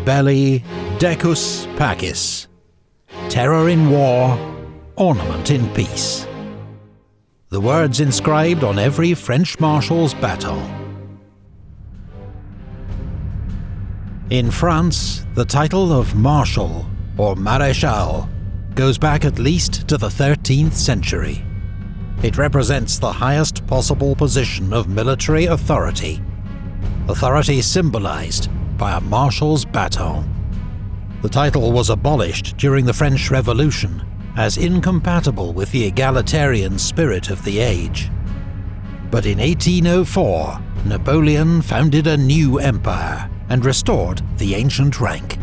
Belli, Decus Pacis. Terror in war, ornament in peace. The words inscribed on every French marshal's baton. In France, the title of Marshal, or Maréchal, goes back at least to the 13th century. It represents the highest possible position of military authority. Authority symbolized by a marshal's baton. The title was abolished during the French Revolution as incompatible with the egalitarian spirit of the age. But in 1804, Napoleon founded a new empire and restored the ancient rank.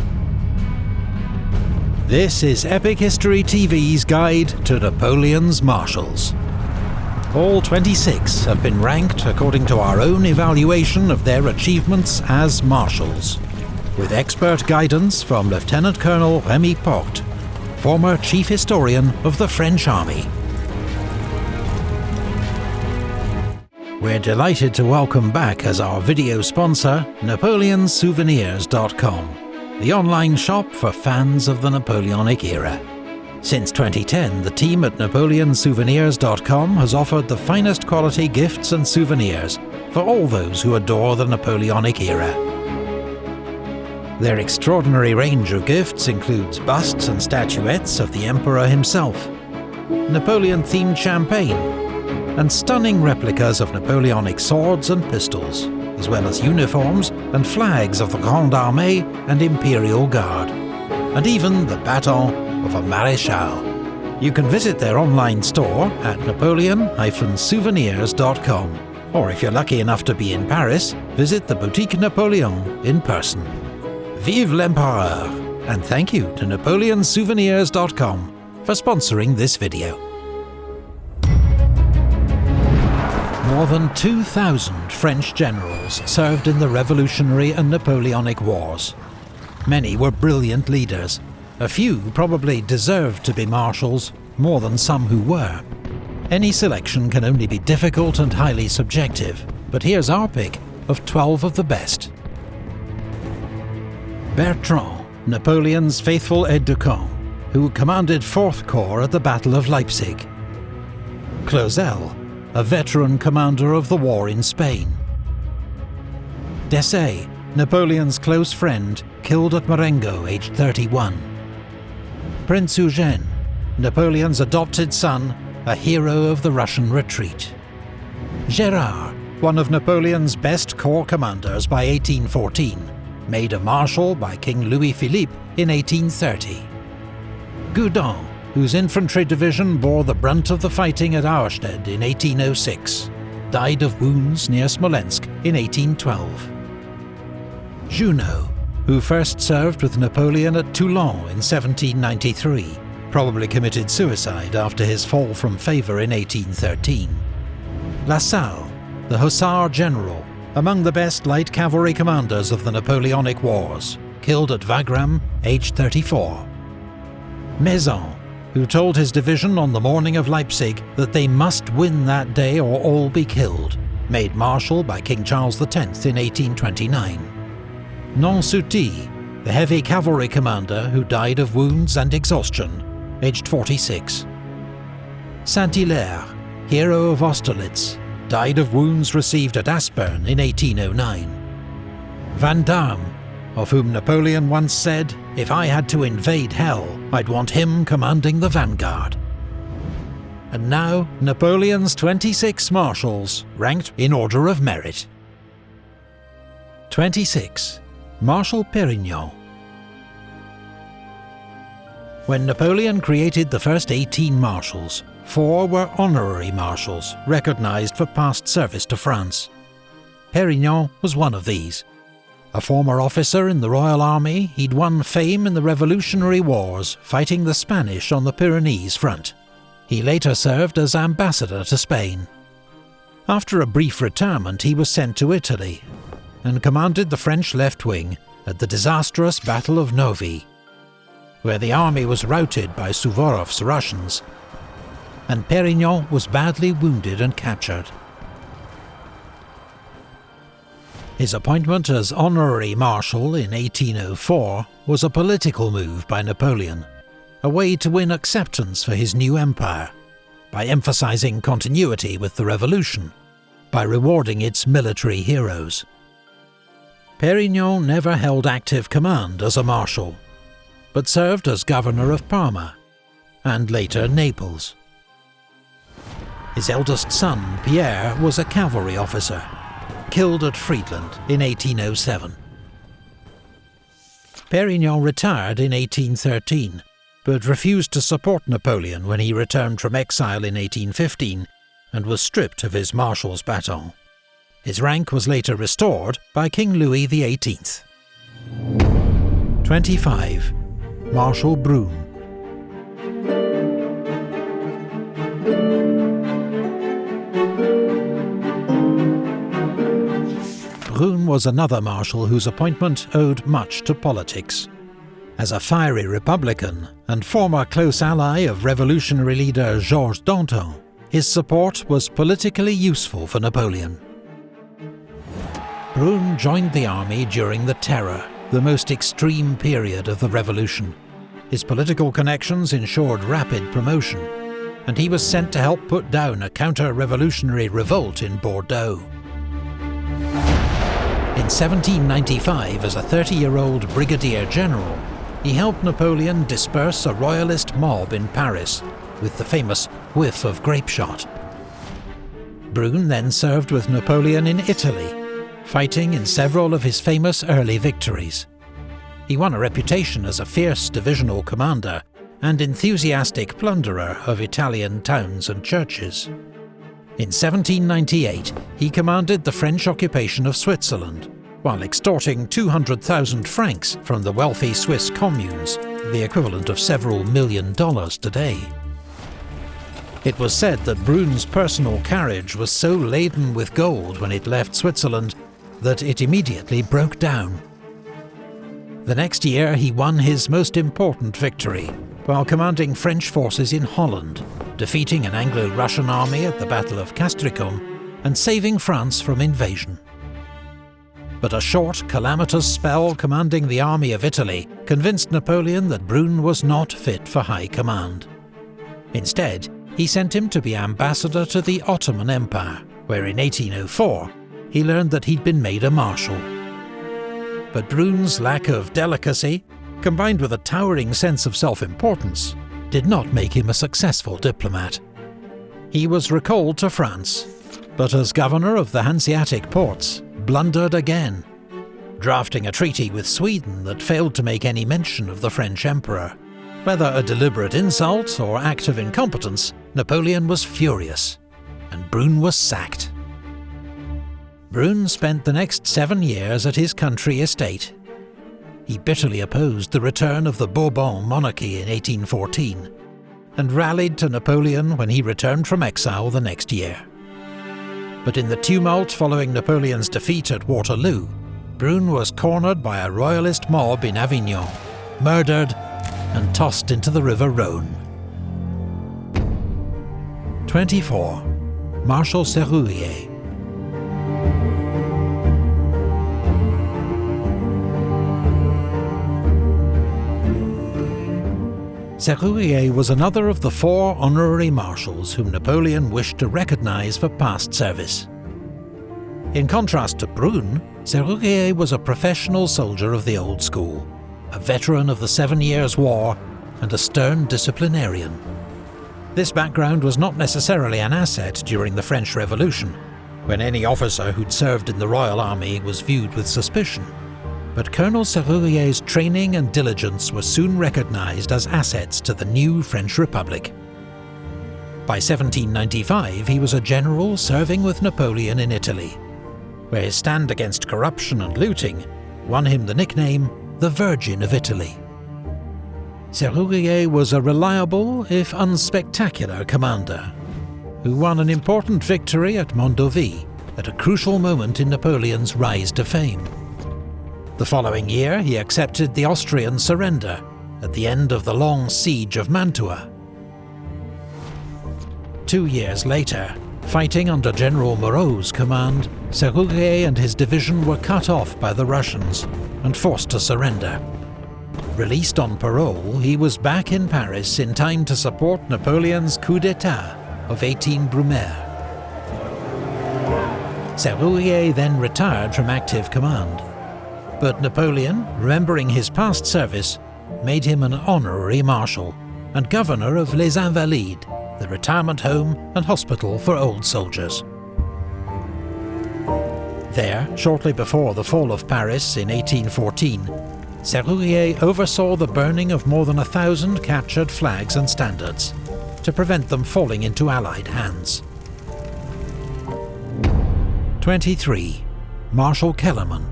This is Epic History TV's guide to Napoleon's marshals. All 26 have been ranked according to our own evaluation of their achievements as marshals, with expert guidance from Lieutenant Colonel Rémy Porte, former Chief Historian of the French Army. We're delighted to welcome back as our video sponsor, NapoleonSouvenirs.com, the online shop for fans of the Napoleonic era. Since 2010, the team at NapoleonSouvenirs.com has offered the finest quality gifts and souvenirs for all those who adore the Napoleonic era. Their extraordinary range of gifts includes busts and statuettes of the Emperor himself, Napoleon-themed champagne, and stunning replicas of Napoleonic swords and pistols, as well as uniforms and flags of the Grande Armée and Imperial Guard, and even the baton of a Maréchal. You can visit their online store at Napoleon-Souvenirs.com, or if you're lucky enough to be in Paris, visit the Boutique Napoleon in person. Vive l'Empereur, and thank you to NapoleonSouvenirs.com for sponsoring this video. More than 2,000 French generals served in the Revolutionary and Napoleonic Wars. Many were brilliant leaders. A few probably deserved to be marshals, more than some who were. Any selection can only be difficult and highly subjective, but here's our pick of 12 of the best. Bertrand, Napoleon's faithful aide-de-camp, who commanded 4th Corps at the Battle of Leipzig. Clausel, a veteran commander of the war in Spain. Desaix, Napoleon's close friend, killed at Marengo, aged 31. Prince Eugène, Napoleon's adopted son, a hero of the Russian retreat. Gérard, one of Napoleon's best corps commanders by 1814, made a marshal by King Louis-Philippe in 1830. Goudon, whose infantry division bore the brunt of the fighting at Auerstedt in 1806, died of wounds near Smolensk in 1812. Junot, who first served with Napoleon at Toulon in 1793, probably committed suicide after his fall from favour in 1813. Lasalle, the Hussar general, among the best light cavalry commanders of the Napoleonic Wars, killed at Wagram, aged 34. Maison, who told his division on the morning of Leipzig that they must win that day or all be killed, made marshal by King Charles X in 1829. Nansouty, the heavy cavalry commander who died of wounds and exhaustion, aged 46. Saint-Hilaire, hero of Austerlitz, died of wounds received at Aspern in 1809. Vandamme, of whom Napoleon once said, "If I had to invade hell, I'd want him commanding the vanguard." And now, Napoleon's 26 marshals, ranked in order of merit. 26. Marshal Pérignon. When Napoleon created the first 18 marshals, 4 were honorary marshals, recognised for past service to France. Pérignon was one of these. A former officer in the Royal Army, he'd won fame in the Revolutionary Wars, fighting the Spanish on the Pyrenees front. He later served as ambassador to Spain. After a brief retirement, he was sent to Italy, and commanded the French left wing at the disastrous Battle of Novi, where the army was routed by Suvorov's Russians, and Pérignon was badly wounded and captured. His appointment as honorary marshal in 1804 was a political move by Napoleon, a way to win acceptance for his new empire, by emphasizing continuity with the revolution, by rewarding its military heroes. Pérignon never held active command as a marshal, but served as governor of Parma, and later Naples. His eldest son, Pierre, was a cavalry officer, killed at Friedland in 1807. Pérignon retired in 1813, but refused to support Napoleon when he returned from exile in 1815 and was stripped of his marshal's baton. His rank was later restored by King Louis XVIII. 25. Marshal Brune. Brune was another marshal whose appointment owed much to politics. As a fiery Republican and former close ally of revolutionary leader Georges Danton, his support was politically useful for Napoleon. Brune joined the army during the Terror, the most extreme period of the revolution. His political connections ensured rapid promotion, and he was sent to help put down a counter-revolutionary revolt in Bordeaux. In 1795, as a 30-year-old brigadier general, he helped Napoleon disperse a royalist mob in Paris with the famous whiff of grape shot. Brune then served with Napoleon in Italy, fighting in several of his famous early victories. He won a reputation as a fierce divisional commander and enthusiastic plunderer of Italian towns and churches. In 1798, he commanded the French occupation of Switzerland, while extorting 200,000 francs from the wealthy Swiss communes, the equivalent of several $1 million today. It was said that Brune's personal carriage was so laden with gold when it left Switzerland that it immediately broke down. The next year he won his most important victory, while commanding French forces in Holland, defeating an Anglo-Russian army at the Battle of Castricum and saving France from invasion. But a short, calamitous spell commanding the army of Italy convinced Napoleon that Brune was not fit for high command. Instead, he sent him to be ambassador to the Ottoman Empire, where in 1804 he learned that he'd been made a marshal. But Brune's lack of delicacy, combined with a towering sense of self-importance, did not make him a successful diplomat. He was recalled to France, but as governor of the Hanseatic ports, blundered again, drafting a treaty with Sweden that failed to make any mention of the French emperor. Whether a deliberate insult or act of incompetence, Napoleon was furious, and Brune was sacked. Brune spent the next 7 years at his country estate. He bitterly opposed the return of the Bourbon monarchy in 1814, and rallied to Napoleon when he returned from exile the next year. But in the tumult following Napoleon's defeat at Waterloo, Brune was cornered by a royalist mob in Avignon, murdered and tossed into the River Rhône. 24. Marshal Sérurier. Sérurier was another of the 4 honorary marshals whom Napoleon wished to recognize for past service. In contrast to Brune, Sérurier was a professional soldier of the old school, a veteran of the 7 Years' War, and a stern disciplinarian. This background was not necessarily an asset during the French Revolution, when any officer who'd served in the Royal Army was viewed with suspicion. But Colonel Sérurier's training and diligence were soon recognized as assets to the new French Republic. By 1795, he was a general serving with Napoleon in Italy, where his stand against corruption and looting won him the nickname the Virgin of Italy. Sérurier was a reliable, if unspectacular, commander, who won an important victory at Mondovi at a crucial moment in Napoleon's rise to fame. The following year, he accepted the Austrian surrender at the end of the long siege of Mantua. 2 years later, Fighting under General Moreau's command, Sérurier and his division were cut off by the Russians and forced to surrender. Released on parole, he was back in Paris in time to support Napoleon's coup d'etat of 18 Brumaire. Sérurier then retired from active command, but Napoleon, remembering his past service, made him an honorary marshal and governor of Les Invalides, the retirement home and hospital for old soldiers. There, shortly before the fall of Paris in 1814, Sérurier oversaw the burning of more than 1,000 captured flags and standards, to prevent them falling into Allied hands. 23. Marshal Kellermann.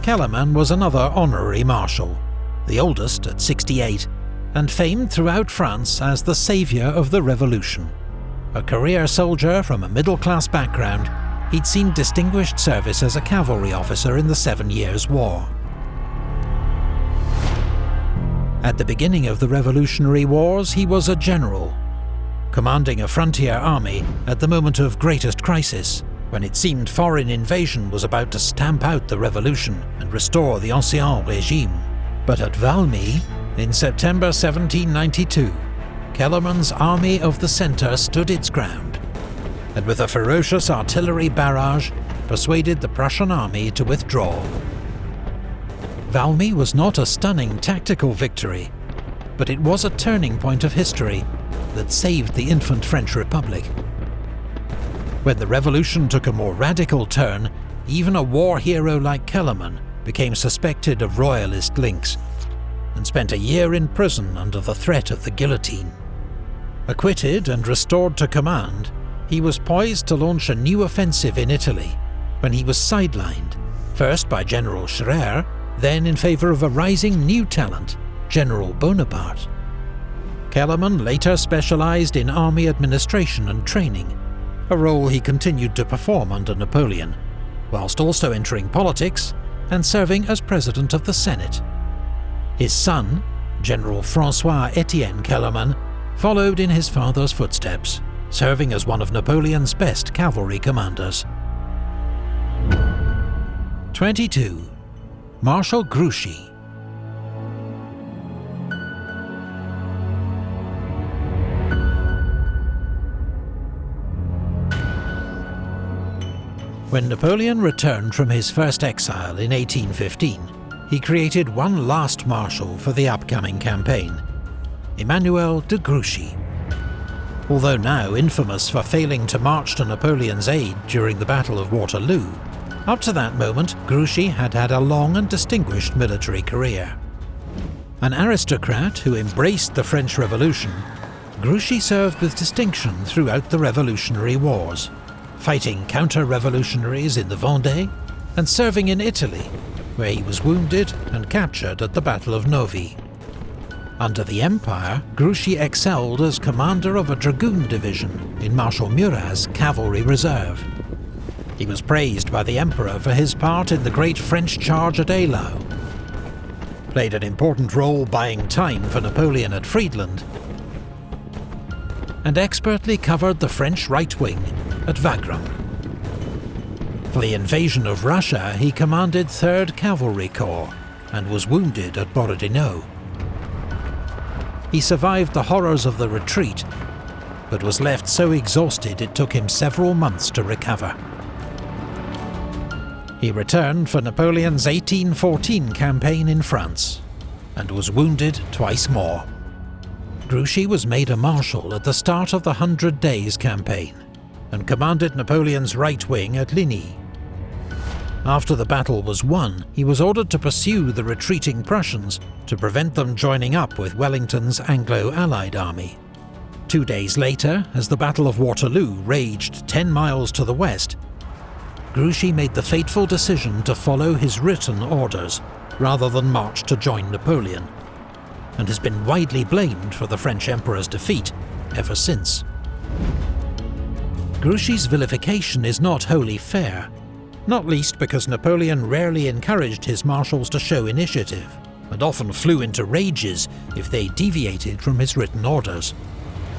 Kellermann was another honorary marshal, the oldest at 68, and famed throughout France as the saviour of the Revolution. A career soldier from a middle-class background, he'd seen distinguished service as a cavalry officer in the 7 Years' War. At the beginning of the Revolutionary Wars, he was a general, commanding a frontier army at the moment of greatest crisis, when it seemed foreign invasion was about to stamp out the revolution and restore the ancien régime. But at Valmy, in September 1792, Kellermann's Army of the Centre stood its ground, and with a ferocious artillery barrage, persuaded the Prussian army to withdraw. Valmy was not a stunning tactical victory, but it was a turning point of history that saved the infant French Republic. When the revolution took a more radical turn, even a war hero like Kellermann became suspected of royalist links, and spent a year in prison under the threat of the guillotine. Acquitted and restored to command, he was poised to launch a new offensive in Italy, when he was sidelined, first by General Scherer, then in favour of a rising new talent, General Bonaparte. Kellermann later specialised in army administration and training, a role he continued to perform under Napoleon, whilst also entering politics and serving as President of the Senate. His son, General François-Étienne Kellermann, followed in his father's footsteps, serving as one of Napoleon's best cavalry commanders. 22. Marshal Grouchy. When Napoleon returned from his first exile in 1815, he created one last marshal for the upcoming campaign, Emmanuel de Grouchy. Although now infamous for failing to march to Napoleon's aid during the Battle of Waterloo, up to that moment Grouchy had had a long and distinguished military career. An aristocrat who embraced the French Revolution, Grouchy served with distinction throughout the Revolutionary Wars, fighting counter-revolutionaries in the Vendée and serving in Italy, where he was wounded and captured at the Battle of Novi. Under the Empire, Grouchy excelled as commander of a dragoon division in Marshal Murat's cavalry reserve. He was praised by the Emperor for his part in the Great French Charge at Eylau, played an important role buying time for Napoleon at Friedland, and expertly covered the French right wing at Wagram. For the invasion of Russia, he commanded 3rd Cavalry Corps and was wounded at Borodino. He survived the horrors of the retreat, but was left so exhausted it took him several months to recover. He returned for Napoleon's 1814 campaign in France, and was wounded twice more. Grouchy was made a marshal at the start of the 100 Days campaign, and commanded Napoleon's right wing at Ligny. After the battle was won, he was ordered to pursue the retreating Prussians to prevent them joining up with Wellington's Anglo-Allied army. 2 days later, as the Battle of Waterloo raged 10 miles to the west, Grouchy made the fateful decision to follow his written orders rather than march to join Napoleon, and has been widely blamed for the French Emperor's defeat ever since. Grouchy's vilification is not wholly fair. not least because Napoleon rarely encouraged his marshals to show initiative, and often flew into rages if they deviated from his written orders.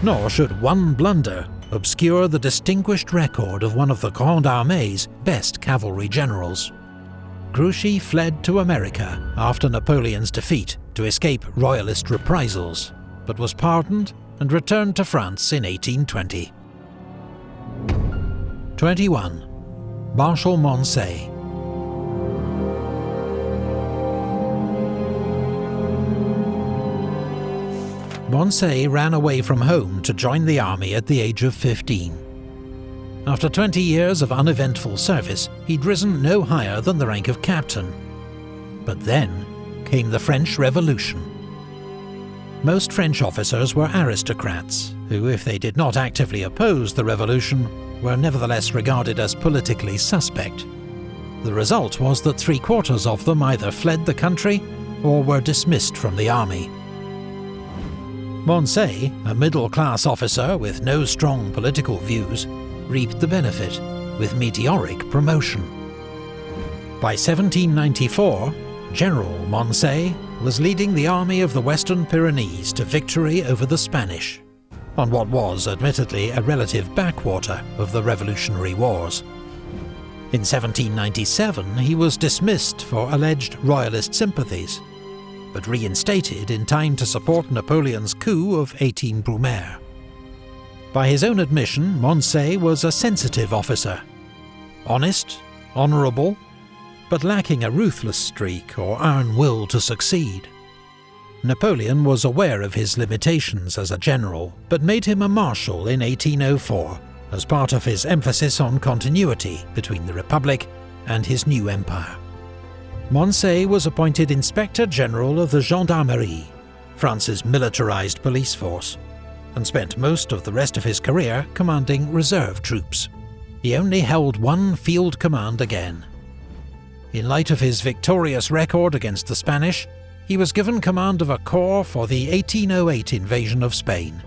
Nor should one blunder obscure the distinguished record of one of the Grande Armée's best cavalry generals. Grouchy fled to America after Napoleon's defeat to escape royalist reprisals, but was pardoned and returned to France in 1820. 21. Marshal Moncey. Moncey ran away from home to join the army at the age of 15. After 20 years of uneventful service, he'd risen no higher than the rank of captain. But then came the French Revolution. Most French officers were aristocrats, who, if they did not actively oppose the revolution, were nevertheless regarded as politically suspect. The result was that 3/4 of them either fled the country or were dismissed from the army. Moncey, a middle-class officer with no strong political views, reaped the benefit, with meteoric promotion. By 1794, General Moncey was leading the army of the Western Pyrenees to victory over the Spanish, on what was admittedly a relative backwater of the Revolutionary Wars. In 1797 he was dismissed for alleged royalist sympathies, but reinstated in time to support Napoleon's coup of 18 Brumaire. By his own admission, Moncey was a sensitive officer, honest, honourable, but lacking a ruthless streak or iron will to succeed. Napoleon was aware of his limitations as a general, but made him a marshal in 1804 as part of his emphasis on continuity between the Republic and his new empire. Moncey was appointed Inspector General of the Gendarmerie, France's militarized police force, and spent most of the rest of his career commanding reserve troops. He only held one field command again. In light of his victorious record against the Spanish, he was given command of a corps for the 1808 invasion of Spain,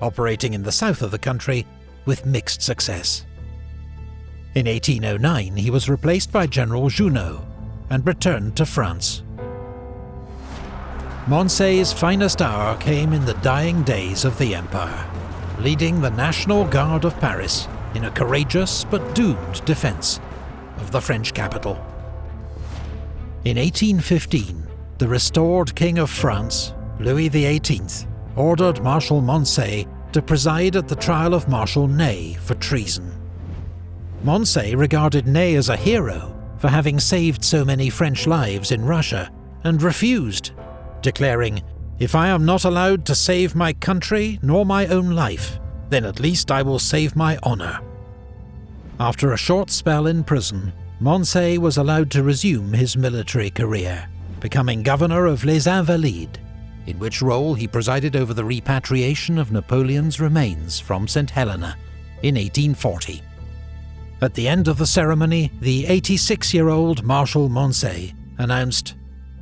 operating in the south of the country with mixed success. In 1809 he was replaced by General Junot and returned to France. Moncey's finest hour came in the dying days of the Empire, leading the National Guard of Paris in a courageous but doomed defence of the French capital. In 1815, the restored King of France, Louis XVIII, ordered Marshal Moncey to preside at the trial of Marshal Ney for treason. Moncey regarded Ney as a hero for having saved so many French lives in Russia, and refused, declaring, "If I am not allowed to save my country nor my own life, then at least I will save my honour." After a short spell in prison, Moncey was allowed to resume his military career, becoming governor of Les Invalides, in which role he presided over the repatriation of Napoleon's remains from St. Helena in 1840. At the end of the ceremony, the 86-year-old Marshal Moncey announced,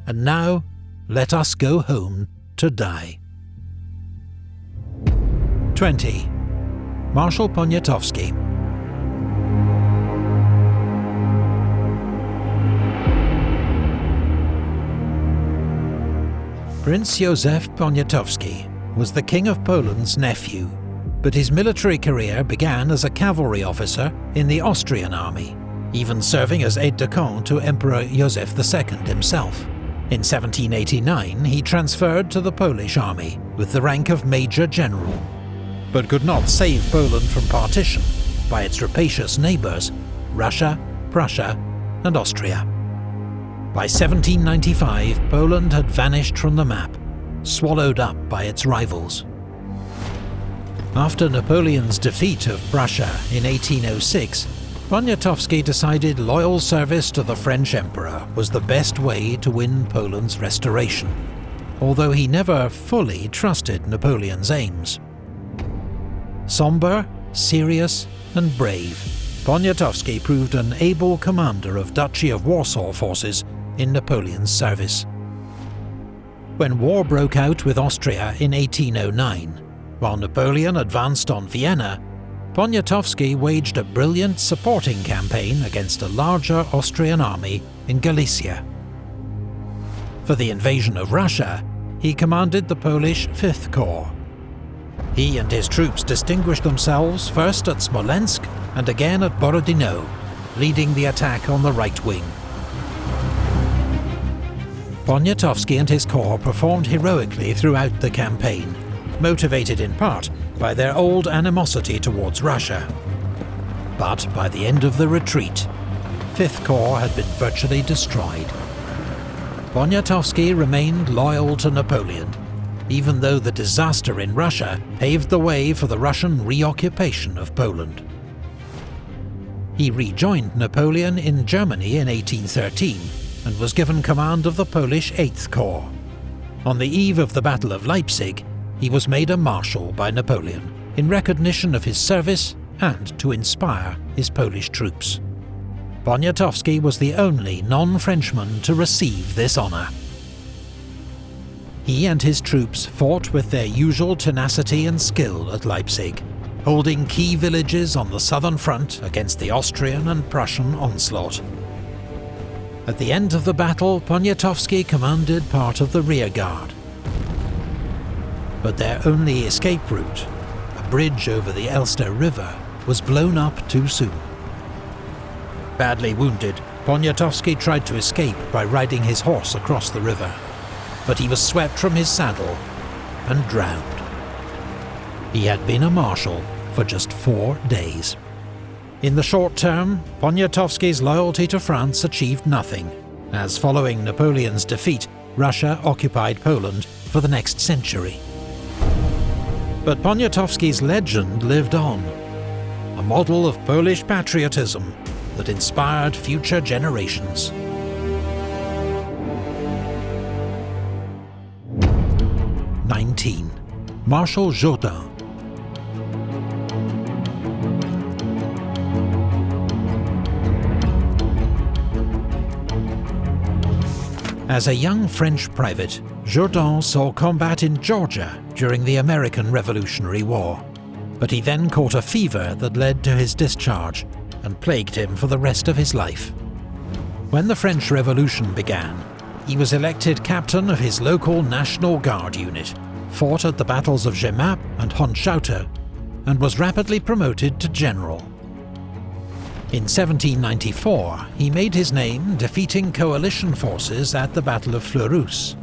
"And now, let us go home to die." 20. Marshal Poniatowski. Prince Józef Poniatowski was the King of Poland's nephew, but his military career began as a cavalry officer in the Austrian army, even serving as aide-de-camp to Emperor Józef II himself. In 1789 he transferred to the Polish army with the rank of Major General, but could not save Poland from partition by its rapacious neighbours, Russia, Prussia and Austria. By 1795, Poland had vanished from the map, swallowed up by its rivals. After Napoleon's defeat of Prussia in 1806, Poniatowski decided loyal service to the French Emperor was the best way to win Poland's restoration, although he never fully trusted Napoleon's aims. Sombre, serious and brave, Poniatowski proved an able commander of Duchy of Warsaw forces in Napoleon's service. When war broke out with Austria in 1809, while Napoleon advanced on Vienna, Poniatowski waged a brilliant supporting campaign against a larger Austrian army in Galicia. For the invasion of Russia, he commanded the Polish 5th Corps. He and his troops distinguished themselves first at Smolensk and again at Borodino, leading the attack on the right wing. Poniatowski and his corps performed heroically throughout the campaign, motivated in part by their old animosity towards Russia. But by the end of the retreat, 5th Corps had been virtually destroyed. Poniatowski remained loyal to Napoleon, even though the disaster in Russia paved the way for the Russian reoccupation of Poland. He rejoined Napoleon in Germany in 1813 and was given command of the Polish 8th Corps. On the eve of the Battle of Leipzig, he was made a marshal by Napoleon in recognition of his service and to inspire his Polish troops. Poniatowski was the only non-Frenchman to receive this honour. He and his troops fought with their usual tenacity and skill at Leipzig, holding key villages on the southern front against the Austrian and Prussian onslaught. At the end of the battle, Poniatowski commanded part of the rearguard. But their only escape route, a bridge over the Elster River, was blown up too soon. Badly wounded, Poniatowski tried to escape by riding his horse across the river, but he was swept from his saddle and drowned. He had been a marshal for just 4 days. In the short term, Poniatowski's loyalty to France achieved nothing, as following Napoleon's defeat, Russia occupied Poland for the next century. But Poniatowski's legend lived on, a model of Polish patriotism that inspired future generations. Marshal Jourdan. As a young French private, Jourdan saw combat in Georgia during the American Revolutionary War, but he then caught a fever that led to his discharge and plagued him for the rest of his life. When the French Revolution began, he was elected captain of his local National Guard unit, fought at the battles of Jemappes and Hochschutter, and was rapidly promoted to general. In 1794, he made his name defeating coalition forces at the Battle of Fleurus.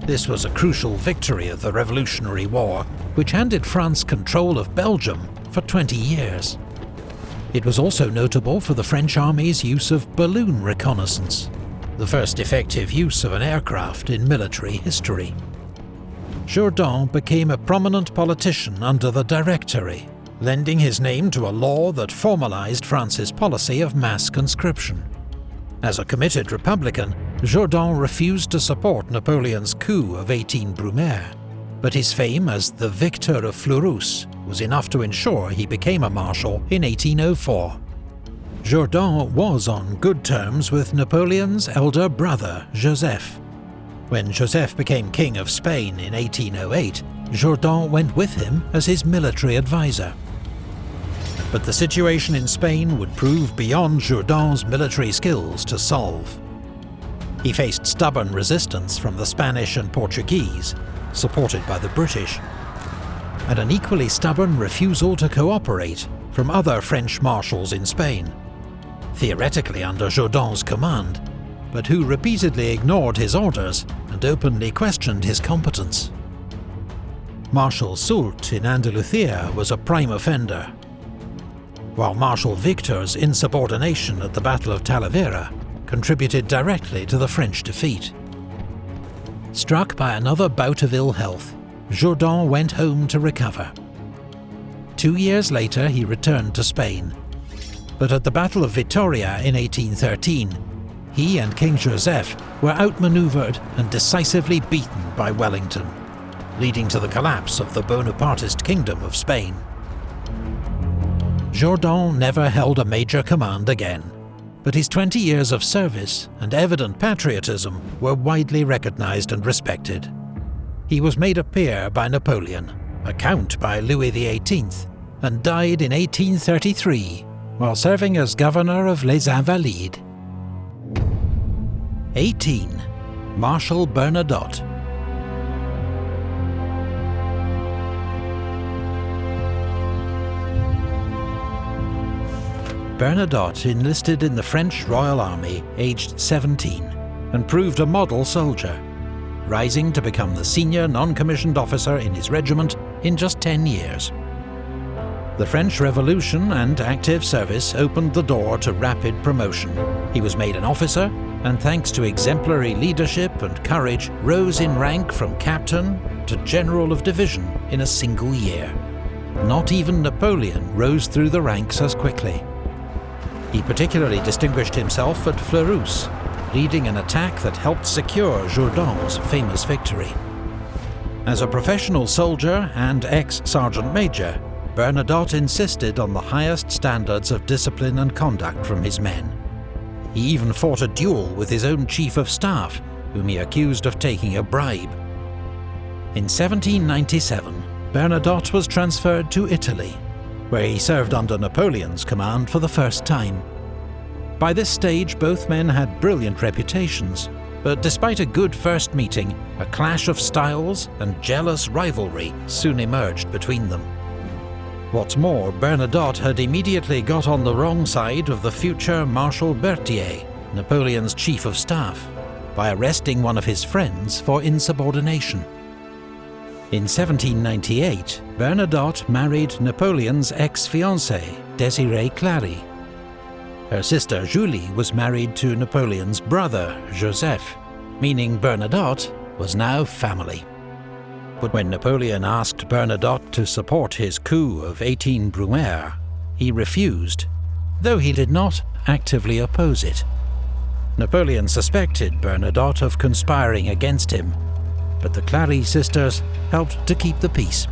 This was a crucial victory of the Revolutionary War, which handed France control of Belgium for 20 years. It was also notable for the French army's use of balloon reconnaissance, the first effective use of an aircraft in military history. Jourdan became a prominent politician under the Directory, lending his name to a law that formalized France's policy of mass conscription. As a committed Republican, Jourdan refused to support Napoleon's coup of 18 Brumaire, but his fame as the victor of Fleurus was enough to ensure he became a marshal in 1804. Jourdan was on good terms with Napoleon's elder brother, Joseph. When Joseph became king of Spain in 1808, Jourdan went with him as his military advisor. But the situation in Spain would prove beyond Jourdan's military skills to solve. He faced stubborn resistance from the Spanish and Portuguese, supported by the British, and an equally stubborn refusal to cooperate from other French marshals in Spain, theoretically under Jourdan's command, but who repeatedly ignored his orders and openly questioned his competence. Marshal Soult in Andalusia was a prime offender, while Marshal Victor's insubordination at the Battle of Talavera contributed directly to the French defeat. Struck by another bout of ill health, Jourdan went home to recover. 2 years later he returned to Spain, but at the Battle of Vitoria in 1813, he and King Joseph were outmaneuvered and decisively beaten by Wellington, leading to the collapse of the Bonapartist Kingdom of Spain. Jourdan never held a major command again, but his 20 years of service and evident patriotism were widely recognized and respected. He was made a peer by Napoleon, a count by Louis XVIII, and died in 1833 while serving as governor of Les Invalides. 18. Marshal Bernadotte. Bernadotte enlisted in the French Royal Army aged 17 and proved a model soldier, rising to become the senior non-commissioned officer in his regiment in just 10 years. The French Revolution and active service opened the door to rapid promotion. He was made an officer, and thanks to exemplary leadership and courage, rose in rank from captain to general of division in a single year. Not even Napoleon rose through the ranks as quickly. He particularly distinguished himself at Fleurus, leading an attack that helped secure Jourdan's famous victory. As a professional soldier and ex-sergeant major, Bernadotte insisted on the highest standards of discipline and conduct from his men. He even fought a duel with his own chief of staff, whom he accused of taking a bribe. In 1797, Bernadotte was transferred to Italy, where he served under Napoleon's command for the first time. By this stage, both men had brilliant reputations, but despite a good first meeting, a clash of styles and jealous rivalry soon emerged between them. What's more, Bernadotte had immediately got on the wrong side of the future Marshal Berthier, Napoleon's chief of staff, by arresting one of his friends for insubordination. In 1798, Bernadotte married Napoleon's ex-fiancée, Désirée Clary. Her sister Julie was married to Napoleon's brother, Joseph, meaning Bernadotte was now family. But when Napoleon asked Bernadotte to support his coup of 18 Brumaire, he refused, though he did not actively oppose it. Napoleon suspected Bernadotte of conspiring against him, but the Clary sisters helped to keep the peace.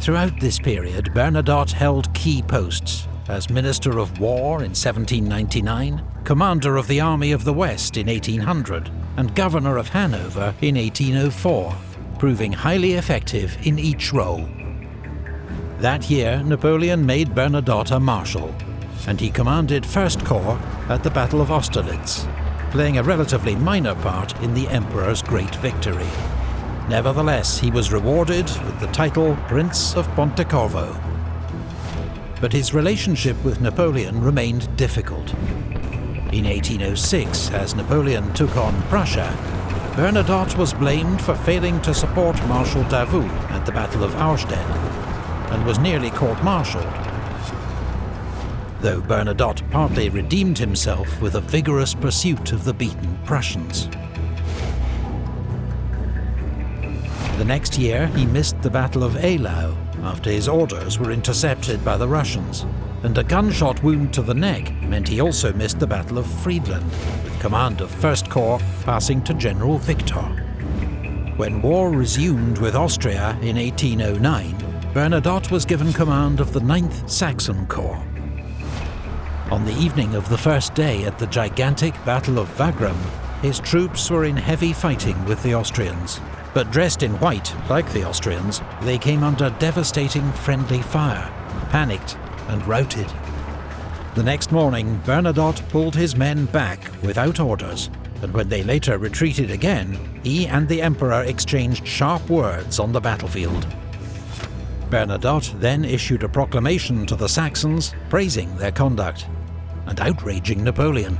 Throughout this period, Bernadotte held key posts as Minister of War in 1799, Commander of the Army of the West in 1800, and Governor of Hanover in 1804, proving highly effective in each role. That year, Napoleon made Bernadotte a marshal, and he commanded First Corps at the Battle of Austerlitz, playing a relatively minor part in the Emperor's great victory. Nevertheless, he was rewarded with the title Prince of Pontecorvo. But his relationship with Napoleon remained difficult. In 1806, as Napoleon took on Prussia, Bernadotte was blamed for failing to support Marshal Davout at the Battle of Auerstedt, and was nearly court-martialed. Though Bernadotte partly redeemed himself with a vigorous pursuit of the beaten Prussians. The next year, he missed the Battle of Eylau after his orders were intercepted by the Russians, and a gunshot wound to the neck meant he also missed the Battle of Friedland, with command of First Corps passing to General Victor. When war resumed with Austria in 1809, Bernadotte was given command of the 9th Saxon Corps. On the evening of the first day at the gigantic Battle of Wagram, his troops were in heavy fighting with the Austrians. But dressed in white, like the Austrians, they came under devastating friendly fire, panicked and routed. The next morning, Bernadotte pulled his men back without orders, and when they later retreated again, he and the Emperor exchanged sharp words on the battlefield. Bernadotte then issued a proclamation to the Saxons praising their conduct and outraging Napoleon.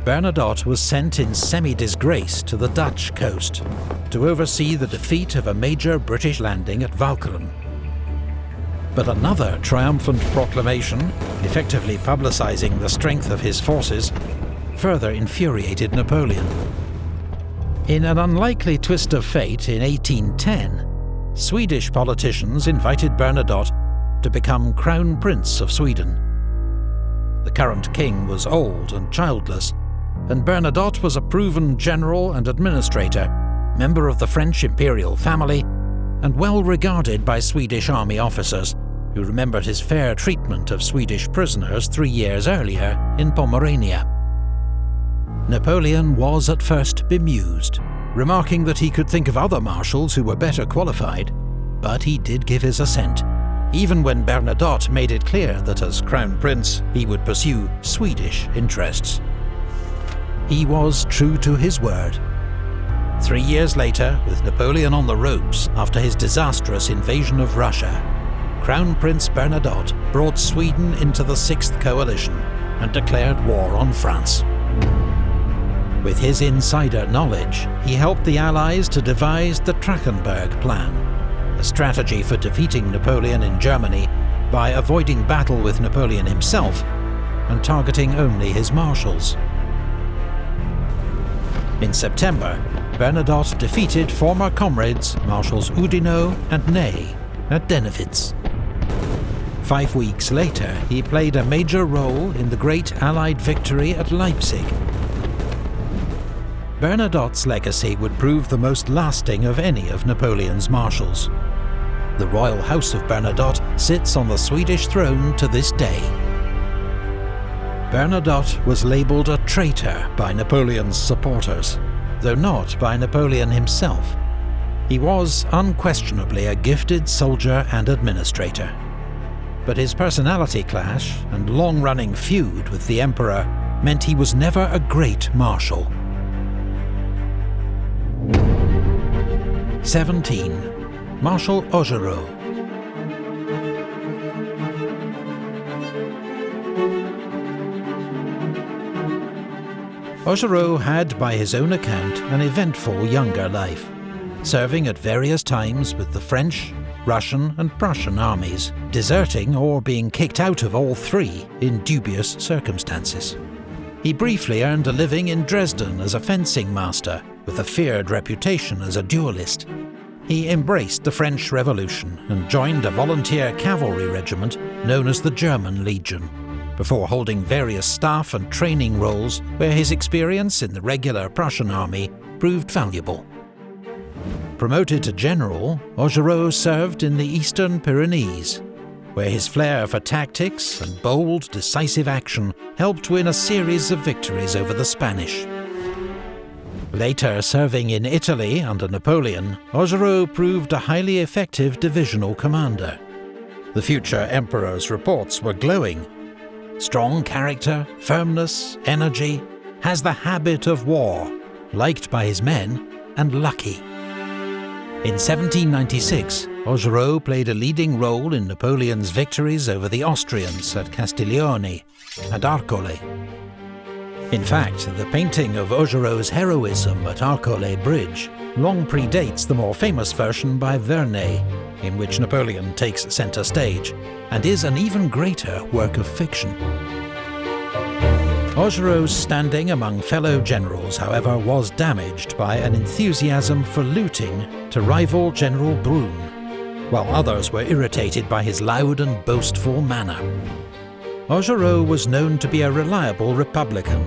Bernadotte was sent in semi-disgrace to the Dutch coast to oversee the defeat of a major British landing at Walcheren. But another triumphant proclamation, effectively publicizing the strength of his forces, further infuriated Napoleon. In an unlikely twist of fate in 1810, Swedish politicians invited Bernadotte to become Crown Prince of Sweden. The current king was old and childless, and Bernadotte was a proven general and administrator, member of the French imperial family, and well regarded by Swedish army officers, who remembered his fair treatment of Swedish prisoners 3 years earlier in Pomerania. Napoleon was at first bemused, remarking that he could think of other marshals who were better qualified, but he did give his assent, even when Bernadotte made it clear that as Crown Prince he would pursue Swedish interests. He was true to his word. 3 years later, with Napoleon on the ropes after his disastrous invasion of Russia, Crown Prince Bernadotte brought Sweden into the Sixth Coalition and declared war on France. With his insider knowledge, he helped the Allies to devise the Trachenberg Plan, a strategy for defeating Napoleon in Germany by avoiding battle with Napoleon himself and targeting only his marshals. In September, Bernadotte defeated former comrades Marshals Oudinot and Ney at Dennewitz. 5 weeks later, he played a major role in the great Allied victory at Leipzig. Bernadotte's legacy would prove the most lasting of any of Napoleon's marshals. The royal house of Bernadotte sits on the Swedish throne to this day. Bernadotte was labelled a traitor by Napoleon's supporters, though not by Napoleon himself. He was unquestionably a gifted soldier and administrator. But his personality clash and long-running feud with the Emperor meant he was never a great marshal. 17. Marshal Augereau. Augereau had, by his own account, an eventful younger life, serving at various times with the French, Russian and Prussian armies, deserting or being kicked out of all three in dubious circumstances. He briefly earned a living in Dresden as a fencing master, with a feared reputation as a duelist. He embraced the French Revolution and joined a volunteer cavalry regiment known as the German Legion, before holding various staff and training roles where his experience in the regular Prussian army proved valuable. Promoted to general, Augereau served in the Eastern Pyrenees, where his flair for tactics and bold, decisive action helped win a series of victories over the Spanish. Later serving in Italy under Napoleon, Augereau proved a highly effective divisional commander. The future emperor's reports were glowing. Strong character, firmness, energy, has the habit of war, liked by his men, and lucky. In 1796, Augereau played a leading role in Napoleon's victories over the Austrians at Castiglione and Arcole. In fact, the painting of Augereau's heroism at Arcole Bridge long predates the more famous version by Vernet, in which Napoleon takes centre stage, and is an even greater work of fiction. Augereau's standing among fellow generals, however, was damaged by an enthusiasm for looting to rival General Brune, while others were irritated by his loud and boastful manner. Augereau was known to be a reliable Republican,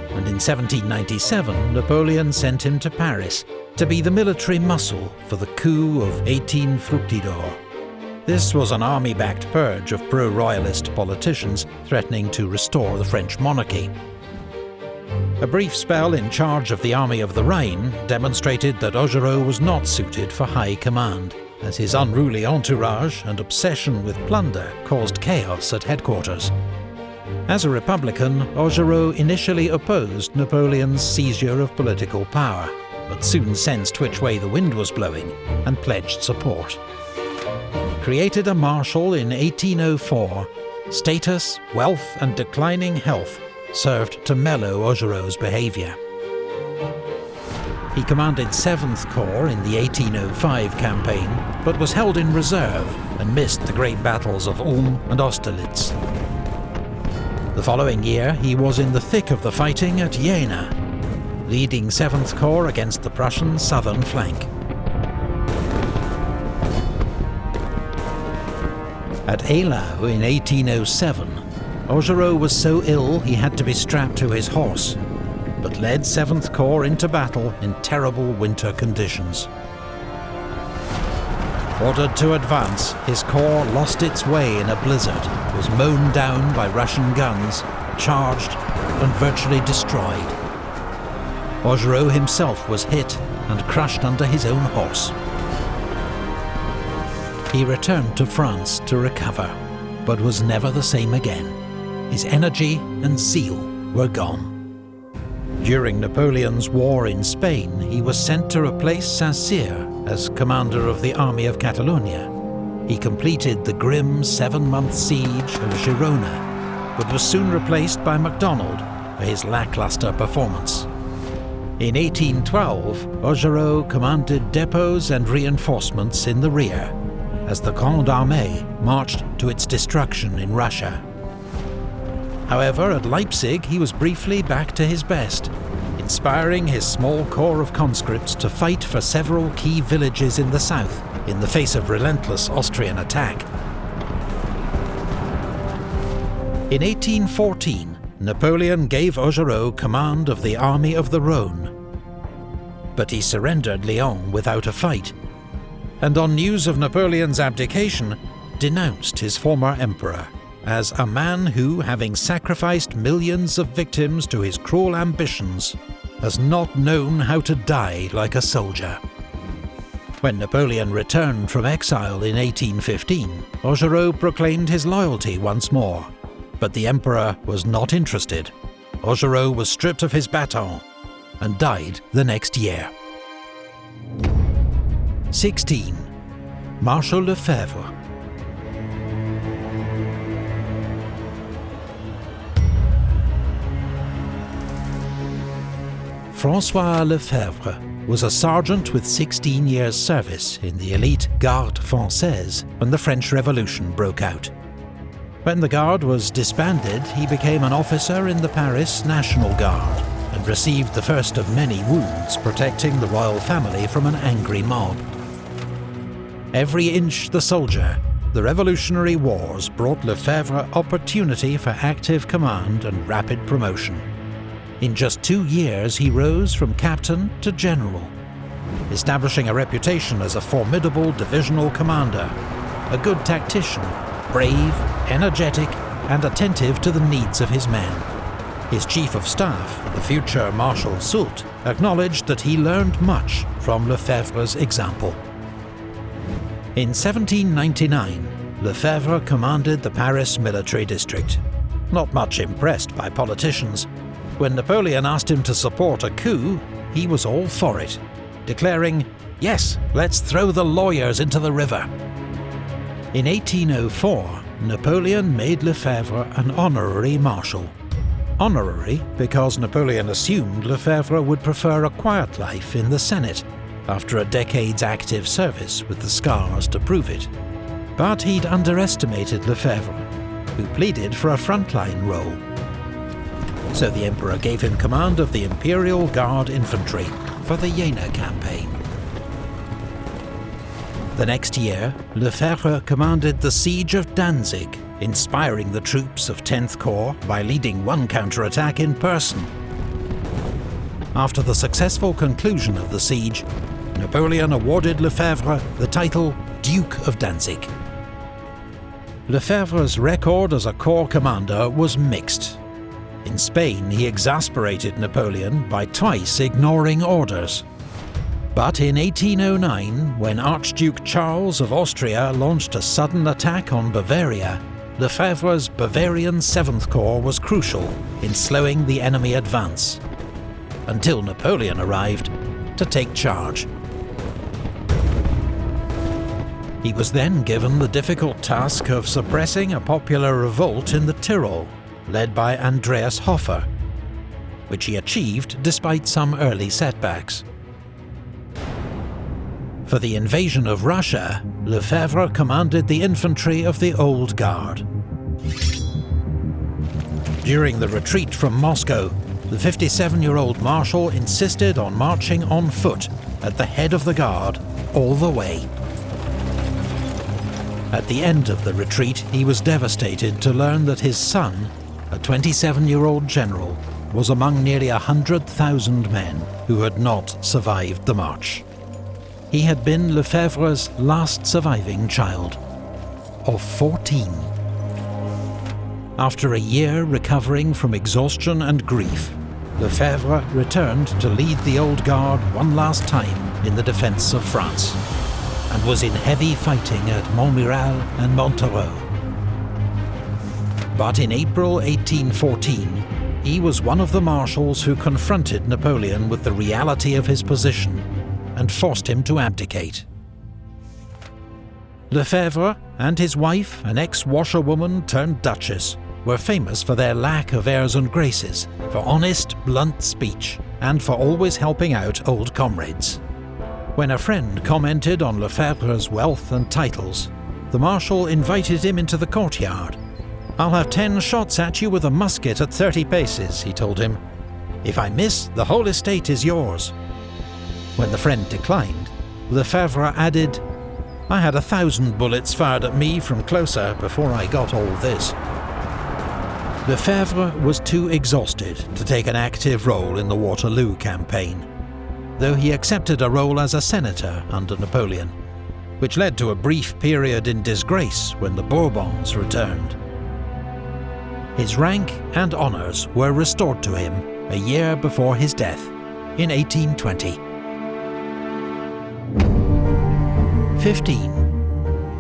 and in 1797 Napoleon sent him to Paris to be the military muscle for the coup of 18 Fructidor. This was an army-backed purge of pro-royalist politicians threatening to restore the French monarchy. A brief spell in charge of the Army of the Rhine demonstrated that Augereau was not suited for high command, as his unruly entourage and obsession with plunder caused chaos at headquarters. As a Republican, Augereau initially opposed Napoleon's seizure of political power, but soon sensed which way the wind was blowing and pledged support. Created a marshal in 1804, status, wealth and declining health served to mellow Augereau's behaviour. He commanded 7th Corps in the 1805 campaign, but was held in reserve and missed the great battles of Ulm and Austerlitz. The following year, he was in the thick of the fighting at Jena, leading 7th Corps against the Prussian southern flank. At Eylau in 1807, Augereau was so ill he had to be strapped to his horse, but led 7th Corps into battle in terrible winter conditions. Ordered to advance, his corps lost its way in a blizzard, was mown down by Russian guns, charged and virtually destroyed. Augereau himself was hit and crushed under his own horse. He returned to France to recover, but was never the same again. His energy and zeal were gone. During Napoleon's war in Spain, he was sent to replace Saint-Cyr as commander of the Army of Catalonia. He completed the grim 7-month siege of Girona, but was soon replaced by Macdonald for his lackluster performance. In 1812, Augereau commanded depots and reinforcements in the rear, as the Grande Armée marched to its destruction in Russia. However, at Leipzig he was briefly back to his best, inspiring his small corps of conscripts to fight for several key villages in the south in the face of relentless Austrian attack. In 1814, Napoleon gave Augereau command of the Army of the Rhone, but he surrendered Lyon without a fight, and on news of Napoleon's abdication, denounced his former emperor as a man who, having sacrificed millions of victims to his cruel ambitions, has not known how to die like a soldier. When Napoleon returned from exile in 1815, Augereau proclaimed his loyalty once more, but the emperor was not interested. Augereau was stripped of his baton and died the next year. 16. Marshal Lefebvre. François Lefebvre was a sergeant with 16 years' service in the elite Garde Française when the French Revolution broke out. When the Guard was disbanded, he became an officer in the Paris National Guard and received the first of many wounds protecting the royal family from an angry mob. Every inch the soldier, the Revolutionary Wars brought Lefebvre opportunity for active command and rapid promotion. In just 2 years, he rose from captain to general, establishing a reputation as a formidable divisional commander, a good tactician, brave, energetic, and attentive to the needs of his men. His chief of staff, the future Marshal Soult, acknowledged that he learned much from Lefebvre's example. In 1799, Lefebvre commanded the Paris military district. Not much impressed by politicians, when Napoleon asked him to support a coup, he was all for it, declaring, "Yes, let's throw the lawyers into the river." In 1804, Napoleon made Lefebvre an honorary marshal. Honorary because Napoleon assumed Lefebvre would prefer a quiet life in the Senate, after a decade's active service with the scars to prove it. But he'd underestimated Lefebvre, who pleaded for a frontline role. So the emperor gave him command of the Imperial Guard Infantry for the Jena campaign. The next year, Lefebvre commanded the siege of Danzig, inspiring the troops of 10th Corps by leading one counterattack in person. After the successful conclusion of the siege, Napoleon awarded Lefebvre the title Duke of Danzig. Lefebvre's record as a corps commander was mixed. In Spain, he exasperated Napoleon by twice ignoring orders. But in 1809, when Archduke Charles of Austria launched a sudden attack on Bavaria, Lefebvre's Bavarian 7th Corps was crucial in slowing the enemy advance, until Napoleon arrived to take charge. He was then given the difficult task of suppressing a popular revolt in the Tyrol, led by Andreas Hofer, which he achieved despite some early setbacks. For the invasion of Russia, Lefebvre commanded the infantry of the Old Guard. During the retreat from Moscow, the 57-year-old Marshal insisted on marching on foot at the head of the Guard all the way. At the end of the retreat, he was devastated to learn that his son, a 27-year-old general, was among nearly 100,000 men who had not survived the march. He had been Lefebvre's last surviving child, of 14. After a year recovering from exhaustion and grief, Lefebvre returned to lead the Old Guard one last time in the defence of France. and was in heavy fighting at Montmirail and Montereau. But in April 1814, he was one of the marshals who confronted Napoleon with the reality of his position and forced him to abdicate. Lefebvre and his wife, an ex-washerwoman turned duchess, were famous for their lack of airs and graces, for honest, blunt speech, and for always helping out old comrades. When a friend commented on Lefebvre's wealth and titles, the marshal invited him into the courtyard. "I'll have 10 shots at you with a musket at 30 paces, he told him. "If I miss, the whole estate is yours." When the friend declined, Lefebvre added, "I had 1,000 bullets fired at me from closer before I got all this." Lefebvre was too exhausted to take an active role in the Waterloo campaign, though he accepted a role as a senator under Napoleon, which led to a brief period in disgrace when the Bourbons returned. His rank and honours were restored to him a year before his death, in 1820. 15.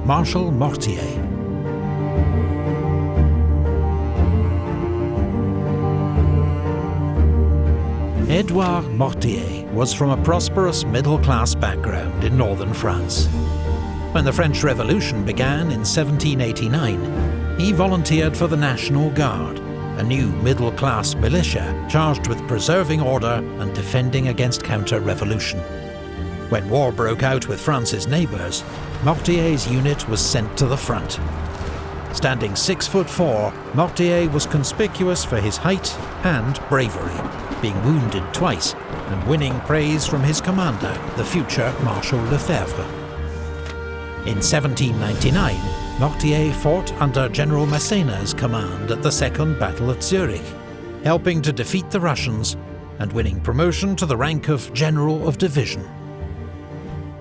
Marshal Mortier. Edouard Mortier was from a prosperous middle-class background in northern France. When the French Revolution began in 1789, he volunteered for the National Guard, a new middle-class militia charged with preserving order and defending against counter-revolution. When war broke out with France's neighbours, Mortier's unit was sent to the front. Standing 6'4", Mortier was conspicuous for his height and bravery, being wounded twice and winning praise from his commander, the future Marshal Lefebvre. In 1799, Mortier fought under General Masséna's command at the Second Battle at Zurich, helping to defeat the Russians and winning promotion to the rank of General of Division.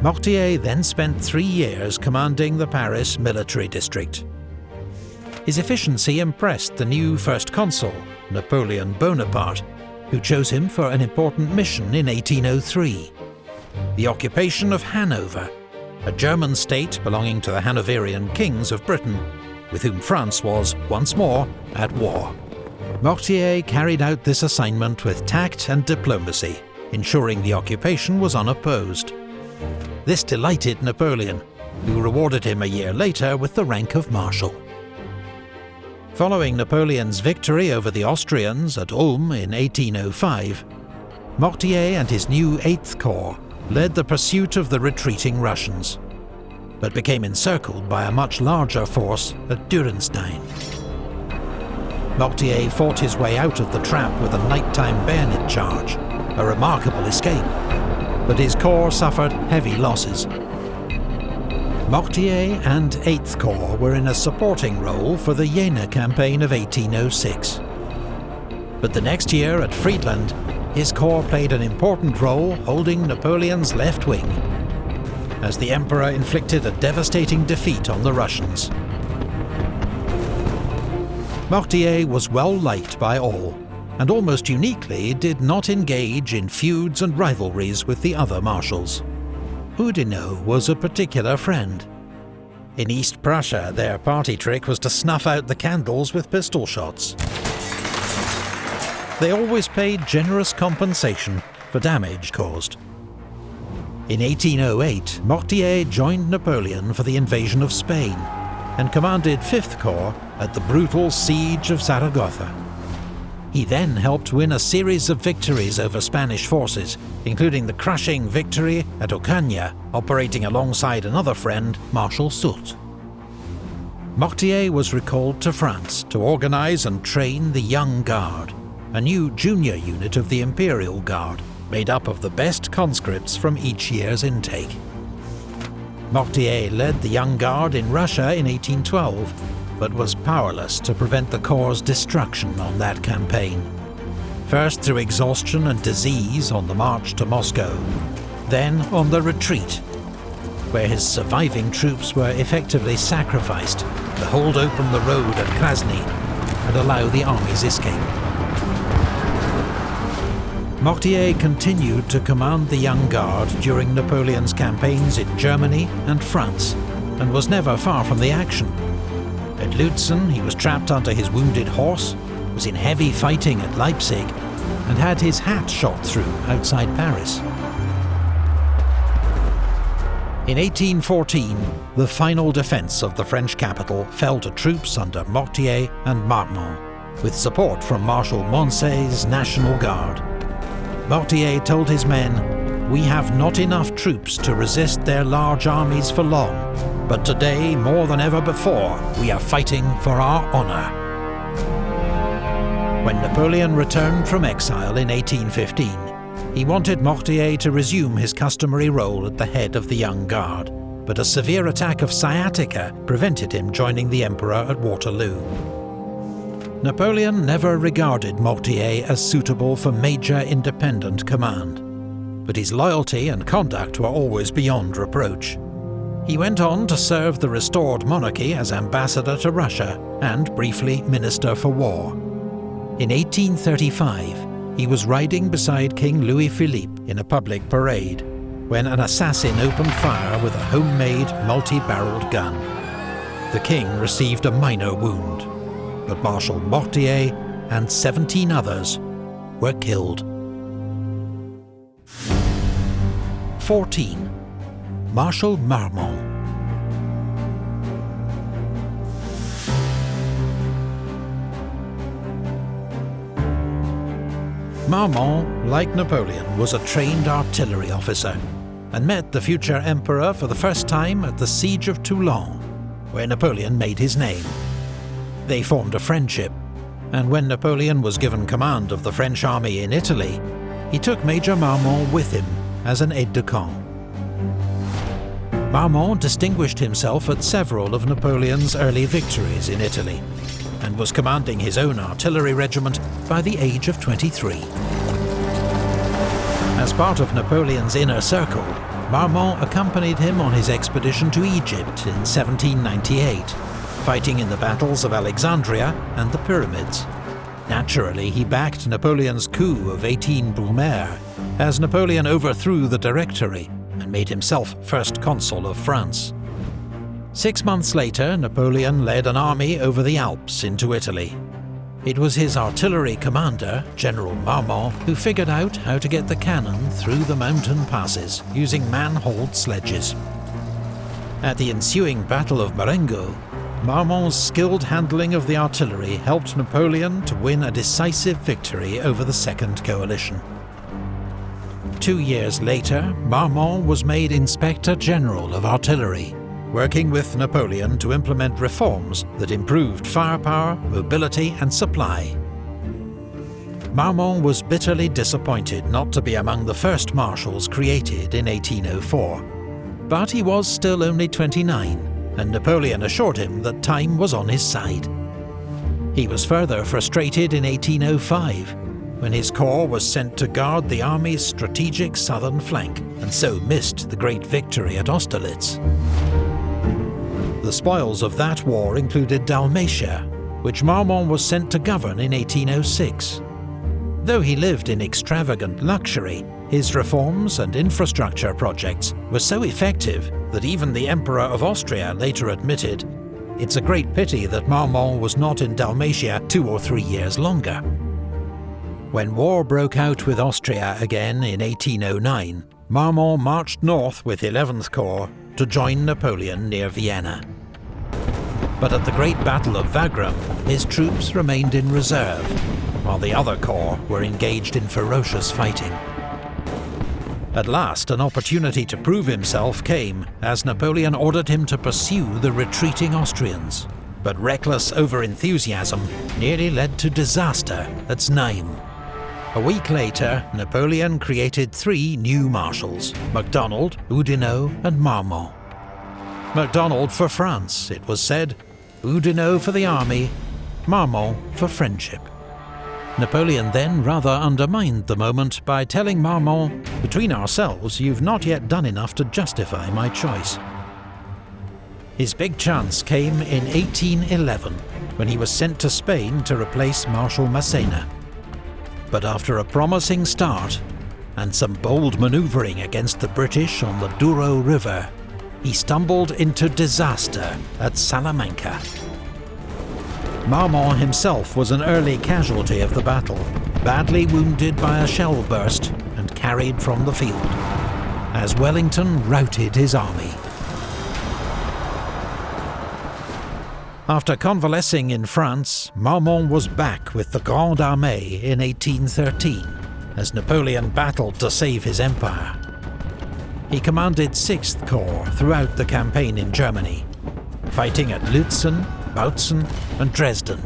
Mortier then spent 3 years commanding the Paris military district. His efficiency impressed the new First Consul, Napoleon Bonaparte, who chose him for an important mission in 1803, the occupation of Hanover, a German state belonging to the Hanoverian kings of Britain, with whom France was, once more, at war. Mortier carried out this assignment with tact and diplomacy, ensuring the occupation was unopposed. This delighted Napoleon, who rewarded him a year later with the rank of Marshal. Following Napoleon's victory over the Austrians at Ulm in 1805, Mortier and his new 8th Corps led the pursuit of the retreating Russians, but became encircled by a much larger force at Durenstein. Mortier fought his way out of the trap with a nighttime bayonet charge, a remarkable escape, but his corps suffered heavy losses. Mortier and 8th Corps were in a supporting role for the Jena campaign of 1806. But the next year at Friedland, his corps played an important role holding Napoleon's left wing, as the Emperor inflicted a devastating defeat on the Russians. Mortier was well liked by all, and almost uniquely did not engage in feuds and rivalries with the other marshals. Oudinot was a particular friend. In East Prussia, their party trick was to snuff out the candles with pistol shots. They always paid generous compensation for damage caused. In 1808, Mortier joined Napoleon for the invasion of Spain and commanded 5th Corps at the brutal siege of Zaragoza. He then helped win a series of victories over Spanish forces, including the crushing victory at Ocaña, operating alongside another friend, Marshal Soult. Mortier was recalled to France to organize and train the Young Guard, a new junior unit of the Imperial Guard, made up of the best conscripts from each year's intake. Mortier led the Young Guard in Russia in 1812, but was powerless to prevent the Corps' destruction on that campaign. First through exhaustion and disease on the march to Moscow, then on the retreat, where his surviving troops were effectively sacrificed to hold open the road at Krasny and allow the army's escape. Mortier continued to command the Young Guard during Napoleon's campaigns in Germany and France, and was never far from the action. At Lutzen he was trapped under his wounded horse, was in heavy fighting at Leipzig, and had his hat shot through outside Paris. In 1814, the final defence of the French capital fell to troops under Mortier and Marmont, with support from Marshal Moncey's National Guard. Mortier told his men, "We have not enough troops to resist their large armies for long, but today, more than ever before, we are fighting for our honour." When Napoleon returned from exile in 1815, he wanted Mortier to resume his customary role at the head of the Young Guard, but a severe attack of sciatica prevented him joining the Emperor at Waterloo. Napoleon never regarded Mortier as suitable for major independent command, but his loyalty and conduct were always beyond reproach. He went on to serve the restored monarchy as ambassador to Russia and briefly Minister for War. In 1835, he was riding beside King Louis-Philippe in a public parade when an assassin opened fire with a homemade multi-barreled gun. The king received a minor wound, but Marshal Mortier and 17 others were killed. 14. Marshal Marmont. Marmont, like Napoleon, was a trained artillery officer and met the future emperor for the first time at the Siege of Toulon, where Napoleon made his name. They formed a friendship, and when Napoleon was given command of the French army in Italy, he took Major Marmont with him as an aide-de-camp. Marmont distinguished himself at several of Napoleon's early victories in Italy, and was commanding his own artillery regiment by the age of 23. As part of Napoleon's inner circle, Marmont accompanied him on his expedition to Egypt in 1798, fighting in the battles of Alexandria and the Pyramids. Naturally, he backed Napoleon's coup of 18 Brumaire, as Napoleon overthrew the Directory and made himself first consul of France. 6 months later, Napoleon led an army over the Alps into Italy. It was his artillery commander, General Marmont, who figured out how to get the cannon through the mountain passes using man-hauled sledges. At the ensuing Battle of Marengo, Marmont's skilled handling of the artillery helped Napoleon to win a decisive victory over the Second Coalition. 2 years later, Marmont was made Inspector General of Artillery, working with Napoleon to implement reforms that improved firepower, mobility and supply. Marmont was bitterly disappointed not to be among the first marshals created in 1804, but he was still only 29, and Napoleon assured him that time was on his side. He was further frustrated in 1805, when his corps was sent to guard the army's strategic southern flank, and so missed the great victory at Austerlitz. The spoils of that war included Dalmatia, which Marmont was sent to govern in 1806. Though he lived in extravagant luxury, his reforms and infrastructure projects were so effective that even the Emperor of Austria later admitted, "It's a great pity that Marmont was not in Dalmatia 2 or 3 years longer." When war broke out with Austria again in 1809, Marmont marched north with 11th Corps to join Napoleon near Vienna. But at the Great Battle of Wagram, his troops remained in reserve, while the other corps were engaged in ferocious fighting. At last, an opportunity to prove himself came, as Napoleon ordered him to pursue the retreating Austrians. But reckless over-enthusiasm nearly led to disaster at Znaim. A week later, Napoleon created 3 new marshals: MacDonald, Oudinot and Marmont. MacDonald for France, it was said, Oudinot for the army, Marmont for friendship. Napoleon then rather undermined the moment by telling Marmont, "Between ourselves, you've not yet done enough to justify my choice." His big chance came in 1811, when he was sent to Spain to replace Marshal Masséna. But after a promising start, and some bold manoeuvring against the British on the Douro River, he stumbled into disaster at Salamanca. Marmont himself was an early casualty of the battle, badly wounded by a shell burst and carried from the field, as Wellington routed his army. After convalescing in France, Marmont was back with the Grande Armée in 1813, as Napoleon battled to save his empire. He commanded 6th Corps throughout the campaign in Germany, fighting at Lützen, Bautzen and Dresden.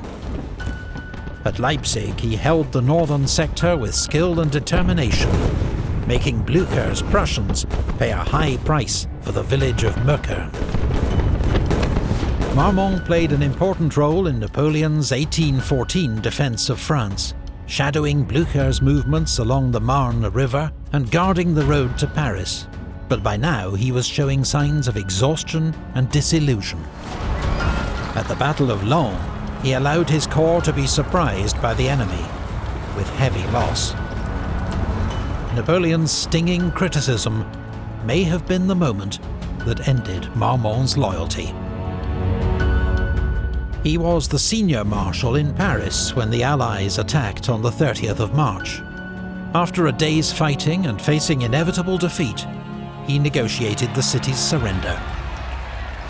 At Leipzig, he held the northern sector with skill and determination, making Blücher's Prussians pay a high price for the village of Möckern. Marmont played an important role in Napoleon's 1814 defence of France, shadowing Blücher's movements along the Marne River and guarding the road to Paris. But by now he was showing signs of exhaustion and disillusion. At the Battle of Laon, he allowed his corps to be surprised by the enemy, with heavy loss. Napoleon's stinging criticism may have been the moment that ended Marmont's loyalty. He was the senior marshal in Paris when the Allies attacked on the 30th of March. After a day's fighting and facing inevitable defeat, he negotiated the city's surrender.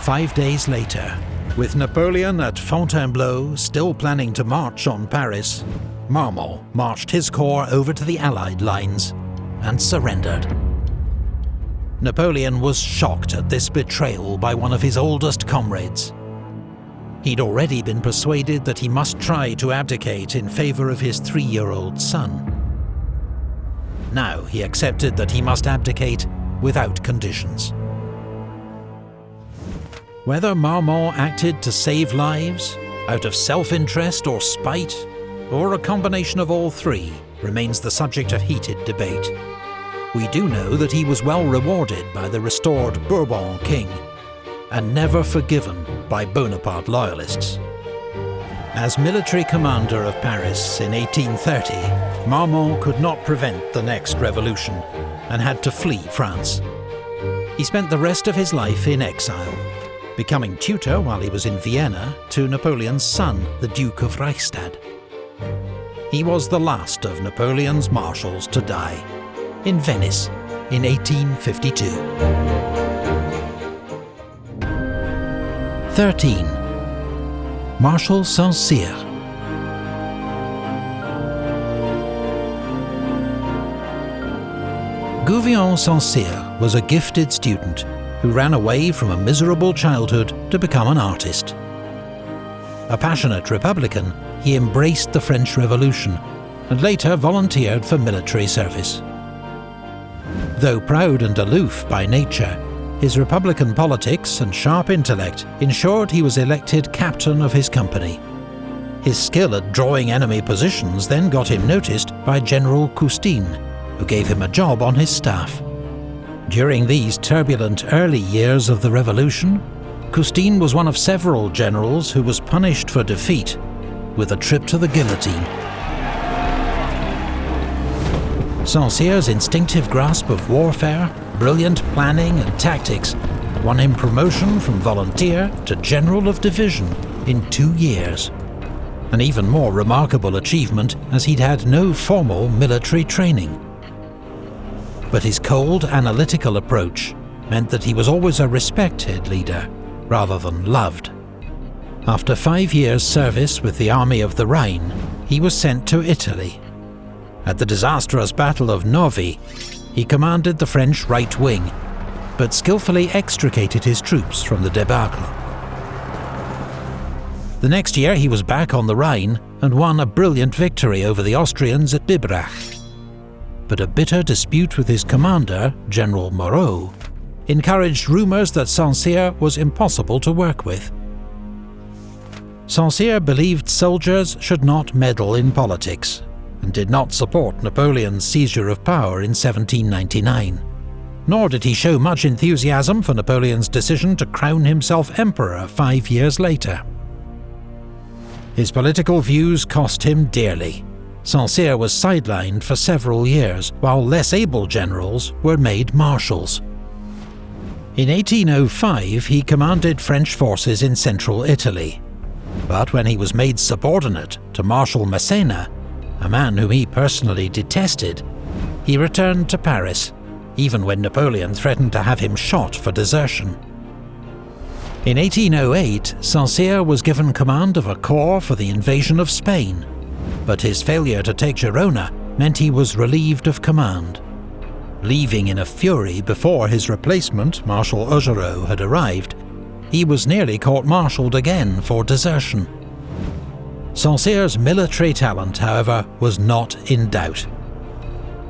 5 days later, with Napoleon at Fontainebleau still planning to march on Paris, Marmont marched his corps over to the Allied lines and surrendered. Napoleon was shocked at this betrayal by one of his oldest comrades. He'd already been persuaded that he must try to abdicate in favour of his 3-year-old son. Now he accepted that he must abdicate without conditions. Whether Marmont acted to save lives, out of self-interest or spite, or a combination of all three, remains the subject of heated debate. We do know that he was well rewarded by the restored Bourbon king, and never forgiven by Bonaparte loyalists. As military commander of Paris in 1830, Marmont could not prevent the next revolution, and had to flee France. He spent the rest of his life in exile, becoming tutor while he was in Vienna to Napoleon's son, the Duke of Reichstadt. He was the last of Napoleon's marshals to die, in Venice in 1852. 13. Marshal Saint-Cyr. Gouvion Saint-Cyr was a gifted student who ran away from a miserable childhood to become an artist. A passionate Republican, he embraced the French Revolution and later volunteered for military service. Though proud and aloof by nature, his Republican politics and sharp intellect ensured he was elected captain of his company. His skill at drawing enemy positions then got him noticed by General Custine, who gave him a job on his staff. During these turbulent early years of the Revolution, Custine was one of several generals who was punished for defeat with a trip to the guillotine. Saint-Cyr's instinctive grasp of warfare, brilliant planning and tactics won him promotion from volunteer to general of division in 2 years. An even more remarkable achievement, as he'd had no formal military training. But his cold, analytical approach meant that he was always a respected leader, rather than loved. After 5 years' service with the Army of the Rhine, he was sent to Italy. At the disastrous Battle of Novi, he commanded the French right wing, but skillfully extricated his troops from the debacle. The next year he was back on the Rhine and won a brilliant victory over the Austrians at Biberach. But a bitter dispute with his commander, General Moreau, encouraged rumours that Saint-Cyr was impossible to work with. Saint-Cyr believed soldiers should not meddle in politics, and did not support Napoleon's seizure of power in 1799. Nor did he show much enthusiasm for Napoleon's decision to crown himself emperor 5 years later. His political views cost him dearly. Saint-Cyr was sidelined for several years, while less able generals were made marshals. In 1805 he commanded French forces in central Italy, but when he was made subordinate to Marshal Masséna, a man whom he personally detested, he returned to Paris, even when Napoleon threatened to have him shot for desertion. In 1808, Saint-Cyr was given command of a corps for the invasion of Spain, but his failure to take Girona meant he was relieved of command. Leaving in a fury before his replacement, Marshal Augereau, had arrived, he was nearly court-martialed again for desertion. Saint-Cyr's military talent, however, was not in doubt.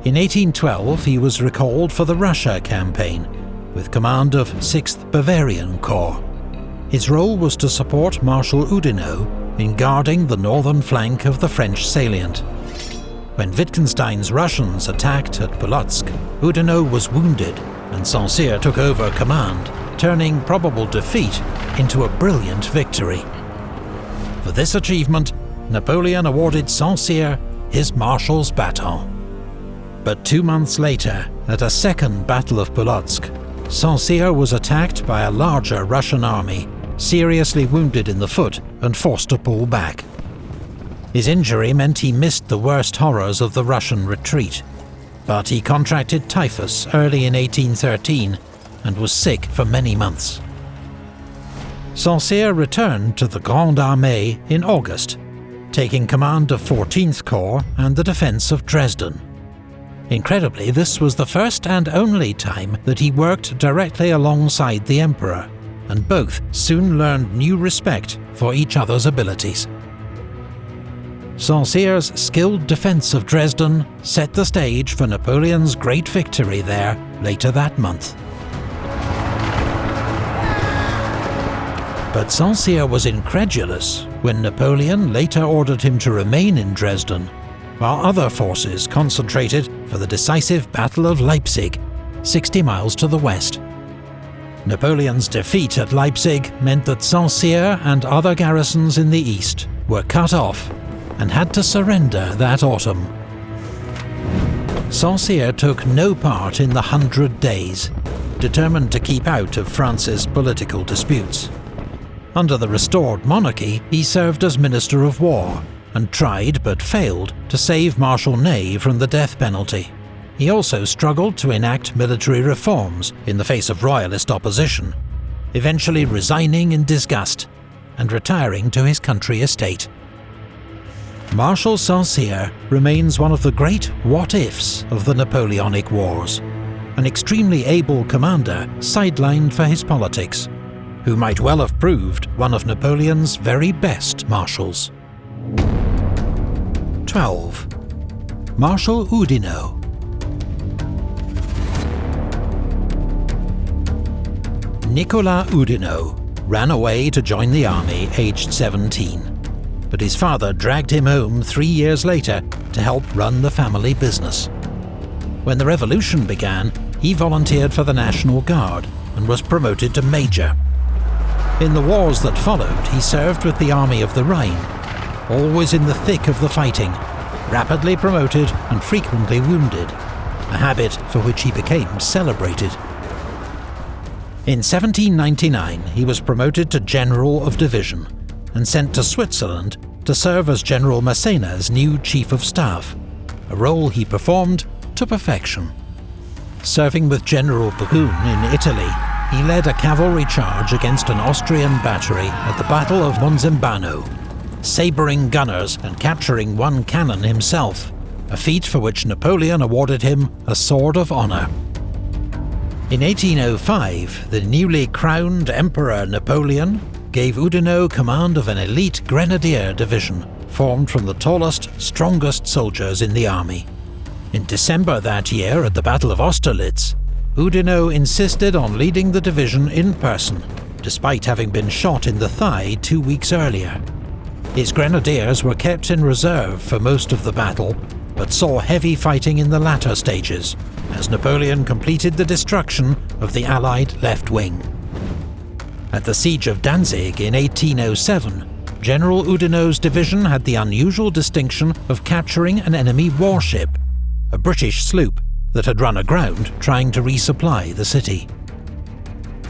In 1812 he was recalled for the Russia campaign, with command of 6th Bavarian Corps. His role was to support Marshal Oudinot in guarding the northern flank of the French salient. When Wittgenstein's Russians attacked at Polotsk, Oudinot was wounded and Saint-Cyr took over command, turning probable defeat into a brilliant victory. For this achievement, Napoleon awarded Saint-Cyr his Marshal's baton. But 2 months later, at a second Battle of Polotsk, Saint-Cyr was attacked by a larger Russian army, seriously wounded in the foot and forced to pull back. His injury meant he missed the worst horrors of the Russian retreat, but he contracted typhus early in 1813 and was sick for many months. Saint-Cyr returned to the Grande Armée in August, taking command of 14th Corps and the defence of Dresden. Incredibly, this was the first and only time that he worked directly alongside the Emperor, and both soon learned new respect for each other's abilities. Saint-Cyr's skilled defence of Dresden set the stage for Napoleon's great victory there later that month. But Saint-Cyr was incredulous when Napoleon later ordered him to remain in Dresden, while other forces concentrated for the decisive Battle of Leipzig, 60 miles to the west. Napoleon's defeat at Leipzig meant that Saint-Cyr and other garrisons in the east were cut off and had to surrender that autumn. Saint-Cyr took no part in the 100 Days, determined to keep out of France's political disputes. Under the restored monarchy, he served as Minister of War, and tried but failed to save Marshal Ney from the death penalty. He also struggled to enact military reforms in the face of royalist opposition, eventually resigning in disgust and retiring to his country estate. Marshal Saint-Cyr remains one of the great what-ifs of the Napoleonic Wars, an extremely able commander sidelined for his politics, who might well have proved one of Napoleon's very best marshals. 12. Marshal Oudinot. Nicolas Oudinot ran away to join the army aged 17, but his father dragged him home 3 years later to help run the family business. When the revolution began, he volunteered for the National Guard and was promoted to major. In the wars that followed, he served with the Army of the Rhine, always in the thick of the fighting, rapidly promoted and frequently wounded, a habit for which he became celebrated. In 1799, he was promoted to General of Division and sent to Switzerland to serve as General Masséna's new Chief of Staff, a role he performed to perfection. Serving with General Brune in Italy, he led a cavalry charge against an Austrian battery at the Battle of Monzembano, sabring gunners and capturing one cannon himself, a feat for which Napoleon awarded him a Sword of Honour. In 1805, the newly crowned Emperor Napoleon gave Oudinot command of an elite grenadier division formed from the tallest, strongest soldiers in the army. In December that year, at the Battle of Austerlitz, Oudinot insisted on leading the division in person, despite having been shot in the thigh 2 weeks earlier. His grenadiers were kept in reserve for most of the battle, but saw heavy fighting in the latter stages, as Napoleon completed the destruction of the Allied left wing. At the Siege of Danzig in 1807, General Oudinot's division had the unusual distinction of capturing an enemy warship, a British sloop that had run aground trying to resupply the city.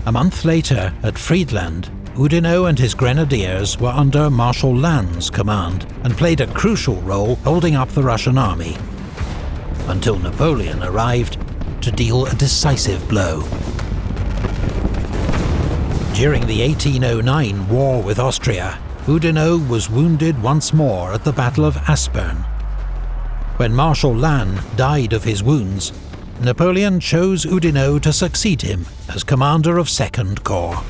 A month later, at Friedland, Oudinot and his grenadiers were under Marshal Lannes' command and played a crucial role holding up the Russian army, until Napoleon arrived to deal a decisive blow. During the 1809 war with Austria, Oudinot was wounded once more at the Battle of Aspern. When Marshal Lannes died of his wounds, Napoleon chose Oudinot to succeed him as commander of 2nd Corps.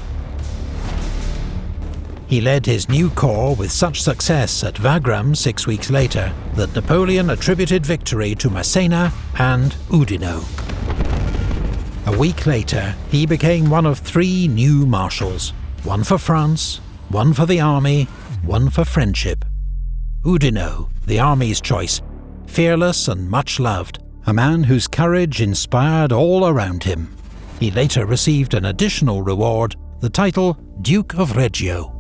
He led his new corps with such success at Wagram 6 weeks later that Napoleon attributed victory to Masséna and Oudinot. A week later, he became one of 3 new marshals, one for France, one for the army, one for friendship. Oudinot, the army's choice, fearless and much loved, a man whose courage inspired all around him. He later received an additional reward, the title Duke of Reggio.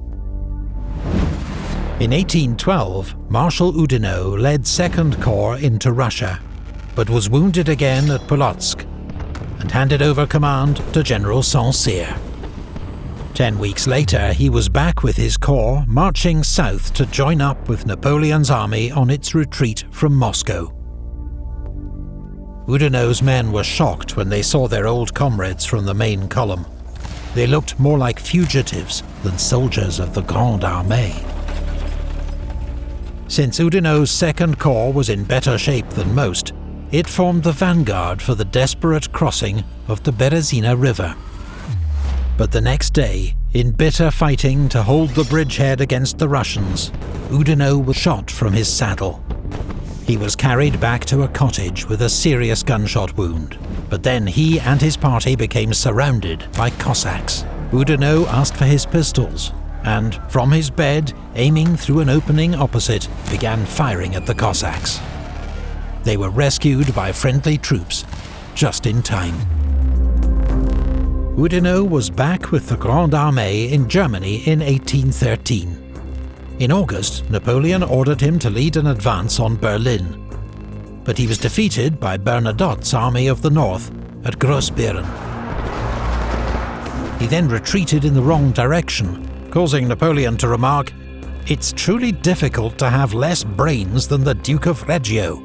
In 1812, Marshal Oudinot led 2nd Corps into Russia, but was wounded again at Polotsk and handed over command to General Saint-Cyr. 10 weeks later, he was back with his corps, marching south to join up with Napoleon's army on its retreat from Moscow. Oudinot's men were shocked when they saw their old comrades from the main column. They looked more like fugitives than soldiers of the Grande Armée. Since Oudinot's 2nd Corps was in better shape than most, it formed the vanguard for the desperate crossing of the Berezina River. But the next day, in bitter fighting to hold the bridgehead against the Russians, Oudinot was shot from his saddle. He was carried back to a cottage with a serious gunshot wound, but then he and his party became surrounded by Cossacks. Oudinot asked for his pistols, and from his bed, aiming through an opening opposite, began firing at the Cossacks. They were rescued by friendly troops, just in time. Oudinot was back with the Grande Armée in Germany in 1813. In August, Napoleon ordered him to lead an advance on Berlin, but he was defeated by Bernadotte's Army of the North at Grossbeeren. He then retreated in the wrong direction, causing Napoleon to remark, "It's truly difficult to have less brains than the Duke of Reggio."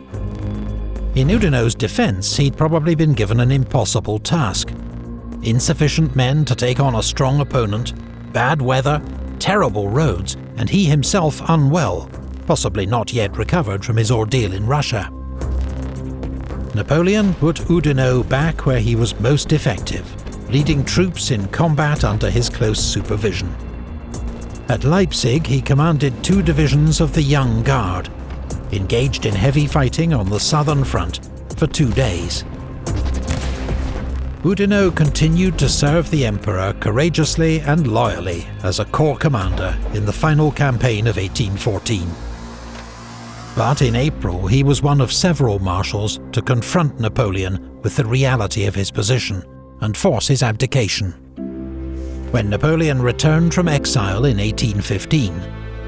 In Oudinot's defence, he'd probably been given an impossible task. Insufficient men to take on a strong opponent, bad weather, terrible roads, and he himself unwell, possibly not yet recovered from his ordeal in Russia. Napoleon put Oudinot back where he was most effective, leading troops in combat under his close supervision. At Leipzig, he commanded 2 divisions of the Young Guard, engaged in heavy fighting on the southern front for 2 days. Oudinot continued to serve the Emperor courageously and loyally as a corps commander in the final campaign of 1814. But in April, he was one of several marshals to confront Napoleon with the reality of his position and force his abdication. When Napoleon returned from exile in 1815,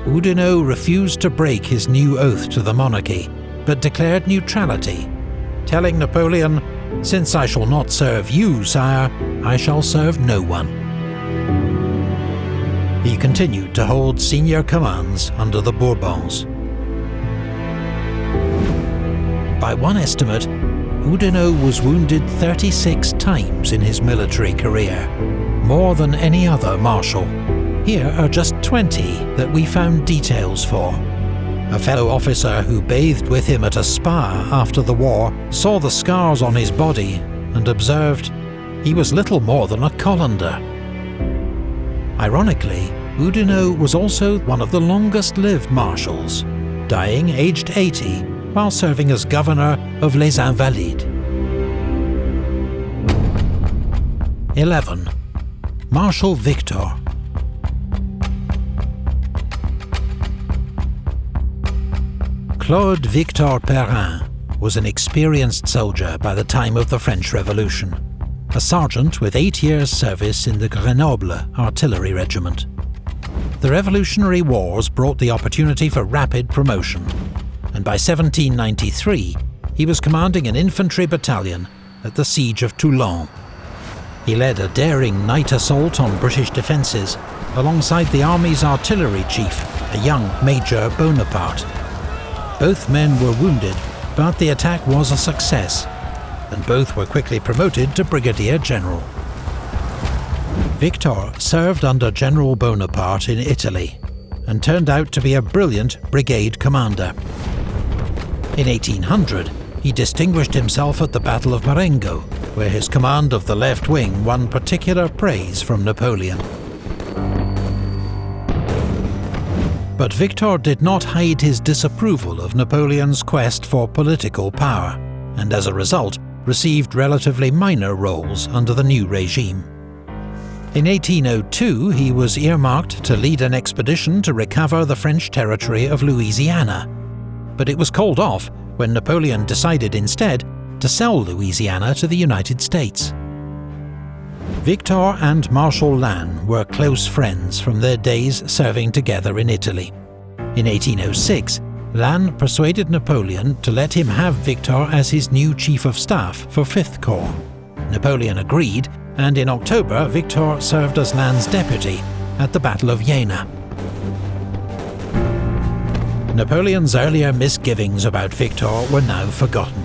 Oudinot refused to break his new oath to the monarchy, but declared neutrality, telling Napoleon, "Since I shall not serve you, sire, I shall serve no one." He continued to hold senior commands under the Bourbons. By one estimate, Oudinot was wounded 36 times in his military career, more than any other marshal. Here are just 20 that we found details for. A fellow officer who bathed with him at a spa after the war saw the scars on his body and observed he was little more than a colander. Ironically, Oudinot was also one of the longest-lived marshals, dying aged 80 while serving as governor of Les Invalides. 11. Marshal Victor. Claude Victor Perrin was an experienced soldier by the time of the French Revolution, a sergeant with 8 years' service in the Grenoble artillery regiment. The Revolutionary Wars brought the opportunity for rapid promotion, and by 1793 he was commanding an infantry battalion at the Siege of Toulon. He led a daring night assault on British defences, alongside the army's artillery chief, a young Major Bonaparte. Both men were wounded, but the attack was a success, and both were quickly promoted to Brigadier General. Victor served under General Bonaparte in Italy, and turned out to be a brilliant brigade commander. In 1800, he distinguished himself at the Battle of Marengo, where his command of the left wing won particular praise from Napoleon. But Victor did not hide his disapproval of Napoleon's quest for political power, and as a result, received relatively minor roles under the new regime. In 1802, he was earmarked to lead an expedition to recover the French territory of Louisiana, but it was called off when Napoleon decided instead to sell Louisiana to the United States. Victor and Marshal Lannes were close friends from their days serving together in Italy. In 1806, Lannes persuaded Napoleon to let him have Victor as his new Chief of Staff for 5th Corps. Napoleon agreed, and in October Victor served as Lannes' deputy at the Battle of Jena. Napoleon's earlier misgivings about Victor were now forgotten,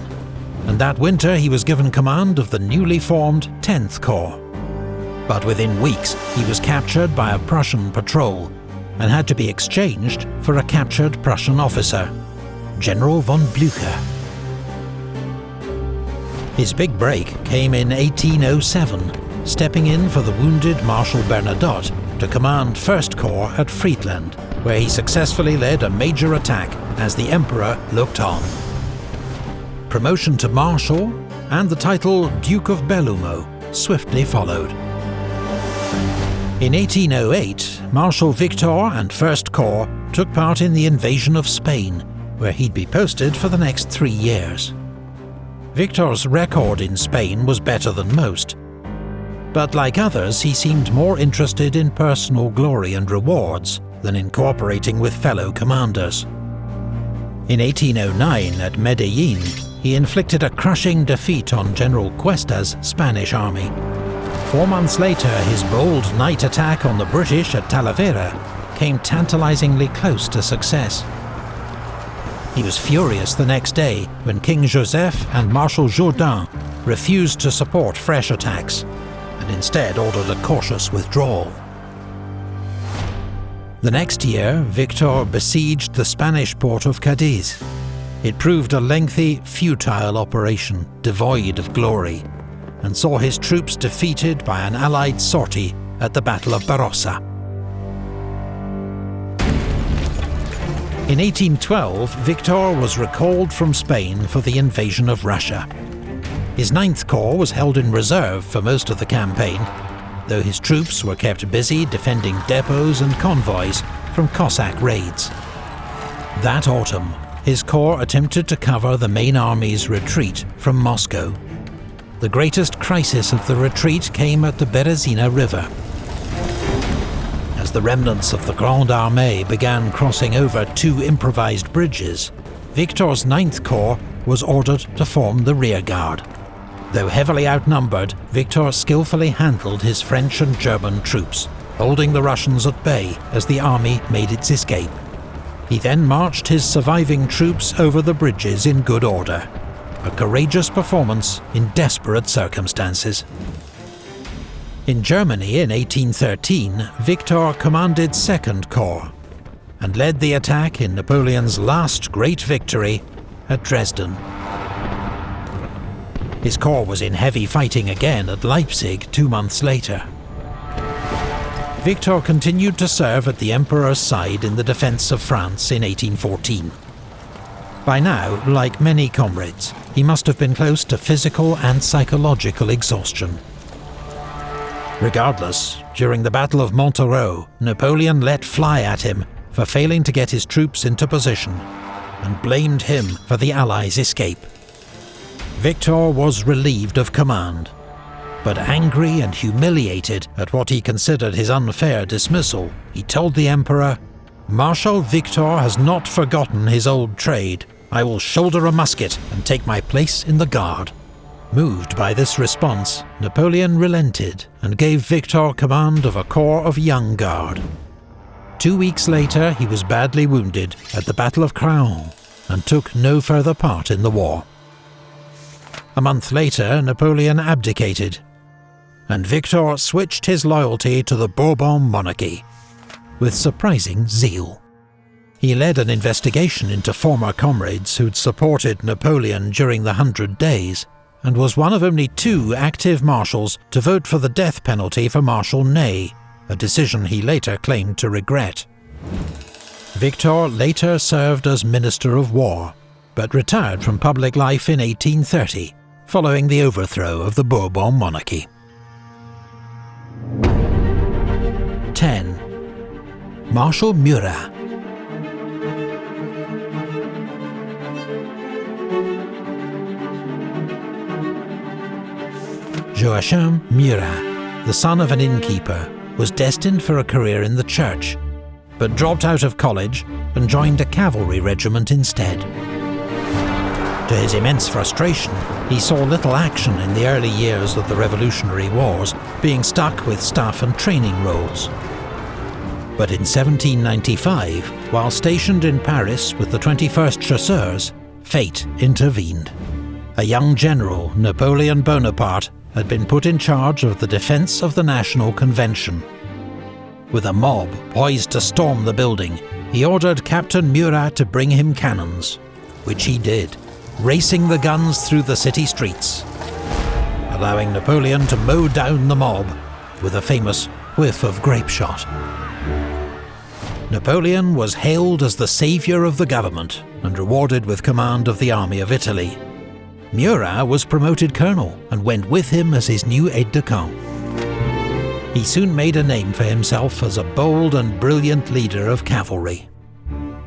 and that winter he was given command of the newly formed 10th Corps. But within weeks he was captured by a Prussian patrol, and had to be exchanged for a captured Prussian officer, General von Blücher. His big break came in 1807, stepping in for the wounded Marshal Bernadotte to command 1st Corps at Friedland, where he successfully led a major attack as the Emperor looked on. Promotion to Marshal and the title Duke of Bellumo swiftly followed. In 1808, Marshal Victor and 1st Corps took part in the invasion of Spain, where he'd be posted for the next 3 years. Victor's record in Spain was better than most, but like others, he seemed more interested in personal glory and rewards than in cooperating with fellow commanders. In 1809, at Medellin, he inflicted a crushing defeat on General Cuesta's Spanish army. 4 months later, his bold night attack on the British at Talavera came tantalizingly close to success. He was furious the next day when King Joseph and Marshal Jourdan refused to support fresh attacks, and instead ordered a cautious withdrawal. The next year, Victor besieged the Spanish port of Cadiz. It proved a lengthy, futile operation, devoid of glory, and saw his troops defeated by an Allied sortie at the Battle of Barossa. In 1812, Victor was recalled from Spain for the invasion of Russia. His 9th Corps was held in reserve for most of the campaign, though his troops were kept busy defending depots and convoys from Cossack raids. That autumn, his corps attempted to cover the main army's retreat from Moscow. The greatest crisis of the retreat came at the Berezina River. As the remnants of the Grande Armée began crossing over 2 improvised bridges, Victor's 9th Corps was ordered to form the rearguard. Though heavily outnumbered, Victor skillfully handled his French and German troops, holding the Russians at bay as the army made its escape. He then marched his surviving troops over the bridges in good order, a courageous performance in desperate circumstances. In Germany in 1813, Victor commanded 2nd Corps, and led the attack in Napoleon's last great victory at Dresden. His corps was in heavy fighting again at Leipzig 2 months later. Victor continued to serve at the Emperor's side in the defence of France in 1814. By now, like many comrades, he must have been close to physical and psychological exhaustion. Regardless, during the Battle of Montereau, Napoleon let fly at him for failing to get his troops into position, and blamed him for the Allies' escape. Victor was relieved of command, But angry and humiliated at what he considered his unfair dismissal, he told the Emperor, "Marshal Victor has not forgotten his old trade. I will shoulder a musket and take my place in the Guard." Moved by this response, Napoleon relented and gave Victor command of a corps of young guard. 2 weeks later, he was badly wounded at the Battle of Craon and took no further part in the war. A month later, Napoleon abdicated, and Victor switched his loyalty to the Bourbon monarchy with surprising zeal. He led an investigation into former comrades who'd supported Napoleon during the 100 Days, and was one of only 2 active marshals to vote for the death penalty for Marshal Ney, a decision he later claimed to regret. Victor later served as Minister of War, but retired from public life in 1830, following the overthrow of the Bourbon monarchy. 10. Marshal Murat. Joachim Murat, the son of an innkeeper, was destined for a career in the church, but dropped out of college and joined a cavalry regiment instead. To his immense frustration, he saw little action in the early years of the Revolutionary Wars, being stuck with staff and training roles. But in 1795, while stationed in Paris with the 21st Chasseurs, fate intervened. A young general, Napoleon Bonaparte, had been put in charge of the defence of the National Convention. With a mob poised to storm the building, he ordered Captain Murat to bring him cannons, which he did, racing the guns through the city streets, allowing Napoleon to mow down the mob with a famous whiff of grape shot. Napoleon was hailed as the saviour of the government and rewarded with command of the Army of Italy. Murat was promoted colonel and went with him as his new aide-de-camp. He soon made a name for himself as a bold and brilliant leader of cavalry,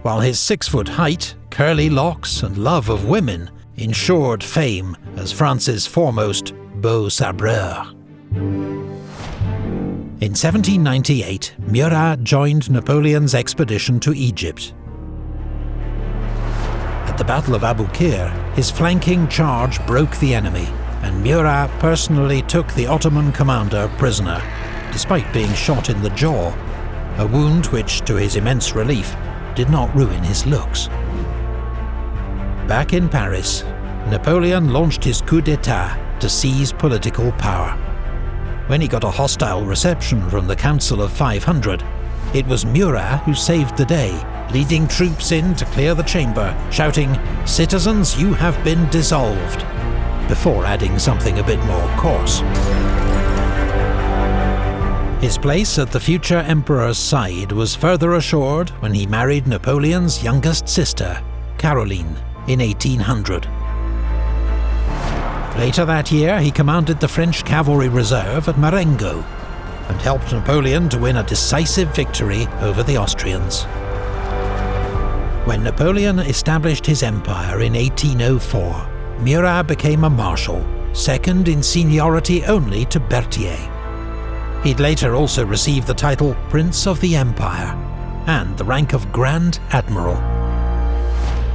while his 6-foot height, curly locks and love of women ensured fame as France's foremost beau sabreur. In 1798, Murat joined Napoleon's expedition to Egypt. At the Battle of Aboukir, his flanking charge broke the enemy, and Murat personally took the Ottoman commander prisoner, despite being shot in the jaw, a wound which, to his immense relief, did not ruin his looks. Back in Paris, Napoleon launched his coup d'etat to seize political power. When he got a hostile reception from the Council of 500, it was Murat who saved the day, leading troops in to clear the chamber, shouting, "Citizens, you have been dissolved," before adding something a bit more coarse. His place at the future emperor's side was further assured when he married Napoleon's youngest sister, Caroline, in 1800. Later that year, he commanded the French cavalry reserve at Marengo and helped Napoleon to win a decisive victory over the Austrians. When Napoleon established his empire in 1804, Murat became a marshal, second in seniority only to Berthier. He'd later also received the title Prince of the Empire and the rank of Grand Admiral.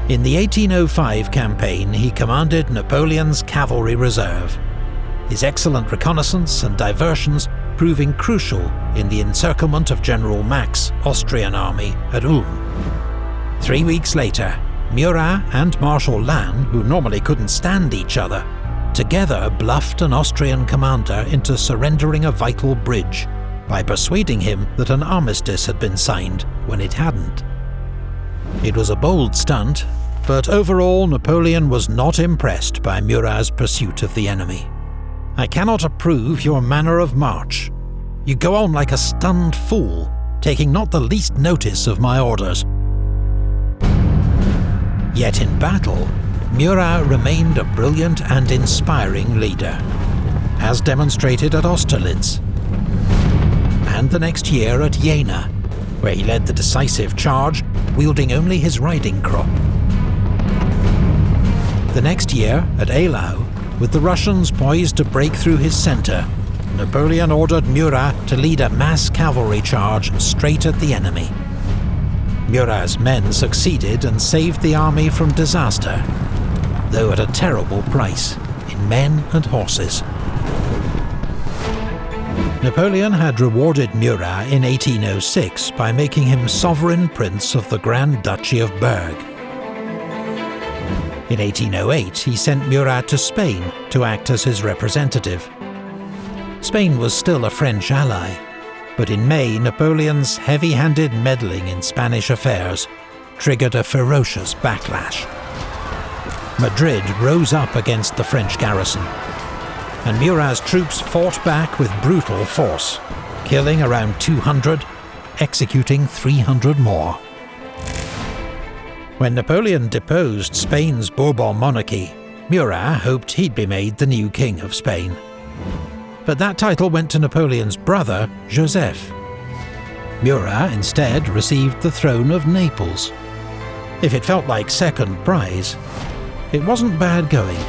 In the 1805 campaign, he commanded Napoleon's cavalry reserve, his excellent reconnaissance and diversions proving crucial in the encirclement of General Mack's Austrian army at Ulm. 3 weeks later, Murat and Marshal Lannes, who normally couldn't stand each other, together bluffed an Austrian commander into surrendering a vital bridge by persuading him that an armistice had been signed when it hadn't. It was a bold stunt, but overall Napoleon was not impressed by Murat's pursuit of the enemy. "I cannot approve your manner of march. You go on like a stunned fool, taking not the least notice of my orders." Yet in battle, Murat remained a brilliant and inspiring leader, as demonstrated at Austerlitz, and the next year at Jena, where he led the decisive charge, wielding only his riding crop. The next year, at Eylau, With the Russians poised to break through his centre, Napoleon ordered Murat to lead a mass cavalry charge straight at the enemy. Murat's men succeeded and saved the army from disaster, though at a terrible price in men and horses. Napoleon had rewarded Murat in 1806 by making him sovereign prince of the Grand Duchy of Berg. In 1808, he sent Murat to Spain to act as his representative. Spain was still a French ally, but in May, Napoleon's heavy-handed meddling in Spanish affairs triggered a ferocious backlash. Madrid rose up against the French garrison, and Murat's troops fought back with brutal force, killing around 200, executing 300 more. When Napoleon deposed Spain's Bourbon monarchy, Murat hoped he'd be made the new king of Spain. But that title went to Napoleon's brother, Joseph. Murat instead received the throne of Naples. If it felt like second prize, it wasn't bad going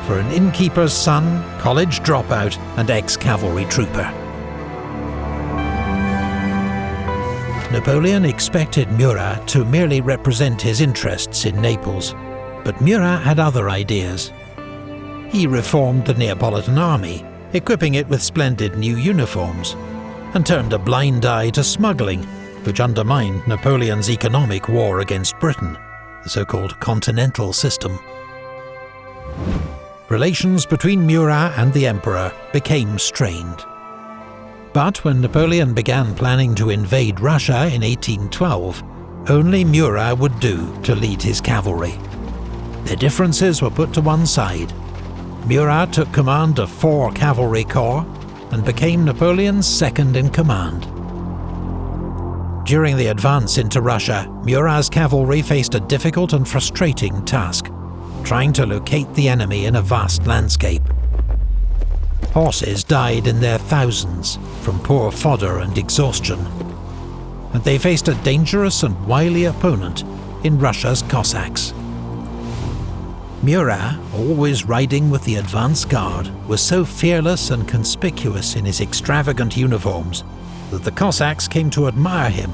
for an innkeeper's son, college dropout, and ex-cavalry trooper. Napoleon expected Murat to merely represent his interests in Naples, but Murat had other ideas. He reformed the Neapolitan army, equipping it with splendid new uniforms, and turned a blind eye to smuggling, which undermined Napoleon's economic war against Britain, the so-called Continental System. Relations between Murat and the Emperor became strained. But when Napoleon began planning to invade Russia in 1812, only Murat would do to lead his cavalry. Their differences were put to one side. Murat took command of 4 cavalry corps and became Napoleon's second-in-command. During the advance into Russia, Murat's cavalry faced a difficult and frustrating task, trying to locate the enemy in a vast landscape. Horses died in their thousands from poor fodder and exhaustion, and they faced a dangerous and wily opponent in Russia's Cossacks. Murat, always riding with the advance guard, was so fearless and conspicuous in his extravagant uniforms that the Cossacks came to admire him,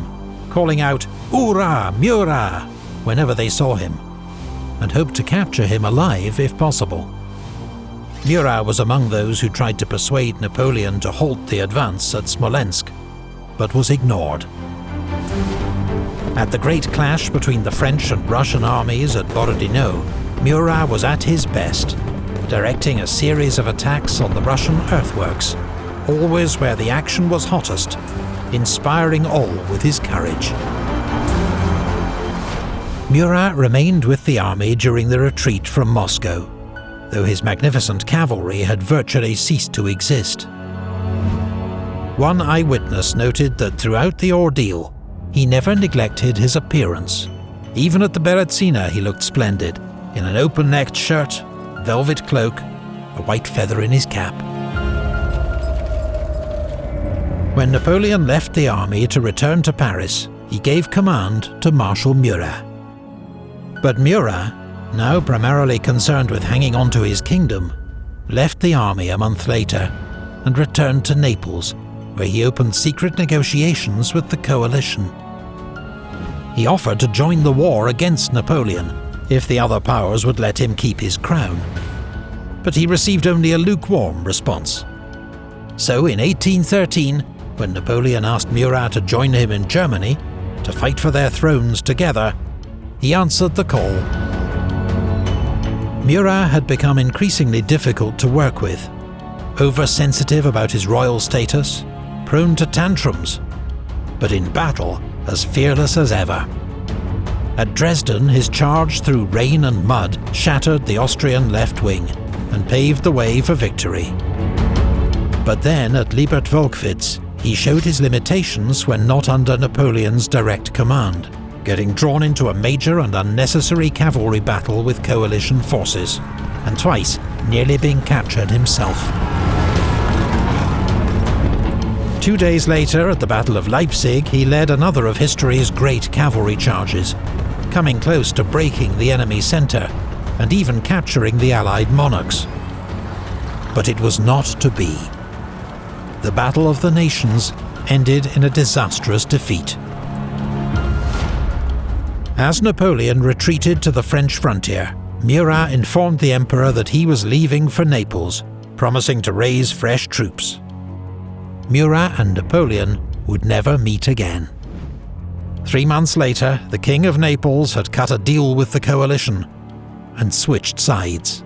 calling out "Hurrah, Murat!" whenever they saw him, and hoped to capture him alive if possible. Murat was among those who tried to persuade Napoleon to halt the advance at Smolensk, but was ignored. At the great clash between the French and Russian armies at Borodino, Murat was at his best, directing a series of attacks on the Russian earthworks, always where the action was hottest, inspiring all with his courage. Murat remained with the army during the retreat from Moscow, though his magnificent cavalry had virtually ceased to exist. One eyewitness noted that throughout the ordeal, he never neglected his appearance. Even at the Berezina he looked splendid, in an open-necked shirt, velvet cloak, a white feather in his cap. When Napoleon left the army to return to Paris, he gave command to Marshal Murat. But Murat, now primarily concerned with hanging on to his kingdom, left the army a month later and returned to Naples, where he opened secret negotiations with the coalition. He offered to join the war against Napoleon if the other powers would let him keep his crown, but he received only a lukewarm response. So in 1813, when Napoleon asked Murat to join him in Germany to fight for their thrones together, he answered the call. Murat had become increasingly difficult to work with, oversensitive about his royal status, prone to tantrums, but in battle as fearless as ever. At Dresden, his charge through rain and mud shattered the Austrian left wing and paved the way for victory. But then at Liebert-Volkwitz, he showed his limitations when not under Napoleon's direct command, getting drawn into a major and unnecessary cavalry battle with coalition forces, and twice nearly being captured himself. 2 days later, at the Battle of Leipzig, he led another of history's great cavalry charges, coming close to breaking the enemy's centre, and even capturing the Allied monarchs. But it was not to be. The Battle of the Nations ended in a disastrous defeat. As Napoleon retreated to the French frontier, Murat informed the Emperor that he was leaving for Naples, promising to raise fresh troops. Murat and Napoleon would never meet again. 3 months later, the King of Naples had cut a deal with the coalition and switched sides.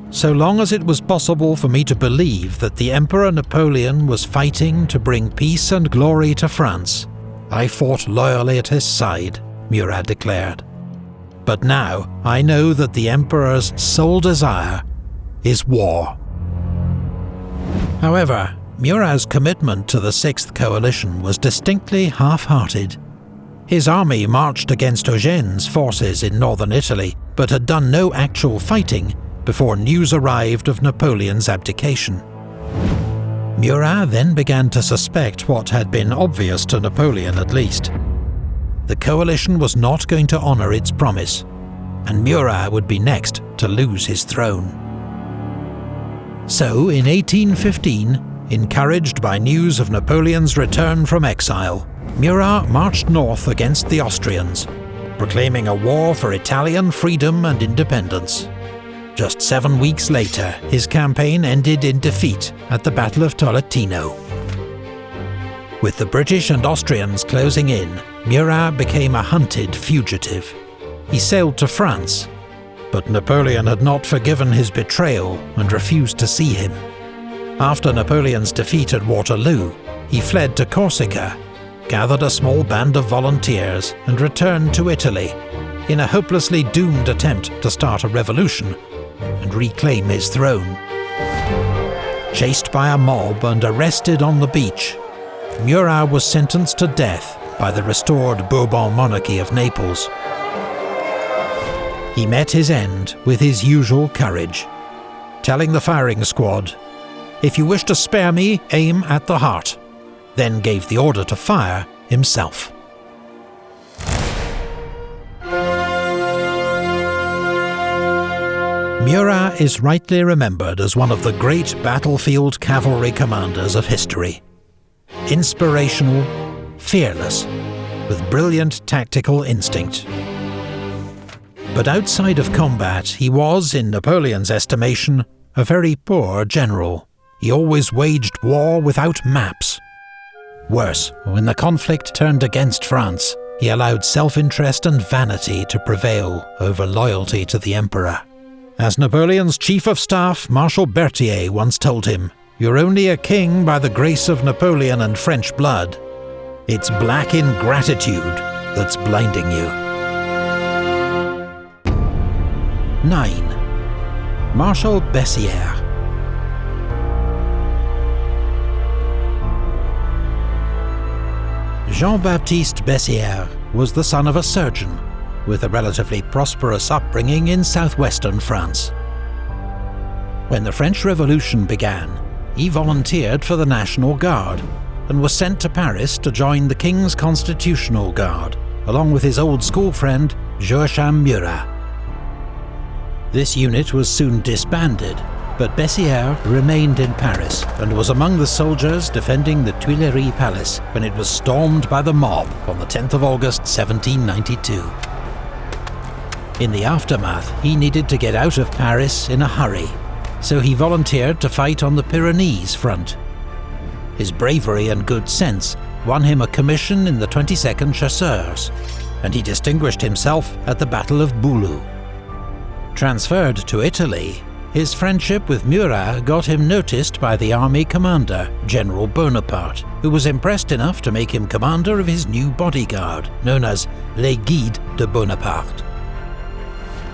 So long as it was possible for me to believe that the Emperor Napoleon was fighting to bring peace and glory to France, I fought loyally at his side, Murat declared. But now I know that the Emperor's sole desire is war. However, Murat's commitment to the Sixth Coalition was distinctly half-hearted. His army marched against Eugene's forces in northern Italy, but had done no actual fighting before news arrived of Napoleon's abdication. Murat then began to suspect what had been obvious to Napoleon at least. The coalition was not going to honour its promise, and Murat would be next to lose his throne. So, in 1815, encouraged by news of Napoleon's return from exile, Murat marched north against the Austrians, proclaiming a war for Italian freedom and independence. Just 7 weeks later, his campaign ended in defeat at the Battle of Tolentino. With the British and Austrians closing in, Murat became a hunted fugitive. He sailed to France, but Napoleon had not forgiven his betrayal and refused to see him. After Napoleon's defeat at Waterloo, he fled to Corsica, gathered a small band of volunteers and returned to Italy in a hopelessly doomed attempt to start a revolution and reclaim his throne. Chased by a mob and arrested on the beach, Murat was sentenced to death by the restored Bourbon monarchy of Naples. He met his end with his usual courage, telling the firing squad, "If you wish to spare me, aim at the heart," then gave the order to fire himself. Murat is rightly remembered as one of the great battlefield cavalry commanders of history. Inspirational, fearless, with brilliant tactical instinct. But outside of combat, he was, in Napoleon's estimation, a very poor general. He always waged war without maps. Worse, when the conflict turned against France, he allowed self-interest and vanity to prevail over loyalty to the Emperor. As Napoleon's chief of staff, Marshal Berthier, once told him, "You're only a king by the grace of Napoleon and French blood. It's black ingratitude that's blinding you." 9. Marshal Bessières. Jean-Baptiste Bessières was the son of a surgeon, with a relatively prosperous upbringing in southwestern France. When the French Revolution began, he volunteered for the National Guard and was sent to Paris to join the King's Constitutional Guard, along with his old school friend Joachim Murat. This unit was soon disbanded, but Bessières remained in Paris and was among the soldiers defending the Tuileries Palace when it was stormed by the mob on the 10th of August 1792. In the aftermath, he needed to get out of Paris in a hurry, so he volunteered to fight on the Pyrenees front. His bravery and good sense won him a commission in the 22nd Chasseurs, and he distinguished himself at the Battle of Boulou. Transferred to Italy, his friendship with Murat got him noticed by the army commander, General Bonaparte, who was impressed enough to make him commander of his new bodyguard, known as Les Guides de Bonaparte.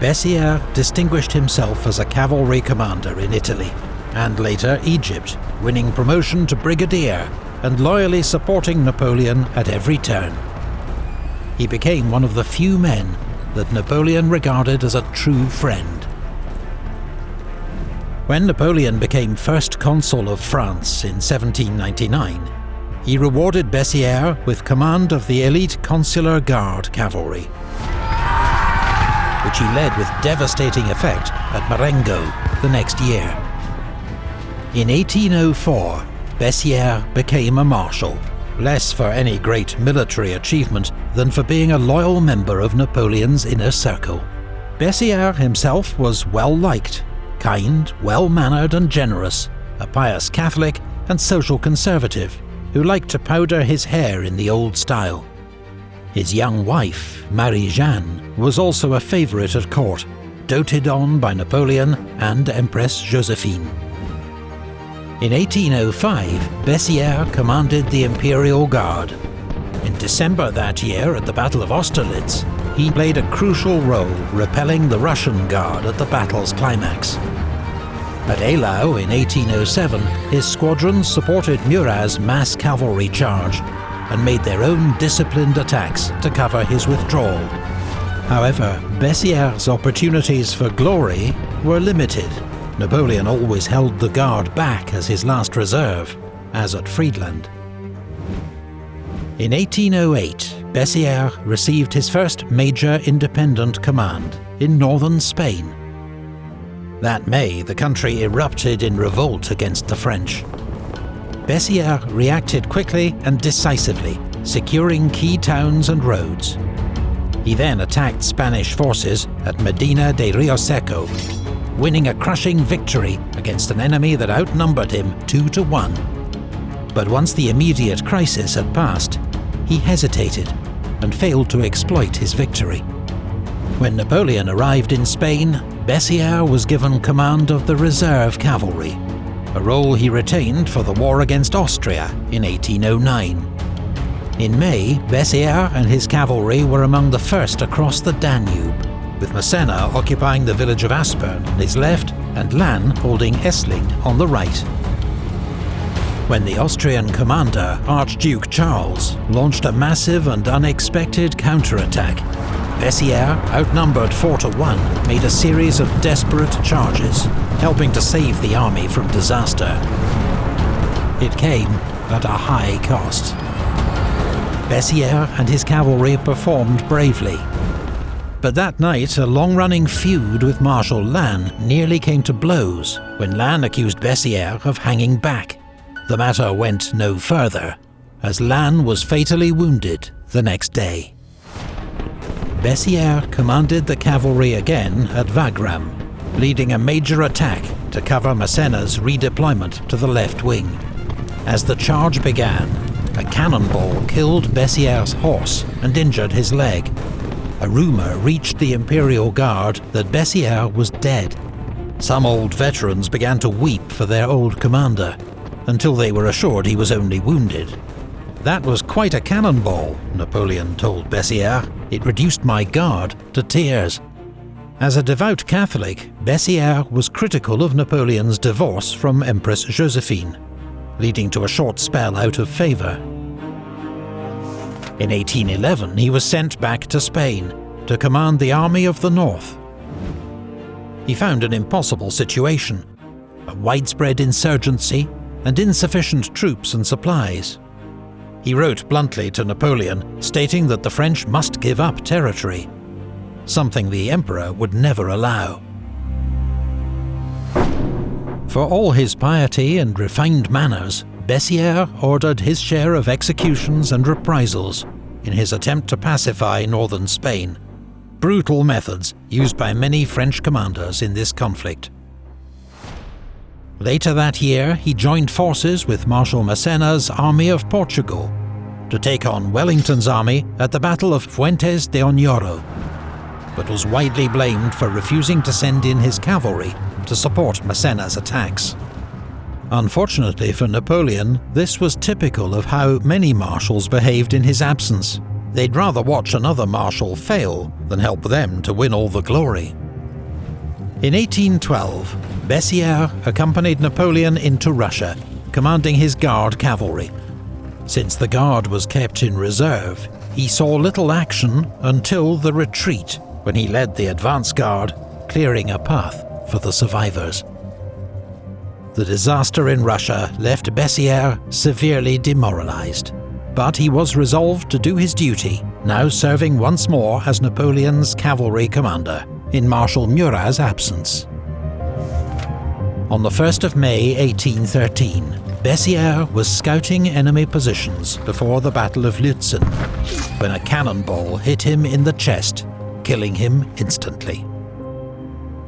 Bessières distinguished himself as a cavalry commander in Italy, and later Egypt, winning promotion to brigadier and loyally supporting Napoleon at every turn. He became one of the few men that Napoleon regarded as a true friend. When Napoleon became first consul of France in 1799, he rewarded Bessières with command of the elite Consular Guard cavalry, which he led with devastating effect at Marengo the next year. In 1804, Bessières became a marshal, less for any great military achievement than for being a loyal member of Napoleon's inner circle. Bessières himself was well-liked, kind, well-mannered and generous, a pious Catholic and social conservative who liked to powder his hair in the old style. His young wife, Marie-Jeanne, was also a favourite at court, doted on by Napoleon and Empress Josephine. In 1805, Bessières commanded the Imperial Guard. In December that year, at the Battle of Austerlitz, he played a crucial role repelling the Russian Guard at the battle's climax. At Eylau in 1807, his squadrons supported Murat's mass cavalry charge and made their own disciplined attacks to cover his withdrawal. However, Bessières' opportunities for glory were limited. Napoleon always held the Guard back as his last reserve, as at Friedland. In 1808, Bessières received his first major independent command in northern Spain. That May, the country erupted in revolt against the French. Bessières reacted quickly and decisively, securing key towns and roads. He then attacked Spanish forces at Medina de Rioseco, winning a crushing victory against an enemy that outnumbered him 2-1. But once the immediate crisis had passed, he hesitated and failed to exploit his victory. When Napoleon arrived in Spain, Bessières was given command of the reserve cavalry, a role he retained for the war against Austria in 1809. In May, Bessières and his cavalry were among the first across the Danube, with Masséna occupying the village of Aspern on his left and Lannes holding Essling on the right. When the Austrian commander, Archduke Charles, launched a massive and unexpected counterattack, Bessières, outnumbered 4-1, made a series of desperate charges, helping to save the army from disaster. It came at a high cost. Bessières and his cavalry performed bravely. But that night, a long-running feud with Marshal Lannes nearly came to blows when Lannes accused Bessières of hanging back. The matter went no further, as Lannes was fatally wounded the next day. Bessières commanded the cavalry again at Wagram, leading a major attack to cover Masséna's redeployment to the left wing. As the charge began, a cannonball killed Bessières' horse and injured his leg. A rumour reached the Imperial Guard that Bessières was dead. Some old veterans began to weep for their old commander, until they were assured he was only wounded. "That was quite a cannonball," Napoleon told Bessières. "It reduced my guard to tears." As a devout Catholic, Bessières was critical of Napoleon's divorce from Empress Josephine, leading to a short spell out of favour. In 1811, he was sent back to Spain to command the Army of the North. He found an impossible situation: a widespread insurgency and insufficient troops and supplies. He wrote bluntly to Napoleon, stating that the French must give up territory, something the Emperor would never allow. For all his piety and refined manners, Bessières ordered his share of executions and reprisals in his attempt to pacify northern Spain, brutal methods used by many French commanders in this conflict. Later that year, he joined forces with Marshal Masséna's Army of Portugal to take on Wellington's army at the Battle of Fuentes de Oñoro, but was widely blamed for refusing to send in his cavalry to support Masséna's attacks. Unfortunately for Napoleon, this was typical of how many marshals behaved in his absence. They'd rather watch another marshal fail than help them to win all the glory. In 1812, Bessières accompanied Napoleon into Russia, commanding his Guard cavalry. Since the Guard was kept in reserve, he saw little action until the retreat, when he led the advance guard, clearing a path for the survivors. The disaster in Russia left Bessières severely demoralized, but he was resolved to do his duty, now serving once more as Napoleon's cavalry commander in Marshal Murat's absence. On the 1st of May 1813, Bessières was scouting enemy positions before the Battle of Lützen, when a cannonball hit him in the chest, killing him instantly.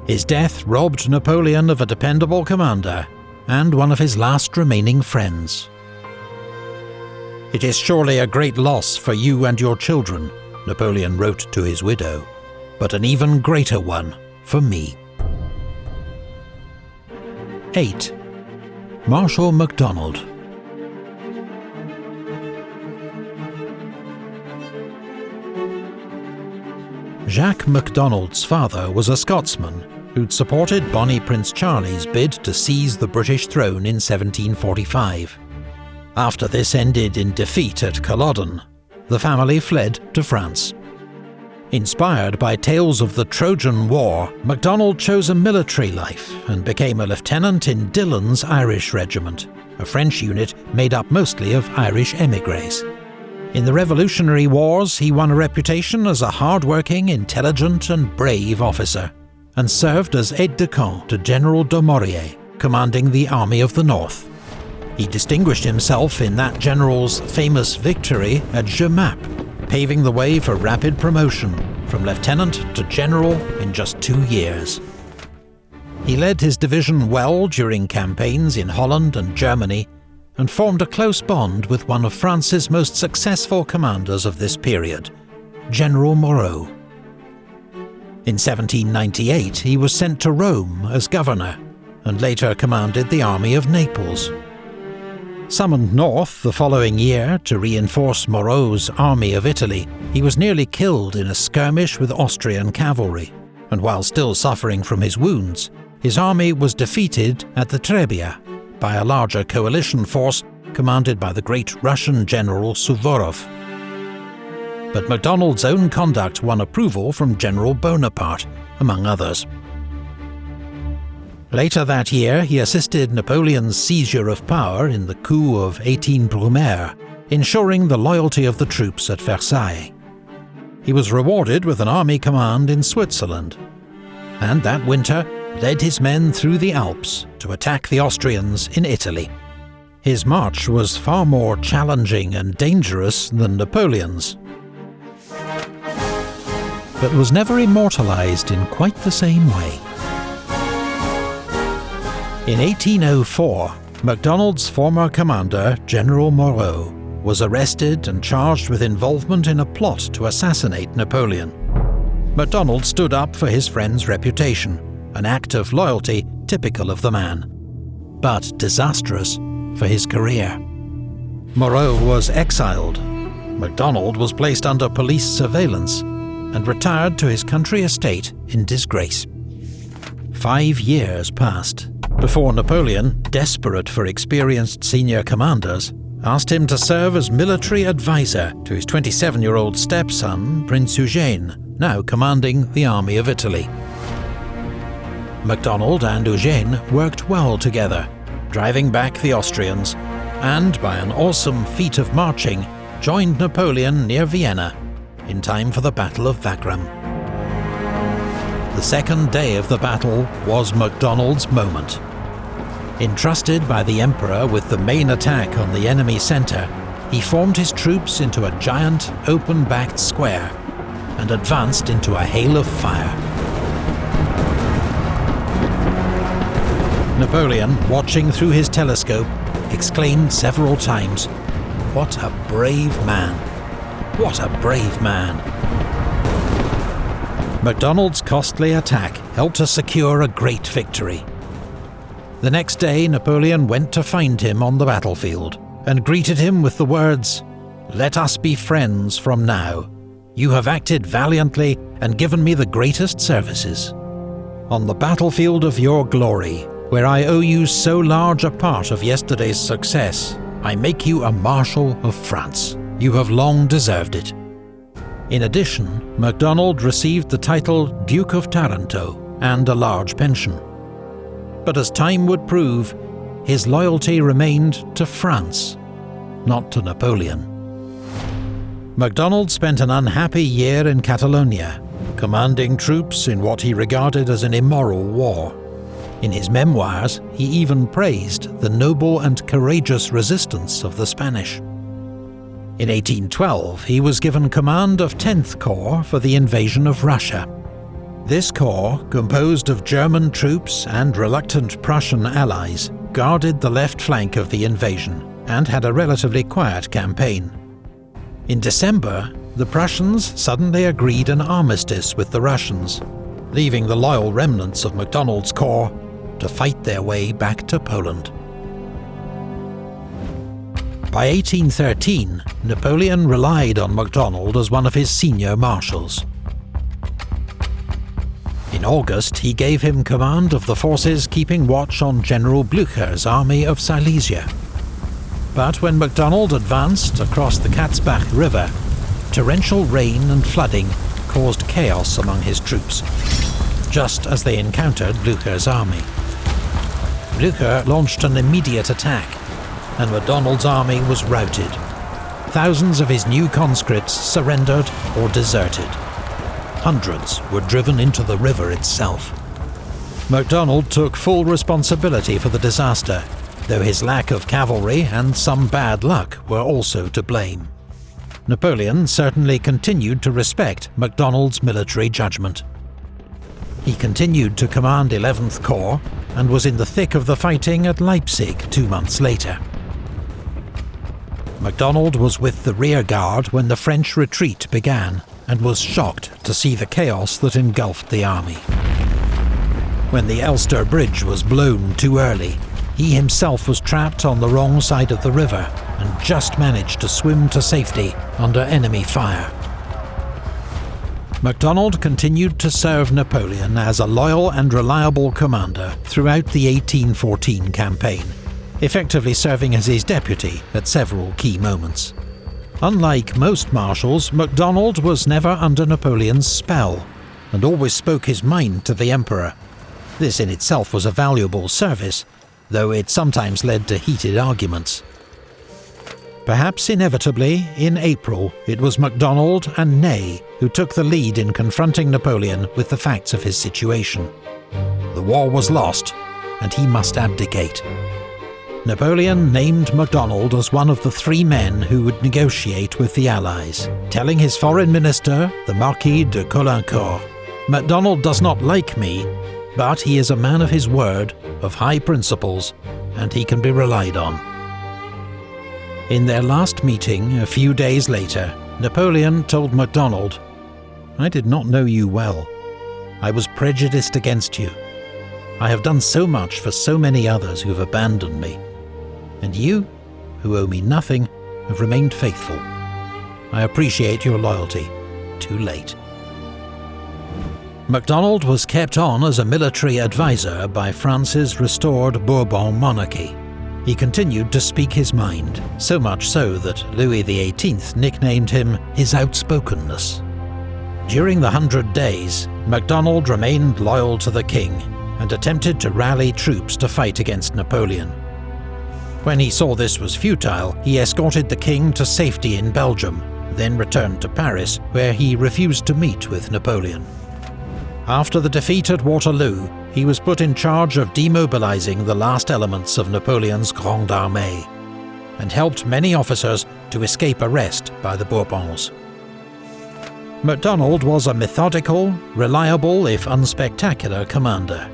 His death robbed Napoleon of a dependable commander and one of his last remaining friends. "It is surely a great loss for you and your children," Napoleon wrote to his widow, "but an even greater one for me." 8. Marshal MacDonald. Jacques MacDonald's father was a Scotsman who'd supported Bonnie Prince Charlie's bid to seize the British throne in 1745. After this ended in defeat at Culloden, the family fled to France. Inspired by tales of the Trojan War, MacDonald chose a military life and became a lieutenant in Dillon's Irish Regiment, a French unit made up mostly of Irish émigrés. In the Revolutionary Wars, he won a reputation as a hard-working, intelligent and brave officer, and served as aide-de-camp to General Dumouriez, commanding the Army of the North. He distinguished himself in that general's famous victory at Jemappes, paving the way for rapid promotion from lieutenant to general in just 2 years. He led his division well during campaigns in Holland and Germany, and formed a close bond with one of France's most successful commanders of this period, General Moreau. In 1798 he was sent to Rome as governor, and later commanded the army of Naples. Summoned north the following year to reinforce Moreau's army of Italy, he was nearly killed in a skirmish with Austrian cavalry, and while still suffering from his wounds, his army was defeated at the Trebia by a larger coalition force commanded by the great Russian general Suvorov. But MacDonald's own conduct won approval from General Bonaparte, among others. Later that year, he assisted Napoleon's seizure of power in the coup of 18 Brumaire, ensuring the loyalty of the troops at Versailles. He was rewarded with an army command in Switzerland, and that winter led his men through the Alps to attack the Austrians in Italy. His march was far more challenging and dangerous than Napoleon's, but was never immortalized in quite the same way. In 1804, MacDonald's former commander, General Moreau, was arrested and charged with involvement in a plot to assassinate Napoleon. MacDonald stood up for his friend's reputation, an act of loyalty typical of the man, but disastrous for his career. Moreau was exiled. MacDonald was placed under police surveillance and retired to his country estate in disgrace. 5 years passed before Napoleon, desperate for experienced senior commanders, asked him to serve as military advisor to his 27-year-old stepson, Prince Eugène, now commanding the army of Italy. MacDonald and Eugène worked well together, driving back the Austrians, and by an awesome feat of marching, joined Napoleon near Vienna in time for the Battle of Wagram. The second day of the battle was MacDonald's moment. Entrusted by the Emperor with the main attack on the enemy centre, he formed his troops into a giant, open-backed square and advanced into a hail of fire. Napoleon, watching through his telescope, exclaimed several times, "What a brave man! What a brave man!" MacDonald's costly attack helped to secure a great victory. The next day, Napoleon went to find him on the battlefield and greeted him with the words, "Let us be friends from now. You have acted valiantly and given me the greatest services. On the battlefield of your glory, where I owe you so large a part of yesterday's success, I make you a Marshal of France. You have long deserved it." In addition, MacDonald received the title Duke of Taranto and a large pension. But as time would prove, his loyalty remained to France, not to Napoleon. MacDonald spent an unhappy year in Catalonia, commanding troops in what he regarded as an immoral war. In his memoirs, he even praised the noble and courageous resistance of the Spanish. In 1812, he was given command of 10th Corps for the invasion of Russia. This corps, composed of German troops and reluctant Prussian allies, guarded the left flank of the invasion and had a relatively quiet campaign. In December, the Prussians suddenly agreed an armistice with the Russians, leaving the loyal remnants of MacDonald's corps to fight their way back to Poland. By 1813, Napoleon relied on MacDonald as one of his senior marshals. In August, he gave him command of the forces keeping watch on General Blücher's army of Silesia. But when MacDonald advanced across the Katzbach River, torrential rain and flooding caused chaos among his troops, just as they encountered Blücher's army. Blücher launched an immediate attack, and MacDonald's army was routed. Thousands of his new conscripts surrendered or deserted. Hundreds were driven into the river itself. MacDonald took full responsibility for the disaster, though his lack of cavalry and some bad luck were also to blame. Napoleon certainly continued to respect MacDonald's military judgment. He continued to command 11th Corps and was in the thick of the fighting at Leipzig 2 months later. MacDonald was with the rear guard when the French retreat began, and was shocked to see the chaos that engulfed the army. When the Elster Bridge was blown too early, he himself was trapped on the wrong side of the river and just managed to swim to safety under enemy fire. MacDonald continued to serve Napoleon as a loyal and reliable commander throughout the 1814 campaign, effectively serving as his deputy at several key moments. Unlike most marshals, MacDonald was never under Napoleon's spell, and always spoke his mind to the Emperor. This in itself was a valuable service, though it sometimes led to heated arguments. Perhaps inevitably, in April, it was MacDonald and Ney who took the lead in confronting Napoleon with the facts of his situation. The war was lost, and he must abdicate. Napoleon named MacDonald as one of the 3 men who would negotiate with the Allies, telling his foreign minister, the Marquis de Caulaincourt, "MacDonald does not like me, but he is a man of his word, of high principles, and he can be relied on." In their last meeting, a few days later, Napoleon told MacDonald, "I did not know you well. I was prejudiced against you. I have done so much for so many others who have abandoned me. And you, who owe me nothing, have remained faithful. I appreciate your loyalty. Too late." MacDonald was kept on as a military advisor by France's restored Bourbon monarchy. He continued to speak his mind, so much so that Louis XVIII nicknamed him his outspokenness. During the 100 Days, MacDonald remained loyal to the king and attempted to rally troops to fight against Napoleon. When he saw this was futile, he escorted the king to safety in Belgium, then returned to Paris, where he refused to meet with Napoleon. After the defeat at Waterloo, he was put in charge of demobilizing the last elements of Napoleon's Grande Armée, and helped many officers to escape arrest by the Bourbons. MacDonald was a methodical, reliable if unspectacular commander.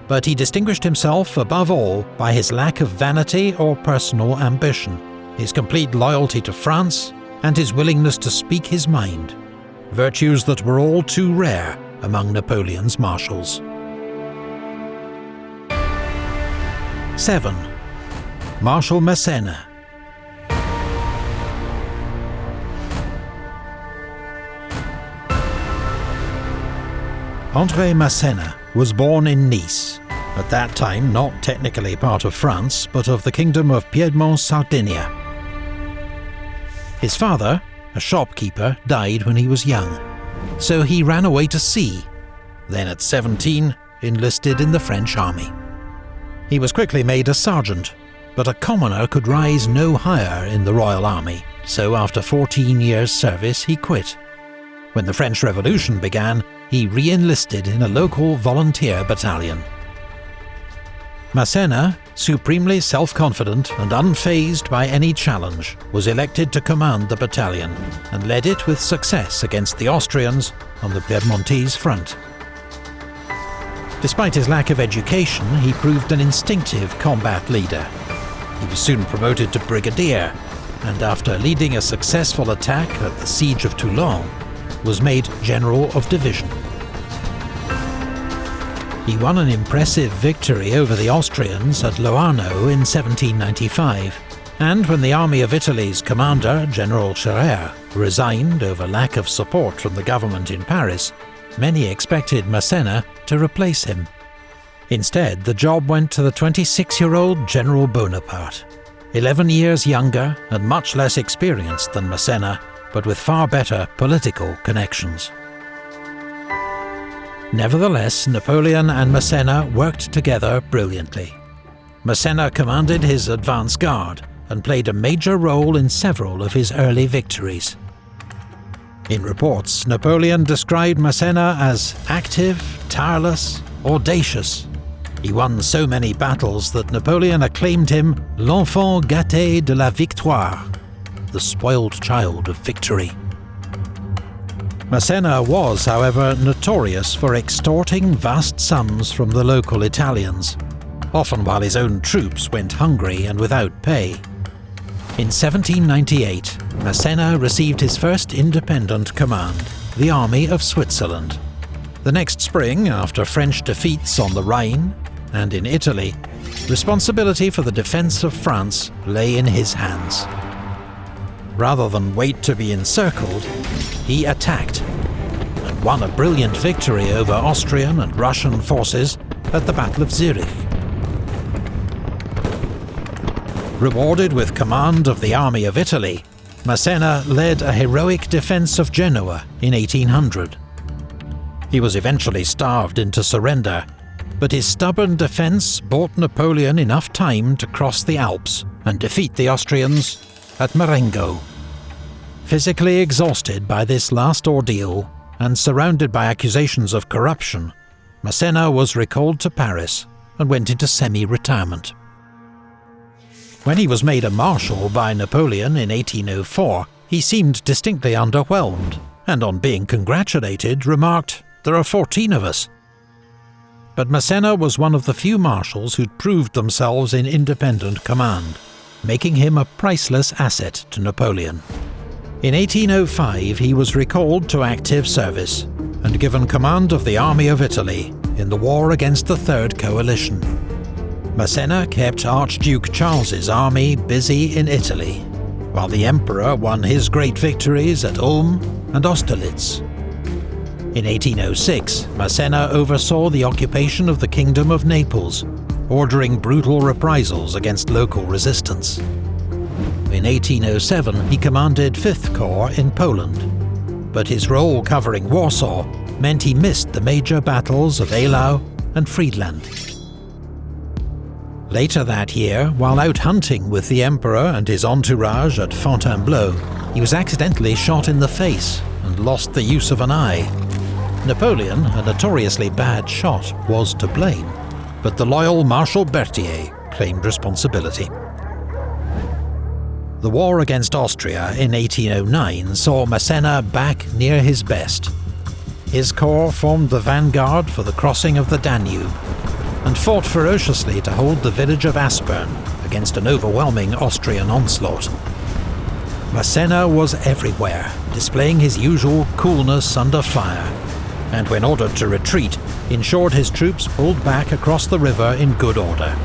But he distinguished himself above all by his lack of vanity or personal ambition, his complete loyalty to France, and his willingness to speak his mind, virtues that were all too rare among Napoleon's marshals. 7. Marshal Masséna. André Masséna was born in Nice, at that time not technically part of France, but of the Kingdom of Piedmont-Sardinia. His father, a shopkeeper, died when he was young, so he ran away to sea, then at 17 enlisted in the French army. He was quickly made a sergeant, but a commoner could rise no higher in the Royal Army, so after 14 years' service he quit. When the French Revolution began, he re-enlisted in a local volunteer battalion. Masséna, supremely self-confident and unfazed by any challenge, was elected to command the battalion and led it with success against the Austrians on the Piedmontese front. Despite his lack of education, he proved an instinctive combat leader. He was soon promoted to brigadier, and after leading a successful attack at the siege of Toulon, was made General of Division. He won an impressive victory over the Austrians at Loarno in 1795, and when the Army of Italy's commander, General Scherer, resigned over lack of support from the government in Paris, many expected Masséna to replace him. Instead, the job went to the 26-year-old General Bonaparte, 11 years younger and much less experienced than Masséna, but with far better political connections. Nevertheless, Napoleon and Masséna worked together brilliantly. Masséna commanded his advance guard and played a major role in several of his early victories. In reports, Napoleon described Masséna as active, tireless, audacious. He won so many battles that Napoleon acclaimed him l'enfant gâté de la victoire, the spoiled child of victory. Masséna was, however, notorious for extorting vast sums from the local Italians, often while his own troops went hungry and without pay. In 1798, Masséna received his first independent command, the Army of Switzerland. The next spring, after French defeats on the Rhine and in Italy, responsibility for the defence of France lay in his hands. Rather than wait to be encircled, he attacked and won a brilliant victory over Austrian and Russian forces at the Battle of Zurich. Rewarded with command of the Army of Italy, Masséna led a heroic defence of Genoa in 1800. He was eventually starved into surrender, but his stubborn defence bought Napoleon enough time to cross the Alps and defeat the Austrians at Marengo. Physically exhausted by this last ordeal and surrounded by accusations of corruption, Masséna was recalled to Paris and went into semi-retirement. When he was made a marshal by Napoleon in 1804, he seemed distinctly underwhelmed, and on being congratulated remarked, "There are 14 of us." But Masséna was one of the few marshals who'd proved themselves in independent command, making him a priceless asset to Napoleon. In 1805 he was recalled to active service and given command of the Army of Italy in the war against the Third Coalition. Masséna kept Archduke Charles's army busy in Italy, while the Emperor won his great victories at Ulm and Austerlitz. In 1806, Masséna oversaw the occupation of the Kingdom of Naples, ordering brutal reprisals against local resistance. In 1807, he commanded 5th Corps in Poland, but his role covering Warsaw meant he missed the major battles of Eylau and Friedland. Later that year, while out hunting with the Emperor and his entourage at Fontainebleau, he was accidentally shot in the face and lost the use of an eye. Napoleon, a notoriously bad shot, was to blame, but the loyal Marshal Berthier claimed responsibility. The war against Austria in 1809 saw Masséna back near his best. His corps formed the vanguard for the crossing of the Danube, and fought ferociously to hold the village of Aspern against an overwhelming Austrian onslaught. Masséna was everywhere, displaying his usual coolness under fire, and when ordered to retreat, ensured his troops pulled back across the river in good order.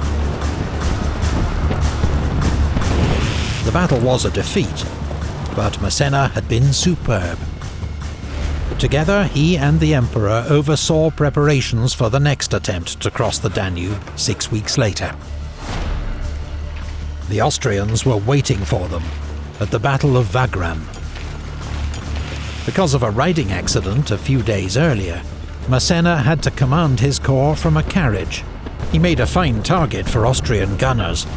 The battle was a defeat, but Masséna had been superb. Together, he and the Emperor oversaw preparations for the next attempt to cross the Danube 6 weeks later. The Austrians were waiting for them at the Battle of Wagram. Because of a riding accident a few days earlier, Masséna had to command his corps from a carriage. He made a fine target for Austrian gunners,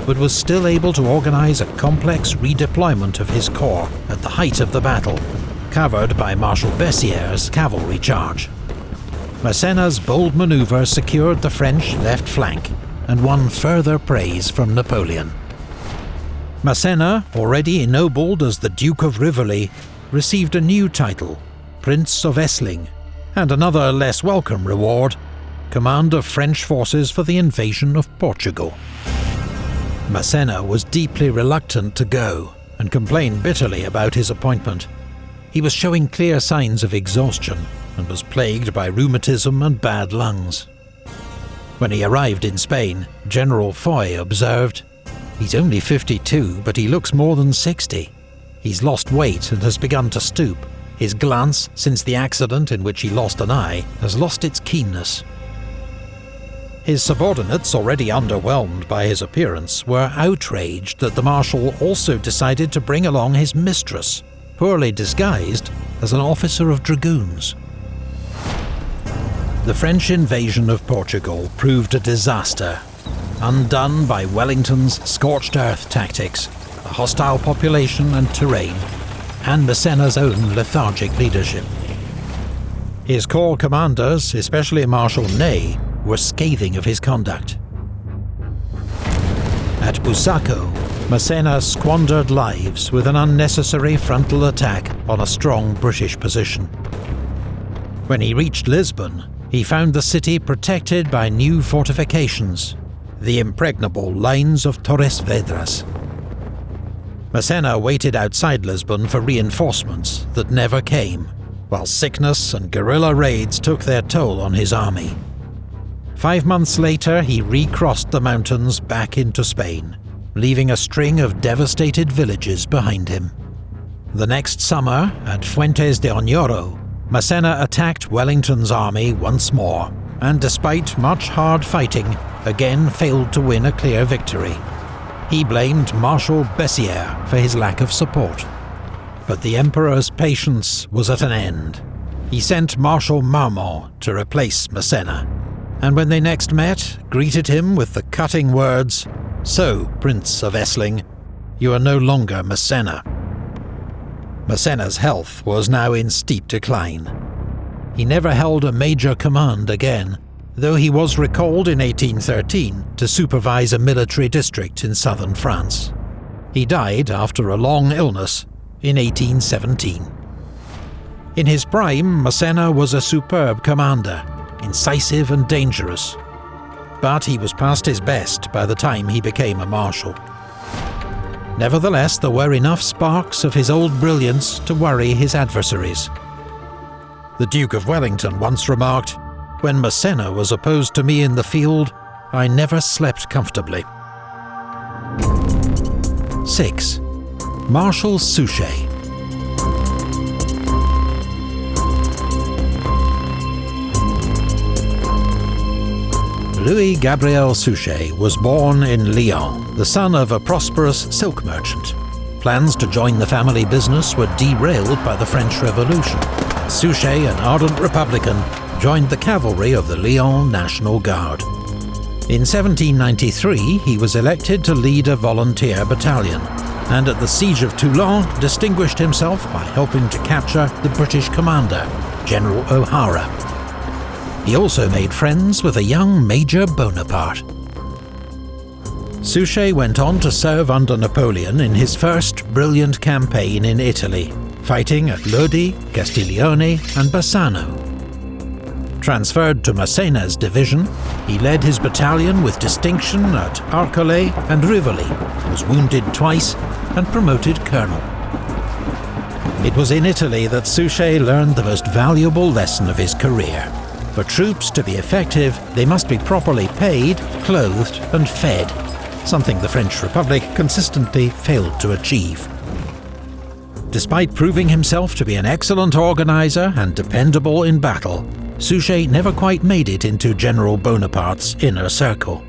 but was still able to organize a complex redeployment of his corps at the height of the battle, covered by Marshal Bessières' cavalry charge. Masséna's bold maneuver secured the French left flank, and won further praise from Napoleon. Masséna, already ennobled as the Duke of Rivoli, received a new title, Prince of Essling, and another less welcome reward, command of French forces for the invasion of Portugal. Masséna was deeply reluctant to go, and complained bitterly about his appointment. He was showing clear signs of exhaustion, and was plagued by rheumatism and bad lungs. When he arrived in Spain, General Foy observed, "He's only 52, but he looks more than 60. He's lost weight and has begun to stoop. His glance, since the accident in which he lost an eye, has lost its keenness." His subordinates, already underwhelmed by his appearance, were outraged that the Marshal also decided to bring along his mistress, poorly disguised as an officer of dragoons. The French invasion of Portugal proved a disaster, undone by Wellington's scorched earth tactics, a hostile population and terrain, and Masséna's own lethargic leadership. His corps commanders, especially Marshal Ney, were scathing of his conduct. At Busaco, Masséna squandered lives with an unnecessary frontal attack on a strong British position. When he reached Lisbon, he found the city protected by new fortifications, the impregnable lines of Torres Vedras. Masséna waited outside Lisbon for reinforcements that never came, while sickness and guerrilla raids took their toll on his army. 5 months later, he recrossed the mountains back into Spain, leaving a string of devastated villages behind him. The next summer, at Fuentes de Oñoro, Masséna attacked Wellington's army once more, and despite much hard fighting, again failed to win a clear victory. He blamed Marshal Bessières for his lack of support. But the Emperor's patience was at an end. He sent Marshal Marmont to replace Masséna, and when they next met, greeted him with the cutting words, "So, Prince of Essling, you are no longer Masséna." Masséna's health was now in steep decline. He never held a major command again, though he was recalled in 1813 to supervise a military district in southern France. He died after a long illness in 1817. In his prime, Masséna was a superb commander, incisive and dangerous, but he was past his best by the time he became a marshal. Nevertheless, there were enough sparks of his old brilliance to worry his adversaries. The Duke of Wellington once remarked, "When Masséna was opposed to me in the field, I never slept comfortably." 6. Marshal Suchet. Louis Gabriel Suchet was born in Lyon, the son of a prosperous silk merchant. Plans to join the family business were derailed by the French Revolution. Suchet, an ardent Republican, joined the cavalry of the Lyon National Guard. In 1793, he was elected to lead a volunteer battalion, and at the Siege of Toulon distinguished himself by helping to capture the British commander, General O'Hara. He also made friends with a young Major Bonaparte. Suchet went on to serve under Napoleon in his first brilliant campaign in Italy, fighting at Lodi, Castiglione and Bassano. Transferred to Masséna's division, he led his battalion with distinction at Arcole and Rivoli, was wounded twice and promoted colonel. It was in Italy that Suchet learned the most valuable lesson of his career. For troops to be effective, they must be properly paid, clothed and fed, something the French Republic consistently failed to achieve. Despite proving himself to be an excellent organizer and dependable in battle, Suchet never quite made it into General Bonaparte's inner circle.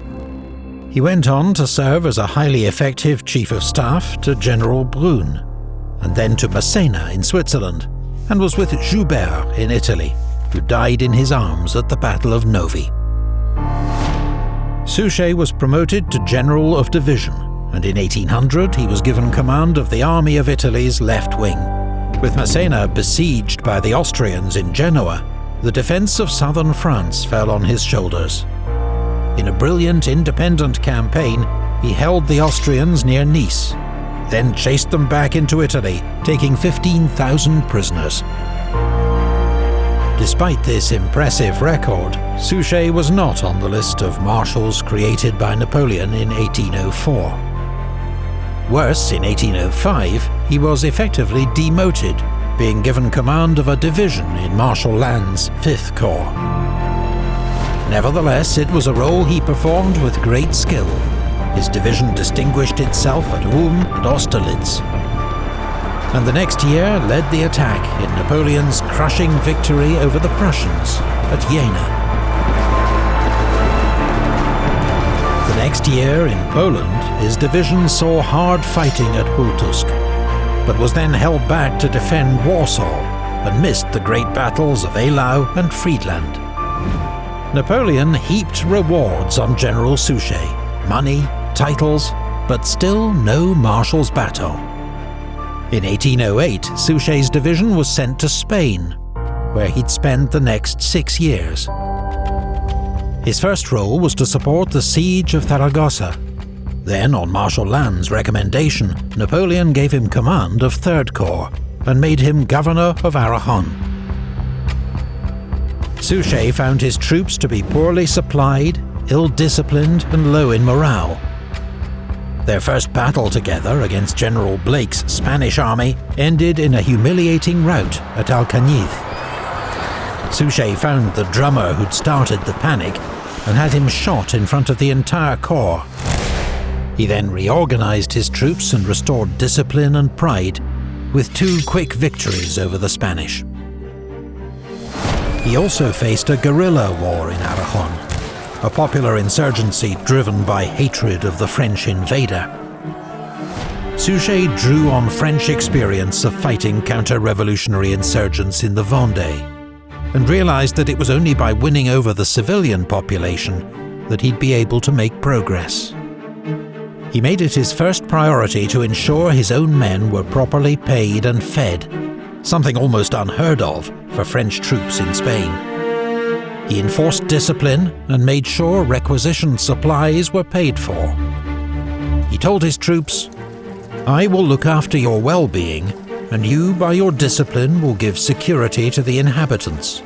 He went on to serve as a highly effective chief of staff to General Brune, and then to Masséna in Switzerland, and was with Joubert in Italy, who died in his arms at the Battle of Novi. Suchet was promoted to General of Division, and in 1800 he was given command of the Army of Italy's left wing. With Masséna besieged by the Austrians in Genoa, the defence of southern France fell on his shoulders. In a brilliant independent campaign, he held the Austrians near Nice, then chased them back into Italy, taking 15,000 prisoners. Despite this impressive record, Suchet was not on the list of marshals created by Napoleon in 1804. Worse, in 1805, he was effectively demoted, being given command of a division in Marshal Lannes' 5th Corps. Nevertheless, it was a role he performed with great skill. His division distinguished itself at Ulm and Austerlitz, and the next year led the attack in Napoleon's crushing victory over the Prussians at Jena. The next year in Poland, his division saw hard fighting at Hultusk, but was then held back to defend Warsaw and missed the great battles of Eylau and Friedland. Napoleon heaped rewards on General Suchet, money, titles, but still no marshal's bateau. In 1808, Suchet's division was sent to Spain, where he'd spend the next 6 years. His first role was to support the siege of Zaragoza. Then, on Marshal Lannes' recommendation, Napoleon gave him command of 3rd Corps and made him governor of Aragon. Suchet found his troops to be poorly supplied, ill-disciplined and low in morale. Their first battle together against General Blake's Spanish army ended in a humiliating rout at Alcañiz. Suchet found the drummer who'd started the panic and had him shot in front of the entire corps. He then reorganized his troops and restored discipline and pride with 2 quick victories over the Spanish. He also faced a guerrilla war in Aragon, a popular insurgency driven by hatred of the French invader. Suchet drew on French experience of fighting counter-revolutionary insurgents in the Vendée, and realized that it was only by winning over the civilian population that he'd be able to make progress. He made it his first priority to ensure his own men were properly paid and fed, something almost unheard of for French troops in Spain. He enforced discipline and made sure requisitioned supplies were paid for. He told his troops, "I will look after your well-being, and you, by your discipline, will give security to the inhabitants.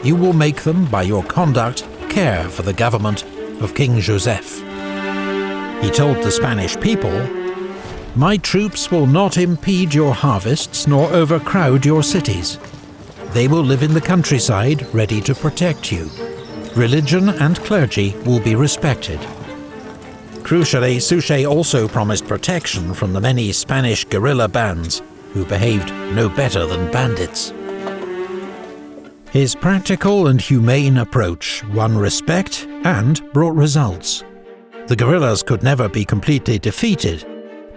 You will make them, by your conduct, care for the government of King Joseph." He told the Spanish people, "My troops will not impede your harvests nor overcrowd your cities. They will live in the countryside, ready to protect you. Religion and clergy will be respected." Crucially, Suchet also promised protection from the many Spanish guerrilla bands who behaved no better than bandits. His practical and humane approach won respect and brought results. The guerrillas could never be completely defeated,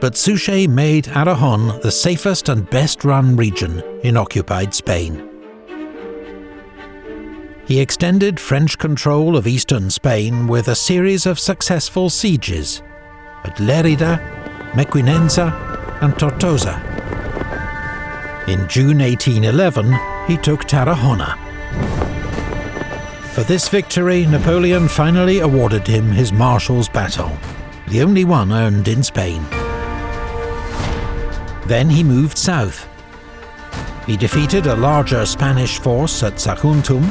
but Suchet made Aragon the safest and best-run region in occupied Spain. He extended French control of eastern Spain with a series of successful sieges at Lérida, Mequinenza and Tortosa. In June 1811, he took Tarragona. For this victory, Napoleon finally awarded him his Marshal's Baton, the only one earned in Spain. Then he moved south. He defeated a larger Spanish force at Saguntum,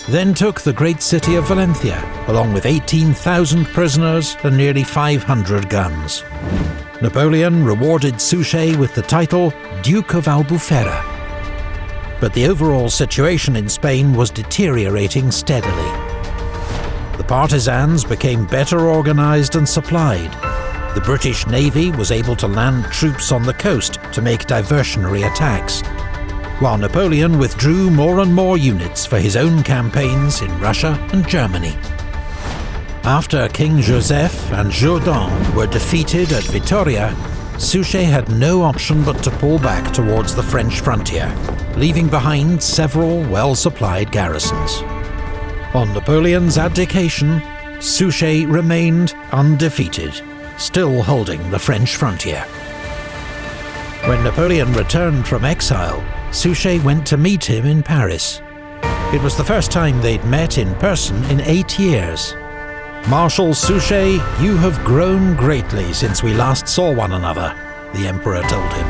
then took the great city of Valencia, along with 18,000 prisoners and nearly 500 guns. Napoleon rewarded Suchet with the title Duke of Albufera. But the overall situation in Spain was deteriorating steadily. The partisans became better organized and supplied. The British Navy was able to land troops on the coast to make diversionary attacks, while Napoleon withdrew more and more units for his own campaigns in Russia and Germany. After King Joseph and Jourdan were defeated at Vitoria, Suchet had no option but to pull back towards the French frontier, leaving behind several well-supplied garrisons. On Napoleon's abdication, Suchet remained undefeated, still holding the French frontier. When Napoleon returned from exile, Suchet went to meet him in Paris. It was the first time they'd met in person in 8 years. "Marshal Suchet, you have grown greatly since we last saw one another," the Emperor told him.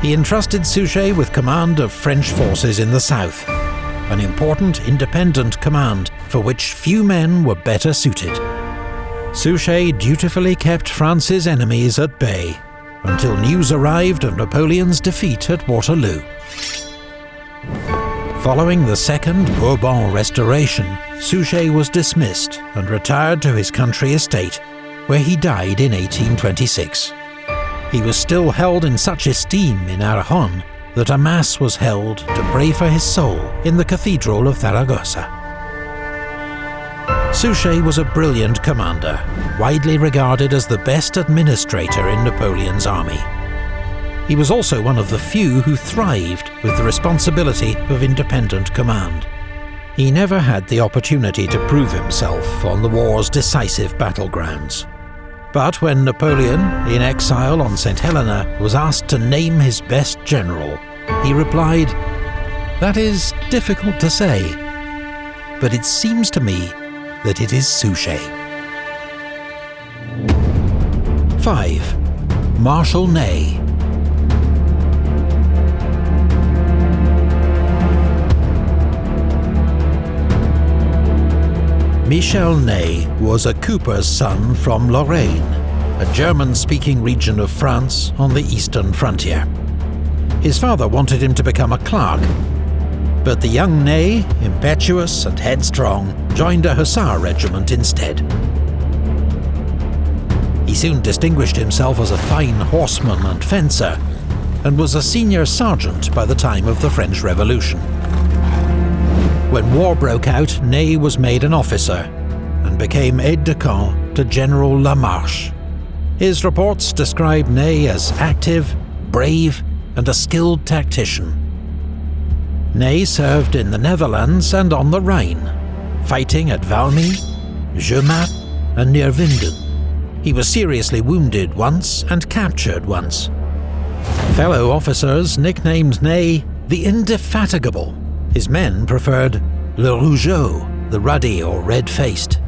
He entrusted Suchet with command of French forces in the south, an important independent command for which few men were better suited. Suchet dutifully kept France's enemies at bay until news arrived of Napoleon's defeat at Waterloo. Following the Second Bourbon Restoration, Suchet was dismissed and retired to his country estate, where he died in 1826. He was still held in such esteem in Aragon that a mass was held to pray for his soul in the Cathedral of Zaragoza. Suchet was a brilliant commander, widely regarded as the best administrator in Napoleon's army. He was also one of the few who thrived with the responsibility of independent command. He never had the opportunity to prove himself on the war's decisive battlegrounds. But when Napoleon, in exile on St. Helena, was asked to name his best general, he replied, "That is difficult to say, but it seems to me that it is Suchet." 5. Marshal Ney. Michel Ney was a cooper's son from Lorraine, a German-speaking region of France on the eastern frontier. His father wanted him to become a clerk, but the young Ney, impetuous and headstrong, joined a hussar regiment instead. He soon distinguished himself as a fine horseman and fencer, and was a senior sergeant by the time of the French Revolution. When war broke out, Ney was made an officer and became aide-de-camp to General Lamarche. His reports describe Ney as active, brave, and a skilled tactician. Ney served in the Netherlands and on the Rhine, fighting at Valmy, Jemappes, and near Winden. He was seriously wounded once and captured once. Fellow officers nicknamed Ney the Indefatigable. His men preferred Le Rougeau, the ruddy or red-faced.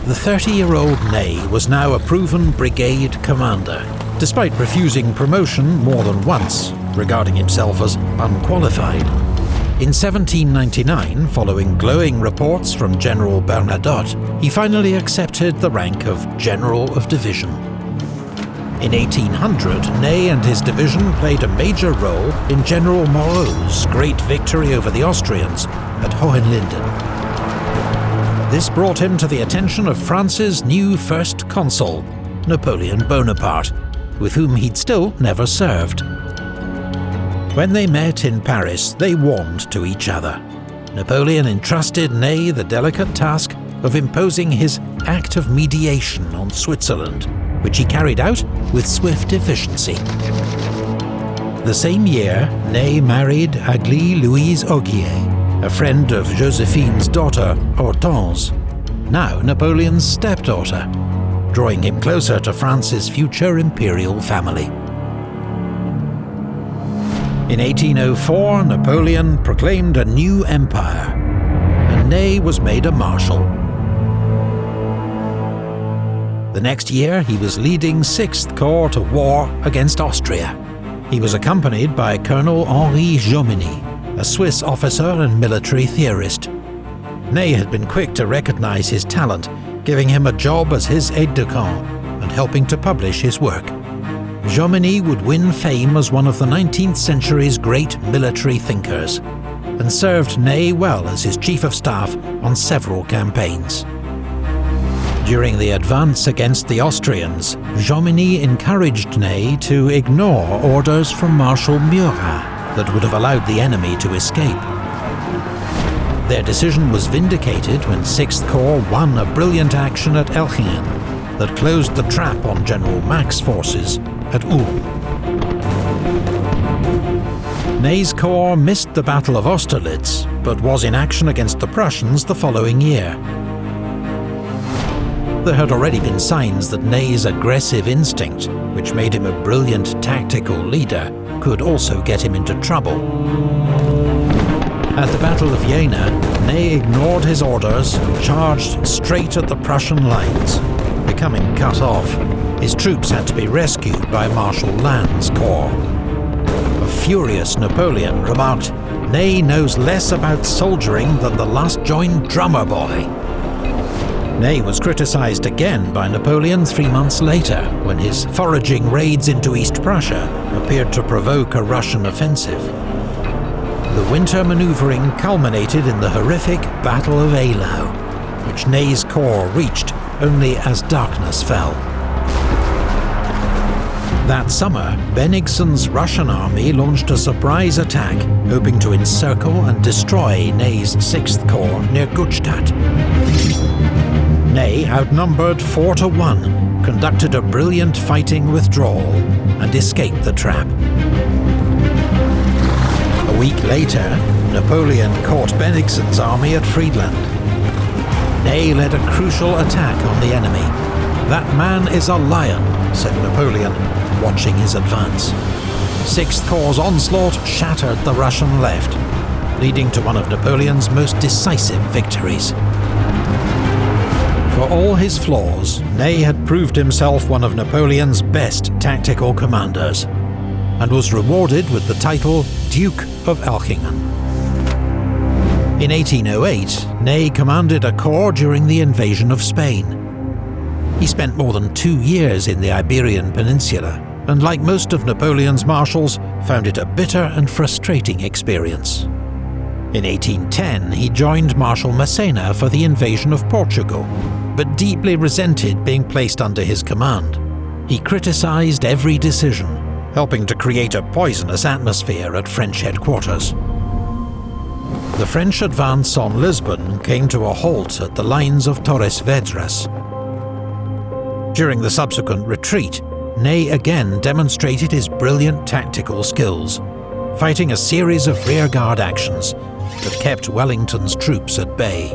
The 30-year-old Ney was now a proven brigade commander, despite refusing promotion more than once, regarding himself as unqualified. In 1799, following glowing reports from General Bernadotte, he finally accepted the rank of General of Division. In 1800, Ney and his division played a major role in General Moreau's great victory over the Austrians at Hohenlinden. This brought him to the attention of France's new first consul, Napoleon Bonaparte, with whom he'd still never served. When they met in Paris, they warmed to each other. Napoleon entrusted Ney the delicate task of imposing his Act of Mediation on Switzerland, which he carried out with swift efficiency. The same year, Ney married Aglaé Louise Augier, a friend of Josephine's daughter, Hortense, now Napoleon's stepdaughter, drawing him closer to France's future imperial family. In 1804, Napoleon proclaimed a new empire, and Ney was made a marshal. The next year, he was leading 6th Corps to war against Austria. He was accompanied by Colonel Henri Jomini, a Swiss officer and military theorist. Ney had been quick to recognize his talent, giving him a job as his aide-de-camp and helping to publish his work. Jomini would win fame as one of the 19th century's great military thinkers, and served Ney well as his chief of staff on several campaigns. During the advance against the Austrians, Jomini encouraged Ney to ignore orders from Marshal Murat that would have allowed the enemy to escape. Their decision was vindicated when 6th Corps won a brilliant action at Elchingen that closed the trap on General Mack's forces at Ulm. Ney's corps missed the Battle of Austerlitz, but was in action against the Prussians the following year. There had already been signs that Ney's aggressive instinct, which made him a brilliant tactical leader, could also get him into trouble. At the Battle of Jena, Ney ignored his orders and charged straight at the Prussian lines. Becoming cut off, his troops had to be rescued by Marshal Lannes' corps. A furious Napoleon remarked, "Ney knows less about soldiering than the last-joined drummer boy." Ney was criticised again by Napoleon 3 months later, when his foraging raids into East Prussia appeared to provoke a Russian offensive. The winter manoeuvring culminated in the horrific Battle of Eylau, which Ney's corps reached only as darkness fell. That summer, Bennigsen's Russian army launched a surprise attack, hoping to encircle and destroy Ney's 6th Corps near Gutstadt. Ney, outnumbered 4-1, conducted a brilliant fighting withdrawal and escaped the trap. A week later, Napoleon caught Bennigsen's army at Friedland. Ney led a crucial attack on the enemy. "That man is a lion," said Napoleon, watching his advance. 6th Corps' onslaught shattered the Russian left, leading to one of Napoleon's most decisive victories. For all his flaws, Ney had proved himself one of Napoleon's best tactical commanders, and was rewarded with the title Duke of Elchingen. In 1808, Ney commanded a corps during the invasion of Spain. He spent more than 2 years in the Iberian Peninsula, and like most of Napoleon's marshals, found it a bitter and frustrating experience. In 1810, he joined Marshal Masséna for the invasion of Portugal, but deeply resented being placed under his command. He criticised every decision, helping to create a poisonous atmosphere at French headquarters. The French advance on Lisbon came to a halt at the lines of Torres Vedras. During the subsequent retreat, Ney again demonstrated his brilliant tactical skills, fighting a series of rearguard actions that kept Wellington's troops at bay.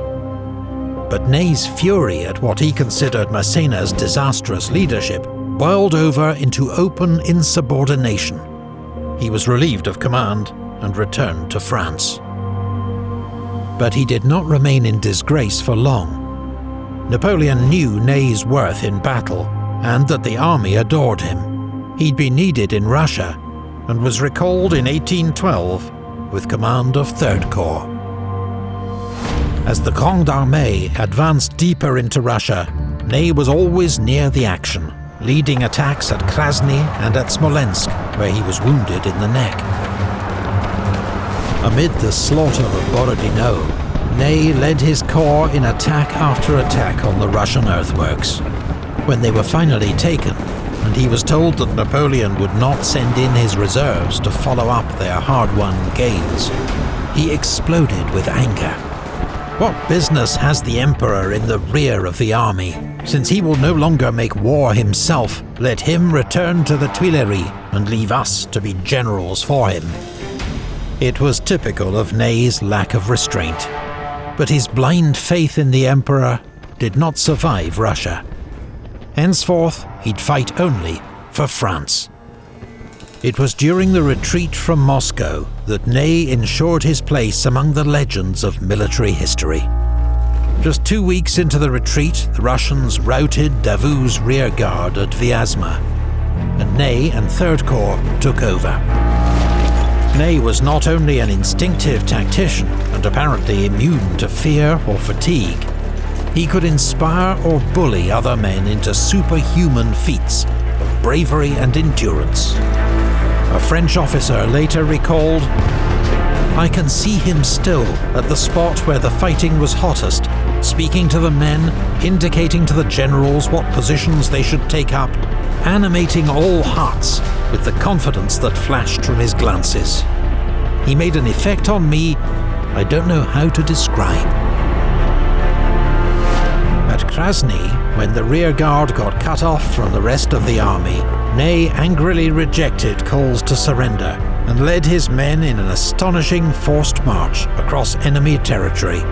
But Ney's fury at what he considered Masséna's disastrous leadership boiled over into open insubordination. He was relieved of command and returned to France. But he did not remain in disgrace for long. Napoleon knew Ney's worth in battle, and that the army adored him. He'd been needed in Russia, and was recalled in 1812 with command of 3rd Corps. As the Grande Armée advanced deeper into Russia, Ney was always near the action, leading attacks at Krasny and at Smolensk, where he was wounded in the neck. Amid the slaughter of Borodino, Ney led his corps in attack after attack on the Russian earthworks. When they were finally taken, and he was told that Napoleon would not send in his reserves to follow up their hard-won gains, he exploded with anger. What business has the Emperor in the rear of the army? Since he will no longer make war himself, let him return to the Tuileries and leave us to be generals for him. It was typical of Ney's lack of restraint, but his blind faith in the Emperor did not survive Russia. Henceforth, he'd fight only for France. It was during the retreat from Moscow that Ney ensured his place among the legends of military history. Just 2 weeks into the retreat, the Russians routed Davout's rearguard at Vyazma, and Ney and 3rd Corps took over. Ney was not only an instinctive tactician and apparently immune to fear or fatigue, he could inspire or bully other men into superhuman feats of bravery and endurance. A French officer later recalled, "I can see him still at the spot where the fighting was hottest, speaking to the men, indicating to the generals what positions they should take up, animating all hearts with the confidence that flashed from his glances. He made an effect on me I don't know how to describe." At Krasny, when the rearguard got cut off from the rest of the army, Ney angrily rejected calls to surrender and led his men in an astonishing forced march across enemy territory,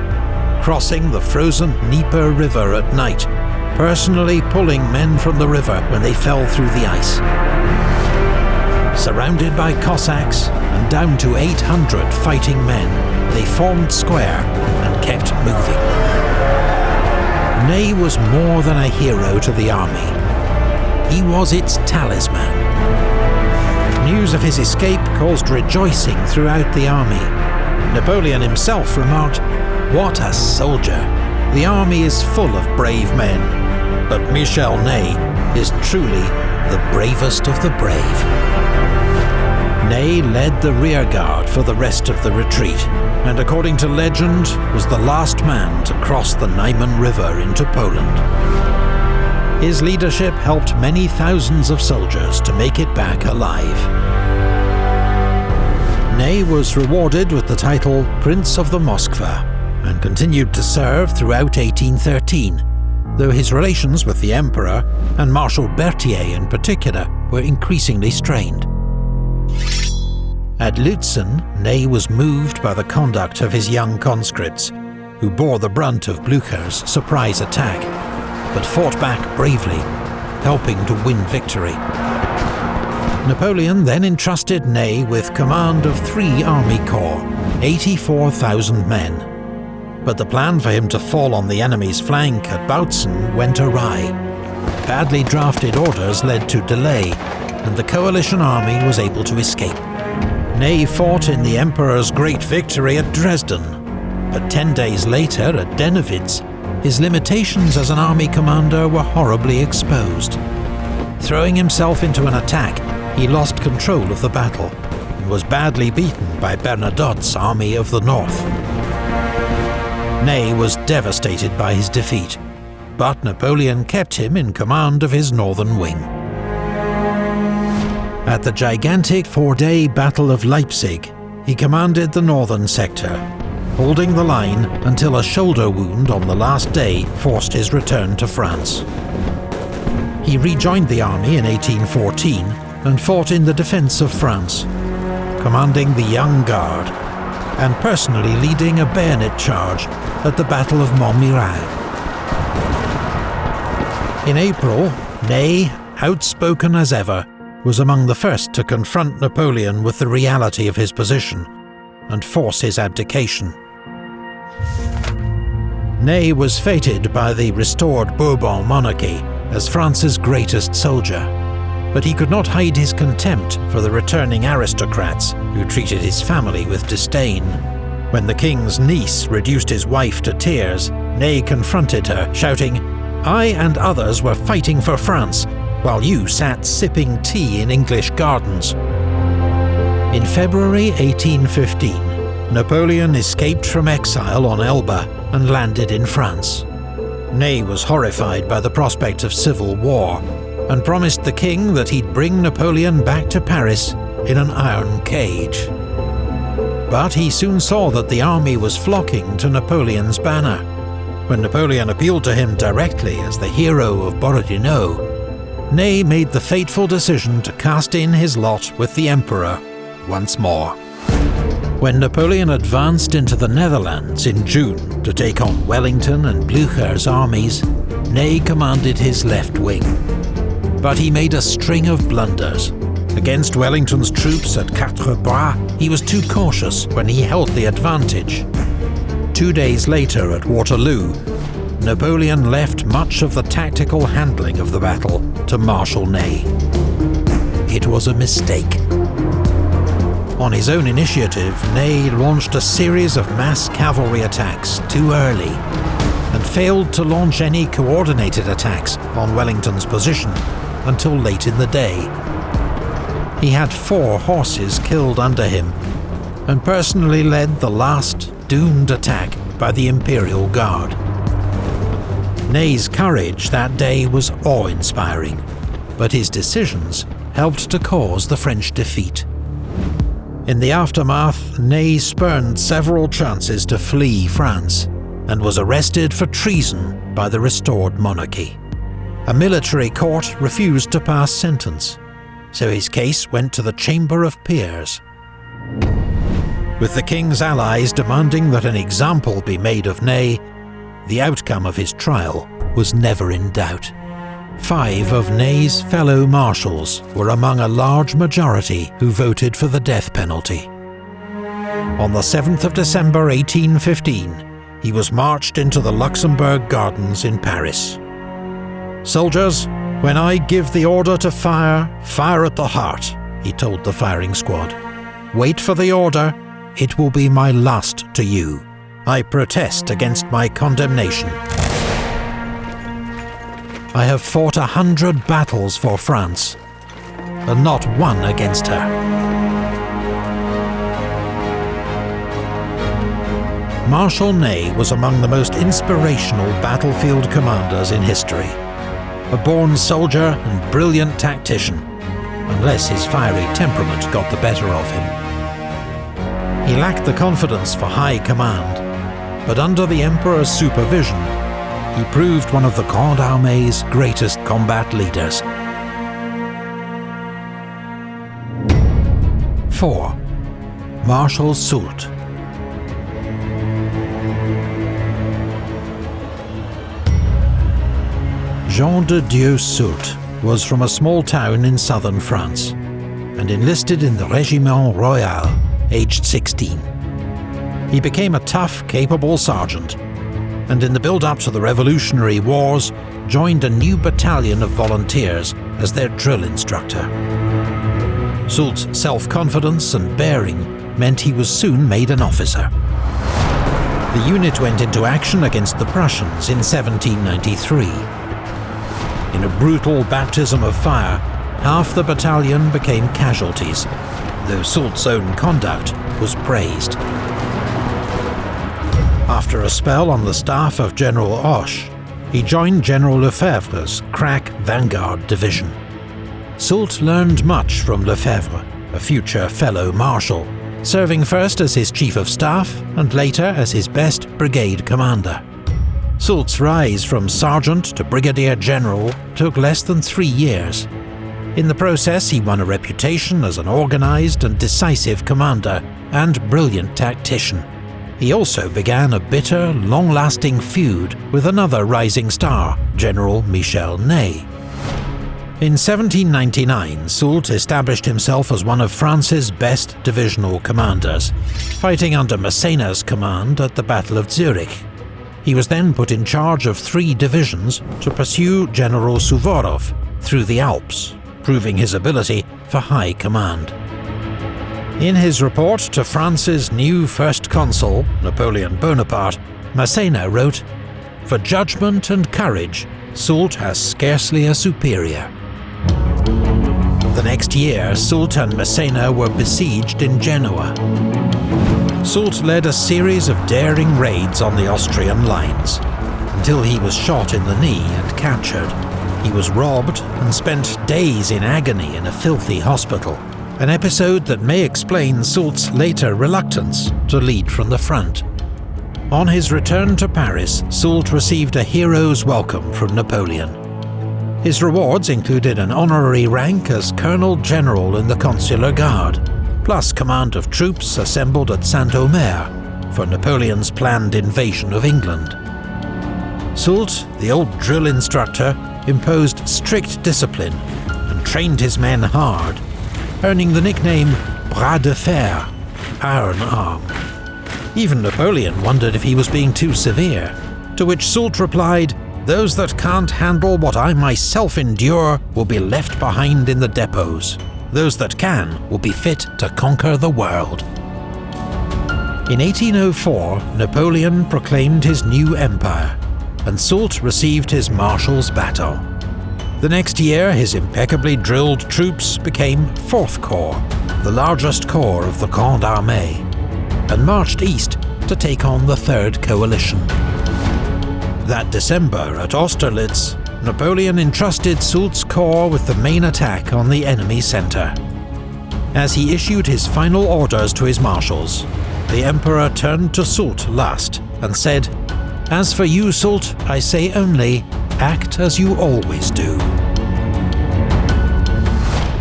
crossing the frozen Dnieper River at night, personally pulling men from the river when they fell through the ice. Surrounded by Cossacks and down to 800 fighting men, they formed square and kept moving. Ney was more than a hero to the army. He was its talisman. News of his escape caused rejoicing throughout the army. Napoleon himself remarked, "What a soldier! The army is full of brave men, but Michel Ney is truly the bravest of the brave." Ney led the rearguard for the rest of the retreat, and according to legend, was the last man to cross the Niemen River into Poland. His leadership helped many thousands of soldiers to make it back alive. Ney was rewarded with the title Prince of the Moskva, and continued to serve throughout 1813, though his relations with the Emperor, and Marshal Berthier in particular, were increasingly strained. At Lützen, Ney was moved by the conduct of his young conscripts, who bore the brunt of Blücher's surprise attack, but fought back bravely, helping to win victory. Napoleon then entrusted Ney with command of 3 army corps, 84,000 men. But the plan for him to fall on the enemy's flank at Bautzen went awry. Badly drafted orders led to delay, and the coalition army was able to escape. Ney fought in the Emperor's great victory at Dresden, but 10 days later at Dennewitz, his limitations as an army commander were horribly exposed. Throwing himself into an attack, he lost control of the battle, and was badly beaten by Bernadotte's Army of the North. Ney was devastated by his defeat, but Napoleon kept him in command of his northern wing. At the gigantic 4-day Battle of Leipzig, he commanded the northern sector, holding the line until a shoulder wound on the last day forced his return to France. He rejoined the army in 1814 and fought in the defence of France, commanding the Young Guard, and personally leading a bayonet charge at the Battle of Montmirail. In April, Ney, outspoken as ever, was among the first to confront Napoleon with the reality of his position and force his abdication. Ney was feted by the restored Bourbon monarchy as France's greatest soldier, but he could not hide his contempt for the returning aristocrats who treated his family with disdain. When the king's niece reduced his wife to tears, Ney confronted her, shouting, "I and others were fighting for France, while you sat sipping tea in English gardens." In February 1815, Napoleon escaped from exile on Elba and landed in France. Ney was horrified by the prospect of civil war, and promised the king that he'd bring Napoleon back to Paris in an iron cage. But he soon saw that the army was flocking to Napoleon's banner. When Napoleon appealed to him directly as the hero of Borodino, Ney made the fateful decision to cast in his lot with the Emperor once more. When Napoleon advanced into the Netherlands in June to take on Wellington and Blücher's armies, Ney commanded his left wing. But he made a string of blunders. Against Wellington's troops at Quatre Bras, he was too cautious when he held the advantage. 2 days later at Waterloo, Napoleon left much of the tactical handling of the battle to Marshal Ney. It was a mistake. On his own initiative, Ney launched a series of mass cavalry attacks too early, and failed to launch any coordinated attacks on Wellington's position until late in the day. He had 4 horses killed under him, and personally led the last doomed attack by the Imperial Guard. Ney's courage that day was awe-inspiring, but his decisions helped to cause the French defeat. In the aftermath, Ney spurned several chances to flee France, and was arrested for treason by the restored monarchy. A military court refused to pass sentence, so his case went to the Chamber of Peers. With the king's allies demanding that an example be made of Ney, the outcome of his trial was never in doubt. 5 of Ney's fellow marshals were among a large majority who voted for the death penalty. On the 7th of December 1815, he was marched into the Luxembourg Gardens in Paris. "Soldiers, when I give the order to fire, fire at the heart," he told the firing squad. "Wait for the order, it will be my last to you. I protest against my condemnation. I have fought 100 battles for France, and not one against her." Marshal Ney was among the most inspirational battlefield commanders in history. A born soldier and brilliant tactician, unless his fiery temperament got the better of him. He lacked the confidence for high command, but under the Emperor's supervision, he proved one of the Grande Armée's greatest combat leaders. 4. Marshal Soult. Jean de Dieu Soult was from a small town in southern France, and enlisted in the Régiment Royal, aged 16. He became a tough, capable sergeant, and in the build-up to the Revolutionary Wars, joined a new battalion of volunteers as their drill instructor. Soult's self-confidence and bearing meant he was soon made an officer. The unit went into action against the Prussians in 1793. In a brutal baptism of fire, half the battalion became casualties, though Soult's own conduct was praised. After a spell on the staff of General Hoche, he joined General Lefebvre's crack Vanguard division. Soult learned much from Lefebvre, a future fellow marshal, serving first as his chief of staff and later as his best brigade commander. Soult's rise from sergeant to brigadier general took less than 3 years. In the process, he won a reputation as an organized and decisive commander and brilliant tactician. He also began a bitter, long-lasting feud with another rising star, General Michel Ney. In 1799, Soult established himself as one of France's best divisional commanders, fighting under Masséna's command at the Battle of Zurich. He was then put in charge of 3 divisions to pursue General Suvorov through the Alps, proving his ability for high command. In his report to France's new first consul, Napoleon Bonaparte, Masséna wrote, "For judgment and courage, Soult has scarcely a superior." The next year, Soult and Masséna were besieged in Genoa. Soult led a series of daring raids on the Austrian lines, until he was shot in the knee and captured. He was robbed and spent days in agony in a filthy hospital, an episode that may explain Soult's later reluctance to lead from the front. On his return to Paris, Soult received a hero's welcome from Napoleon. His rewards included an honorary rank as Colonel General in the Consular Guard, plus command of troops assembled at Saint-Omer for Napoleon's planned invasion of England. Soult, the old drill instructor, imposed strict discipline and trained his men hard, earning the nickname Bras de Fer, Iron Arm. Even Napoleon wondered if he was being too severe, to which Soult replied, "Those that can't handle what I myself endure will be left behind in the depots. Those that can will be fit to conquer the world." In 1804, Napoleon proclaimed his new empire, and Soult received his Marshal's Baton. The next year, his impeccably drilled troops became 4th Corps, the largest corps of the Grande Armée, and marched east to take on the 3rd Coalition. That December at Austerlitz, Napoleon entrusted Soult's corps with the main attack on the enemy centre. As he issued his final orders to his marshals, the Emperor turned to Soult last and said, "As for you, Soult, I say only, act as you always do."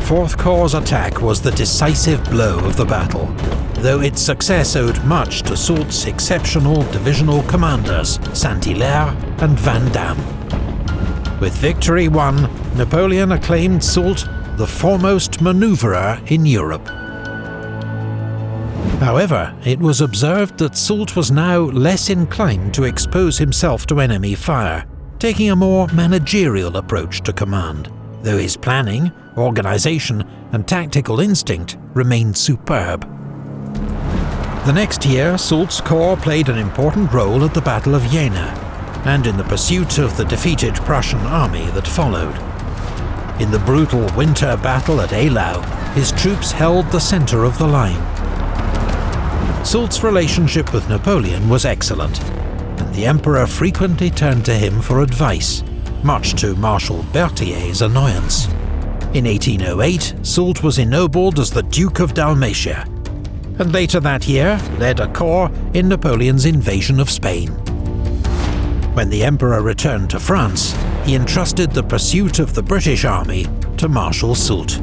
4th Corps' attack was the decisive blow of the battle, though its success owed much to Soult's exceptional divisional commanders, Saint-Hilaire and Van Damme. With victory won, Napoleon acclaimed Soult the foremost manoeuvrer in Europe. However, it was observed that Soult was now less inclined to expose himself to enemy fire, taking a more managerial approach to command, though his planning, organisation and tactical instinct remained superb. The next year, Soult's corps played an important role at the Battle of Jena, and in the pursuit of the defeated Prussian army that followed. In the brutal winter battle at Eylau, his troops held the centre of the line. Soult's relationship with Napoleon was excellent, and the Emperor frequently turned to him for advice, much to Marshal Berthier's annoyance. In 1808, Soult was ennobled as the Duke of Dalmatia, and later that year led a corps in Napoleon's invasion of Spain. When the Emperor returned to France, he entrusted the pursuit of the British army to Marshal Soult.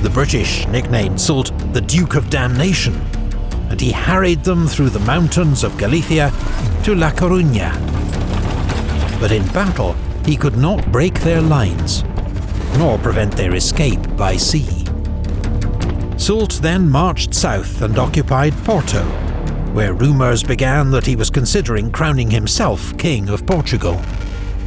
The British nicknamed Soult the Duke of Damnation, and he harried them through the mountains of Galicia to La Coruña. But in battle, he could not break their lines, nor prevent their escape by sea. Soult then marched south and occupied Porto, where rumours began that he was considering crowning himself King of Portugal.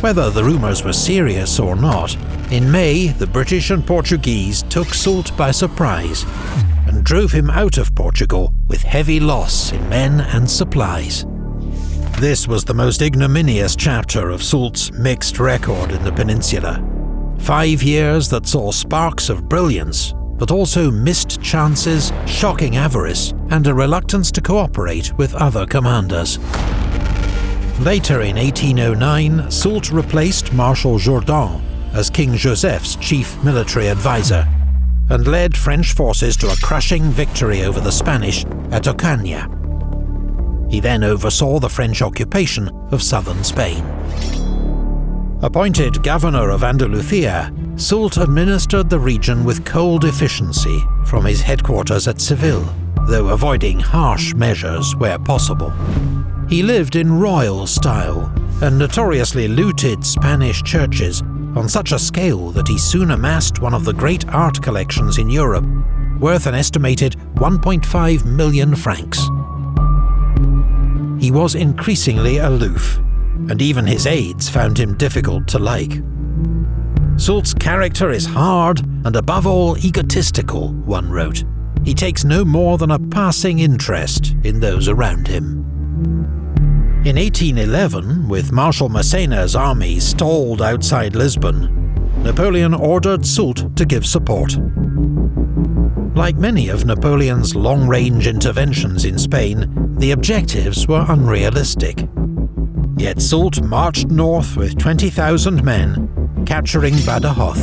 Whether the rumours were serious or not, in May the British and Portuguese took Soult by surprise and drove him out of Portugal with heavy loss in men and supplies. This was the most ignominious chapter of Soult's mixed record in the peninsula. 5 years that saw sparks of brilliance, but also missed chances, shocking avarice, and a reluctance to cooperate with other commanders. Later in 1809, Soult replaced Marshal Jourdan as King Joseph's chief military advisor, and led French forces to a crushing victory over the Spanish at Ocaña. He then oversaw the French occupation of southern Spain. Appointed governor of Andalusia, Soult administered the region with cold efficiency from his headquarters at Seville, though avoiding harsh measures where possible. He lived in royal style, and notoriously looted Spanish churches on such a scale that he soon amassed one of the great art collections in Europe, worth an estimated 1.5 million francs. He was increasingly aloof, and even his aides found him difficult to like. Soult's character is hard and above all egotistical, one wrote. He takes no more than a passing interest in those around him. In 1811, with Marshal Masséna's army stalled outside Lisbon, Napoleon ordered Soult to give support. Like many of Napoleon's long-range interventions in Spain, the objectives were unrealistic. Yet Soult marched north with 20,000 men, capturing Badajoz,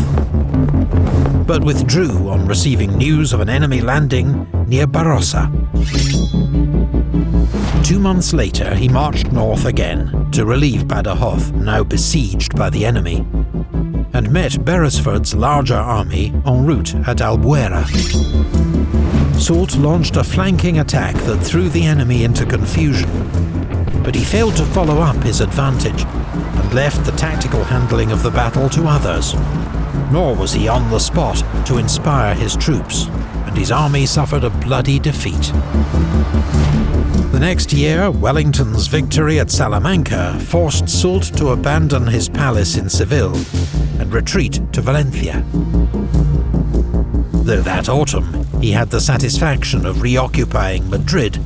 but withdrew on receiving news of an enemy landing near Barossa. 2 months later, he marched north again to relieve Badajoz, now besieged by the enemy, and met Beresford's larger army en route at Albuera. Soult launched a flanking attack that threw the enemy into confusion, but he failed to follow up his advantage and left the tactical handling of the battle to others. Nor was he on the spot to inspire his troops, and his army suffered a bloody defeat. The next year, Wellington's victory at Salamanca forced Soult to abandon his palace in Seville and retreat to Valencia. Though that autumn, he had the satisfaction of reoccupying Madrid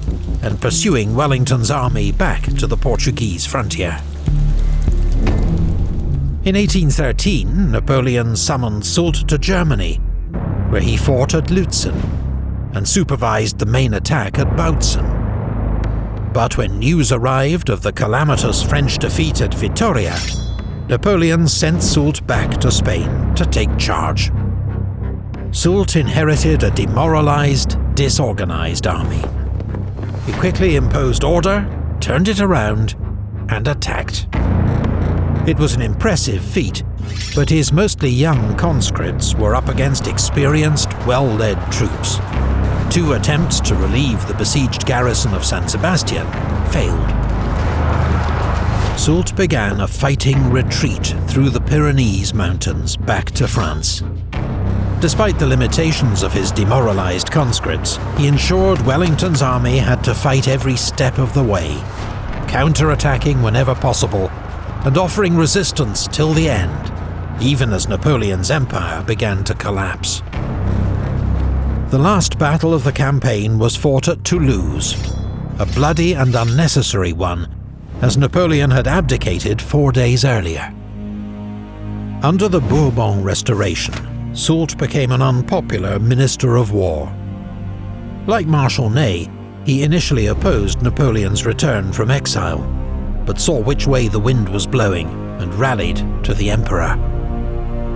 and pursuing Wellington's army back to the Portuguese frontier. In 1813, Napoleon summoned Soult to Germany, where he fought at Lutzen and supervised the main attack at Bautzen. But when news arrived of the calamitous French defeat at Vitoria, Napoleon sent Soult back to Spain to take charge. Soult inherited a demoralized, disorganized army. He quickly imposed order, turned it around, and attacked. It was an impressive feat, but his mostly young conscripts were up against experienced, well-led troops. 2 attempts to relieve the besieged garrison of San Sebastian failed. Soult began a fighting retreat through the Pyrenees mountains back to France. Despite the limitations of his demoralised conscripts, he ensured Wellington's army had to fight every step of the way, counter-attacking whenever possible, and offering resistance till the end, even as Napoleon's empire began to collapse. The last battle of the campaign was fought at Toulouse, a bloody and unnecessary one, as Napoleon had abdicated 4 days earlier. Under the Bourbon Restoration, Soult became an unpopular Minister of War. Like Marshal Ney, he initially opposed Napoleon's return from exile, but saw which way the wind was blowing and rallied to the Emperor.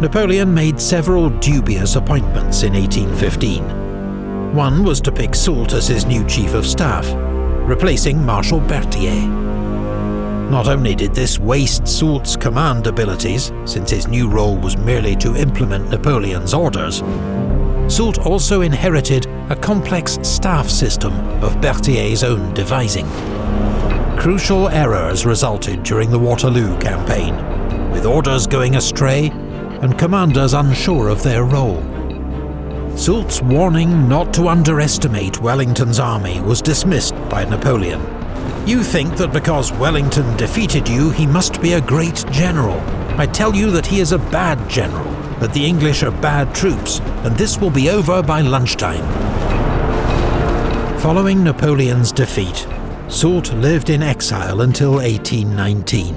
Napoleon made several dubious appointments in 1815. One was to pick Soult as his new Chief of Staff, replacing Marshal Berthier. Not only did this waste Soult's command abilities, since his new role was merely to implement Napoleon's orders, Soult also inherited a complex staff system of Berthier's own devising. Crucial errors resulted during the Waterloo campaign, with orders going astray and commanders unsure of their role. Soult's warning not to underestimate Wellington's army was dismissed by Napoleon. "You think that because Wellington defeated you, he must be a great general. I tell you that he is a bad general, that the English are bad troops, and this will be over by lunchtime." Following Napoleon's defeat, Soult lived in exile until 1819,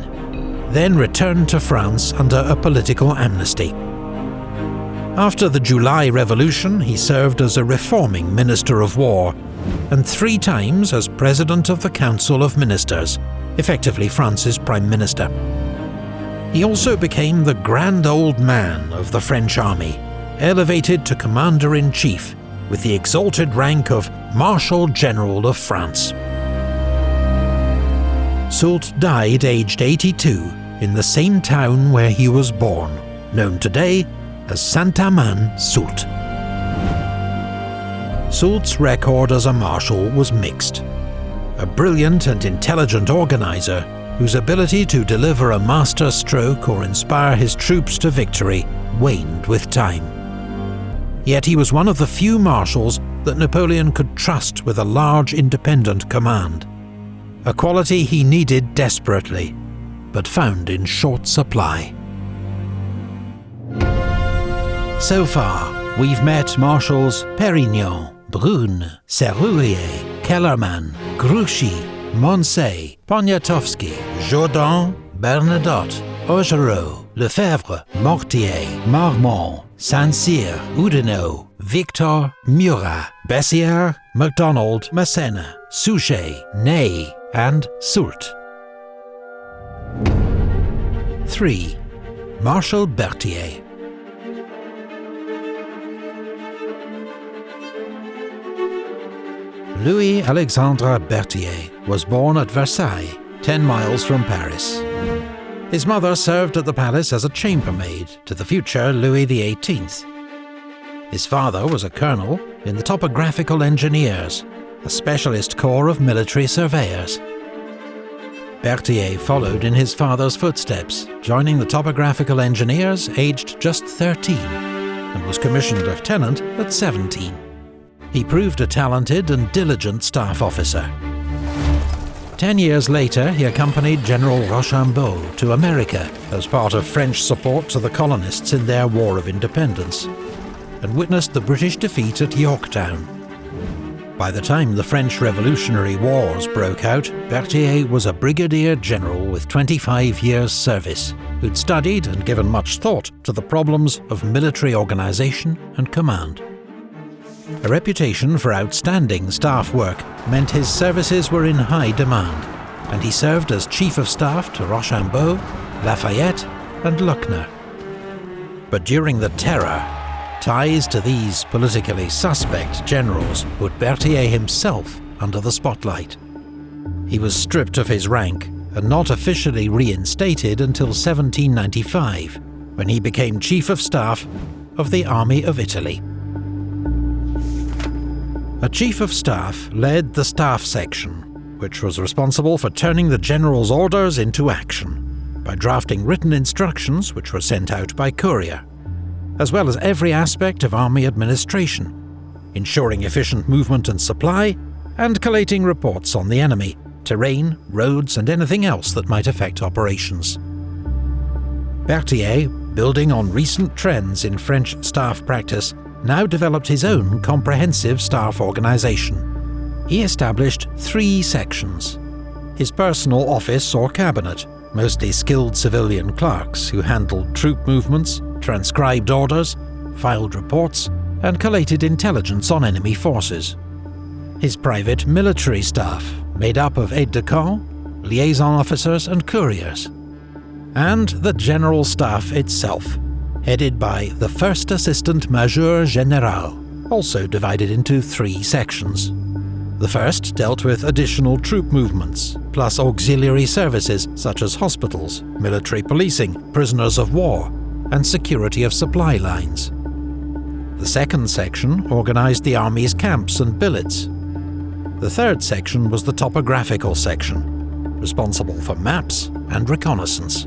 then returned to France under a political amnesty. After the July Revolution, he served as a reforming Minister of War, and 3 times as President of the Council of Ministers, effectively France's Prime Minister. He also became the Grand Old Man of the French army, elevated to Commander-in-Chief with the exalted rank of Marshal General of France. Soult died aged 82 in the same town where he was born, known today as Saint-Amand-Soult. Soult's record as a marshal was mixed. A brilliant and intelligent organizer whose ability to deliver a master stroke or inspire his troops to victory waned with time. Yet he was one of the few marshals that Napoleon could trust with a large independent command, a quality he needed desperately, but found in short supply. So far, we've met Marshals Pérignon, Brune, Sérurier, Kellermann, Grouchy, Moncey, Poniatowski, Jourdan, Bernadotte, Augereau, Lefebvre, Mortier, Marmont, Saint-Cyr, Oudinot, Victor, Murat, Bessières, MacDonald, Masséna, Suchet, Ney, and Soult. 3. Marshal Berthier. Louis-Alexandre Berthier was born at Versailles, 10 miles from Paris. His mother served at the palace as a chambermaid to the future Louis XVIII. His father was a colonel in the Topographical Engineers, a specialist corps of military surveyors. Berthier followed in his father's footsteps, joining the Topographical Engineers aged just 13, and was commissioned lieutenant at 17. He proved a talented and diligent staff officer. 10 years later, he accompanied General Rochambeau to America as part of French support to the colonists in their War of Independence, and witnessed the British defeat at Yorktown. By the time the French Revolutionary Wars broke out, Berthier was a brigadier general with 25 years' service, who'd studied and given much thought to the problems of military organization and command. A reputation for outstanding staff work meant his services were in high demand, and he served as Chief of Staff to Rochambeau, Lafayette, and Luckner. But during the Terror, ties to these politically suspect generals put Berthier himself under the spotlight. He was stripped of his rank and not officially reinstated until 1795, when he became Chief of Staff of the Army of Italy. A Chief of Staff led the Staff Section, which was responsible for turning the general's orders into action, by drafting written instructions which were sent out by courier. as well as every aspect of army administration, ensuring efficient movement and supply, and collating reports on the enemy, terrain, roads, and anything else that might affect operations. Berthier, building on recent trends in French staff practice, now developed his own comprehensive staff organisation. He established 3 sections: his personal office or cabinet, mostly skilled civilian clerks who handled troop movements, transcribed orders, filed reports, and collated intelligence on enemy forces. His private military staff, made up of aides-de-camp, liaison officers and couriers. And the general staff itself, headed by the First Assistant Major General, also divided into 3 sections. The first dealt with additional troop movements, plus auxiliary services such as hospitals, military policing, prisoners of war, and security of supply lines. The second section organised the army's camps and billets. The third section was the topographical section, responsible for maps and reconnaissance.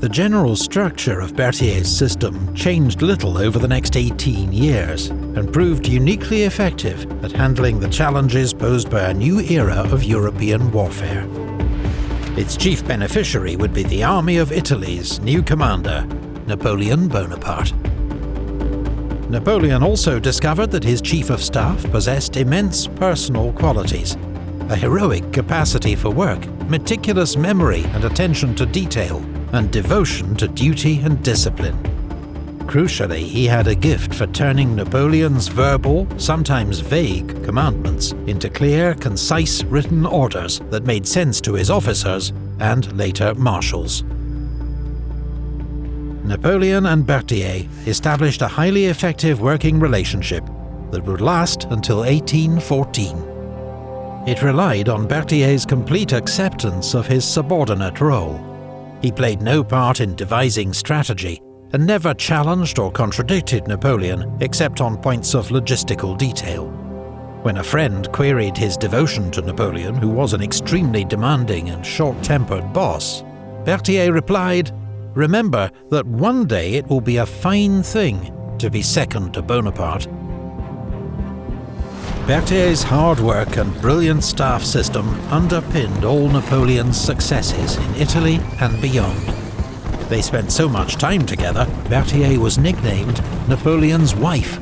The general structure of Berthier's system changed little over the next 18 years and proved uniquely effective at handling the challenges posed by a new era of European warfare. Its chief beneficiary would be the Army of Italy's new commander, Napoleon Bonaparte. Napoleon also discovered that his chief of staff possessed immense personal qualities, a heroic capacity for work, meticulous memory and attention to detail, and devotion to duty and discipline. Crucially, he had a gift for turning Napoleon's verbal, sometimes vague, commandments into clear, concise written orders that made sense to his officers and later marshals. Napoleon and Berthier established a highly effective working relationship that would last until 1814. It relied on Berthier's complete acceptance of his subordinate role. He played no part in devising strategy and never challenged or contradicted Napoleon except on points of logistical detail. When a friend queried his devotion to Napoleon, who was an extremely demanding and short-tempered boss, Berthier replied, "Remember that one day it will be a fine thing to be second to Bonaparte." Berthier's hard work and brilliant staff system underpinned all Napoleon's successes in Italy and beyond. They spent so much time together, Berthier was nicknamed Napoleon's wife.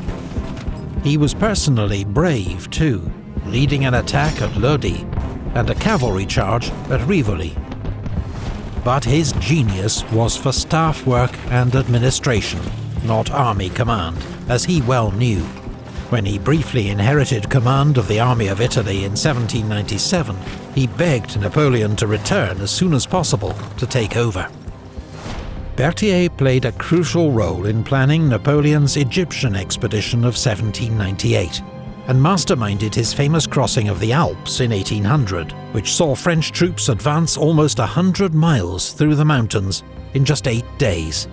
He was personally brave too, leading an attack at Lodi and a cavalry charge at Rivoli. But his genius was for staff work and administration, not army command, as he well knew. When he briefly inherited command of the Army of Italy in 1797, he begged Napoleon to return as soon as possible to take over. Berthier played a crucial role in planning Napoleon's Egyptian expedition of 1798, and masterminded his famous crossing of the Alps in 1800, which saw French troops advance almost 100 miles through the mountains in just 8 days.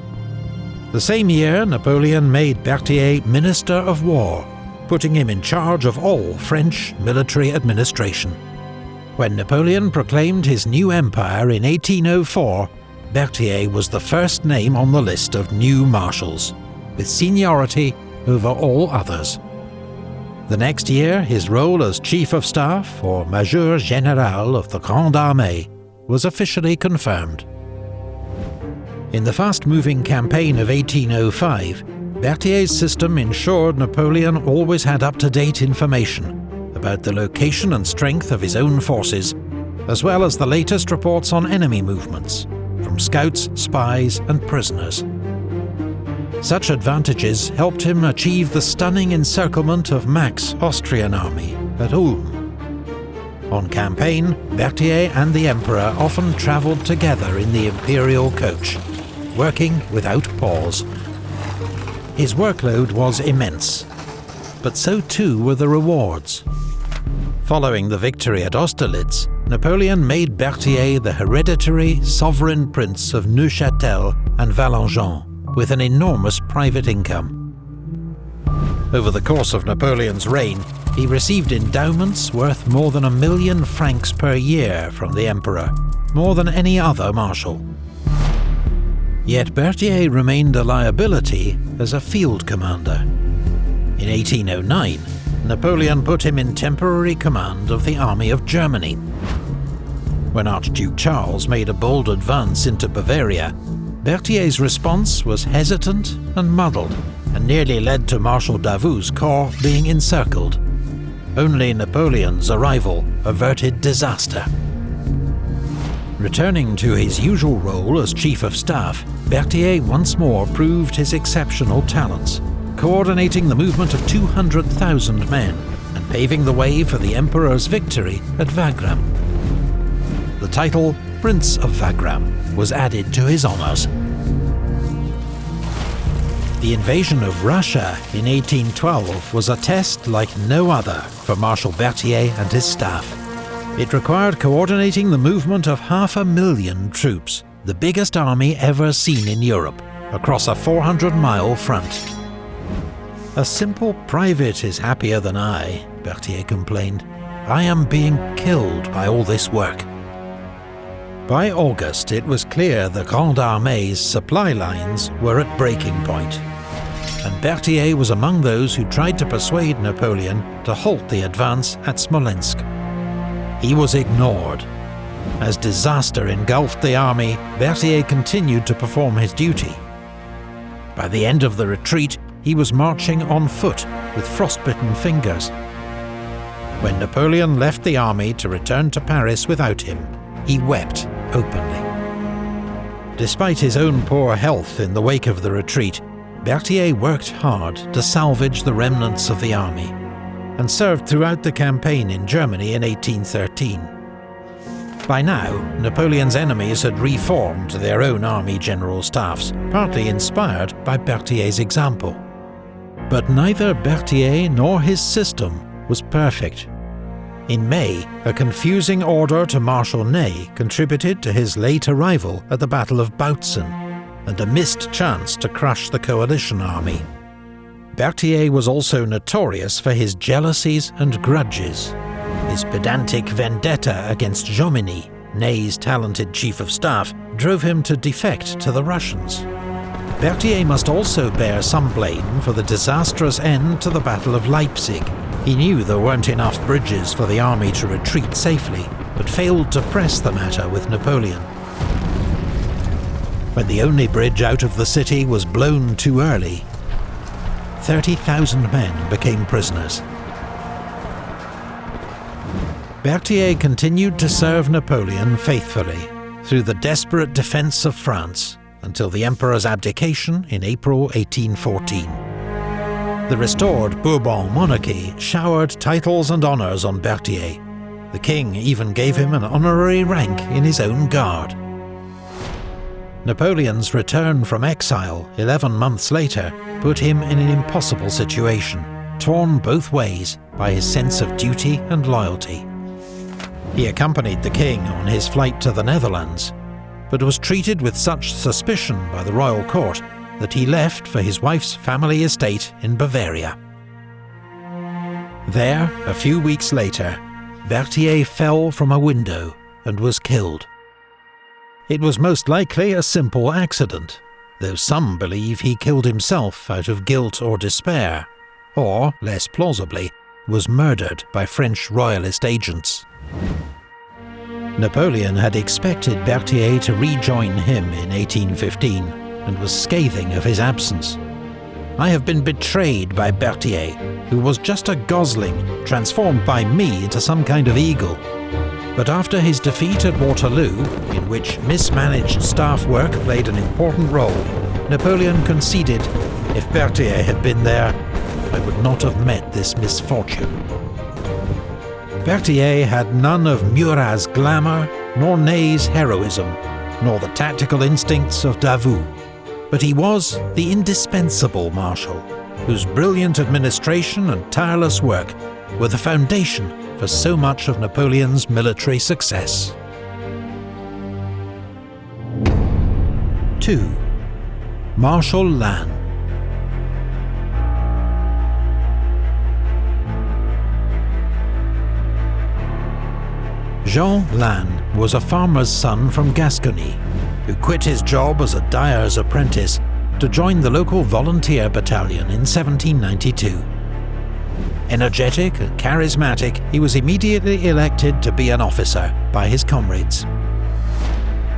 The same year, Napoleon made Berthier Minister of War, putting him in charge of all French military administration. When Napoleon proclaimed his new empire in 1804, Berthier was the first name on the list of new marshals, with seniority over all others. The next year, his role as Chief of Staff, or Major General of the Grande Armée, was officially confirmed. In the fast-moving campaign of 1805, Berthier's system ensured Napoleon always had up-to-date information about the location and strength of his own forces, as well as the latest reports on enemy movements, from scouts, spies, and prisoners. Such advantages helped him achieve the stunning encirclement of Mack's Austrian army at Ulm. On campaign, Berthier and the Emperor often travelled together in the imperial coach, working without pause. His workload was immense, but so too were the rewards. Following the victory at Austerlitz, Napoleon made Berthier the hereditary sovereign prince of Neuchâtel and Valengian, with an enormous private income. Over the course of Napoleon's reign, he received endowments worth more than 1 million francs per year from the Emperor, more than any other marshal. Yet Berthier remained a liability as a field commander. In 1809, Napoleon put him in temporary command of the Army of Germany. When Archduke Charles made a bold advance into Bavaria, Berthier's response was hesitant and muddled, and nearly led to Marshal Davout's corps being encircled. Only Napoleon's arrival averted disaster. Returning to his usual role as Chief of Staff, Berthier once more proved his exceptional talents, coordinating the movement of 200,000 men and paving the way for the Emperor's victory at Wagram. The title Prince of Wagram was added to his honours. The invasion of Russia in 1812 was a test like no other for Marshal Berthier and his staff. It required coordinating the movement of 500,000 troops, the biggest army ever seen in Europe, across a 400-mile front. "A simple private is happier than I," Berthier complained. "I am being killed by all this work." By August, it was clear the Grande Armée's supply lines were at breaking point, and Berthier was among those who tried to persuade Napoleon to halt the advance at Smolensk. He was ignored. As disaster engulfed the army, Berthier continued to perform his duty. By the end of the retreat, he was marching on foot with frostbitten fingers. When Napoleon left the army to return to Paris without him, he wept openly. Despite his own poor health in the wake of the retreat, Berthier worked hard to salvage the remnants of the army, and served throughout the campaign in Germany in 1813. By now, Napoleon's enemies had reformed their own army general staffs, partly inspired by Berthier's example. But neither Berthier nor his system was perfect. In May, a confusing order to Marshal Ney contributed to his late arrival at the Battle of Bautzen, and a missed chance to crush the coalition army. Berthier was also notorious for his jealousies and grudges. His pedantic vendetta against Jomini, Ney's talented chief of staff, drove him to defect to the Russians. Berthier must also bear some blame for the disastrous end to the Battle of Leipzig. He knew there weren't enough bridges for the army to retreat safely, but failed to press the matter with Napoleon. When the only bridge out of the city was blown too early, 30,000 men became prisoners. Berthier continued to serve Napoleon faithfully through the desperate defence of France until the Emperor's abdication in April 1814. The restored Bourbon monarchy showered titles and honours on Berthier. The king even gave him an honorary rank in his own guard. Napoleon's return from exile 11 months later put him in an impossible situation, torn both ways by his sense of duty and loyalty. He accompanied the king on his flight to the Netherlands, but was treated with such suspicion by the royal court that he left for his wife's family estate in Bavaria. There, a few weeks later, Berthier fell from a window and was killed. It was most likely a simple accident, though some believe he killed himself out of guilt or despair, or, less plausibly, was murdered by French royalist agents. Napoleon had expected Berthier to rejoin him in 1815, and was scathing of his absence. "I have been betrayed by Berthier, who was just a gosling, transformed by me into some kind of eagle." But after his defeat at Waterloo, in which mismanaged staff work played an important role, Napoleon conceded, "If Berthier had been there, I would not have met this misfortune." Berthier had none of Murat's glamour, nor Ney's heroism, nor the tactical instincts of Davout. But he was the indispensable marshal, whose brilliant administration and tireless work were the foundation for so much of Napoleon's military success. 2. Marshal Lannes. Jean Lannes was a farmer's son from Gascony, who quit his job as a dyer's apprentice to join the local volunteer battalion in 1792. Energetic and charismatic, he was immediately elected to be an officer by his comrades.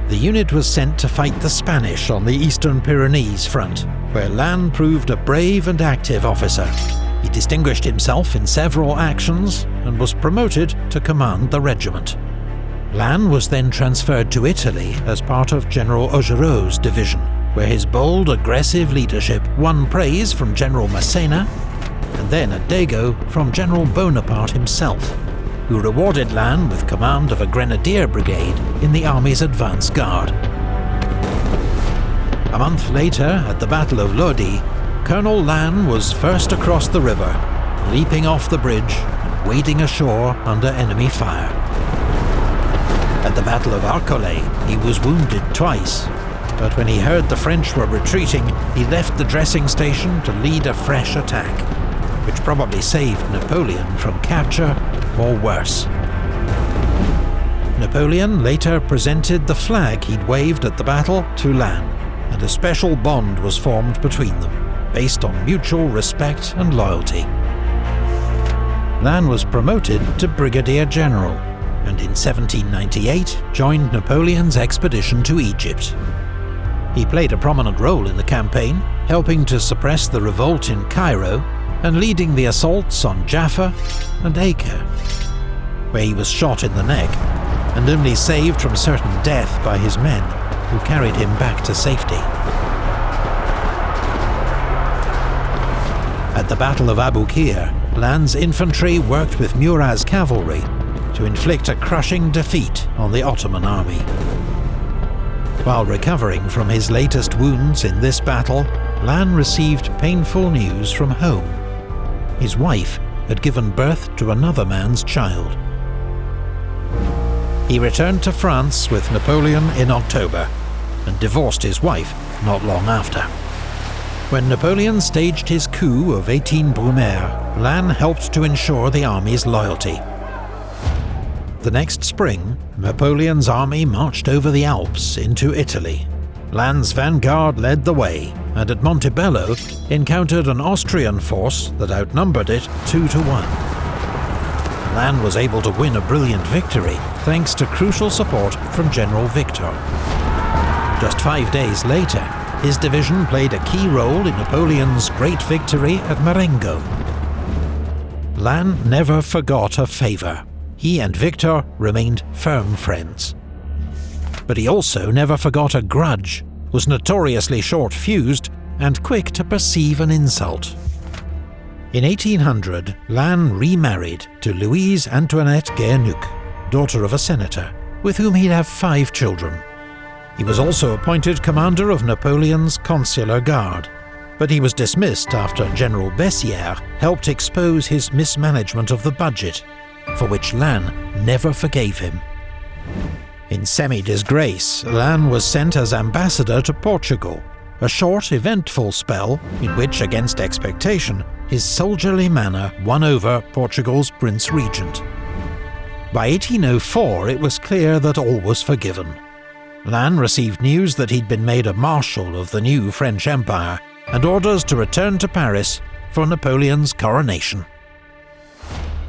The unit was sent to fight the Spanish on the Eastern Pyrenees front, where Lannes proved a brave and active officer. He distinguished himself in several actions and was promoted to command the regiment. Lannes was then transferred to Italy as part of General Augereau's division, where his bold, aggressive leadership won praise from General Masséna, and then a dago from General Bonaparte himself, who rewarded Lannes with command of a grenadier brigade in the army's advance guard. A month later, at the Battle of Lodi, Colonel Lannes was first across the river, leaping off the bridge and wading ashore under enemy fire. At the Battle of Arcolay, he was wounded twice, but when he heard the French were retreating, he left the dressing station to lead a fresh attack, which probably saved Napoleon from capture or worse. Napoleon later presented the flag he'd waved at the battle to Lannes, and a special bond was formed between them, based on mutual respect and loyalty. Lannes was promoted to Brigadier General, and in 1798 joined Napoleon's expedition to Egypt. He played a prominent role in the campaign, helping to suppress the revolt in Cairo and leading the assaults on Jaffa and Acre, where he was shot in the neck and only saved from certain death by his men, who carried him back to safety. At the Battle of Abu Qir, Lannes' infantry worked with Murat's cavalry to inflict a crushing defeat on the Ottoman army. While recovering from his latest wounds in this battle, Lannes received painful news from home. His wife had given birth to another man's child. He returned to France with Napoleon in October, and divorced his wife not long after. When Napoleon staged his coup of 18 Brumaire, Lannes helped to ensure the army's loyalty. The next spring, Napoleon's army marched over the Alps into Italy. Lannes' vanguard led the way, and at Montebello encountered an Austrian force that outnumbered it 2-1. Lannes was able to win a brilliant victory thanks to crucial support from General Victor. Just 5 days later, his division played a key role in Napoleon's great victory at Marengo. Lannes never forgot a favour. He and Victor remained firm friends. But he also never forgot a grudge, was notoriously short-fused, and quick to perceive an insult. In 1800, Lannes remarried to Louise Antoinette Guernuc, daughter of a senator, with whom he'd have 5 children. He was also appointed commander of Napoleon's consular guard, but he was dismissed after General Bessières helped expose his mismanagement of the budget, for which Lannes never forgave him. In semi-disgrace, Lannes was sent as ambassador to Portugal, a short, eventful spell in which, against expectation, his soldierly manner won over Portugal's Prince Regent. By 1804, it was clear that all was forgiven. Lannes received news that he'd been made a Marshal of the new French Empire, and orders to return to Paris for Napoleon's coronation.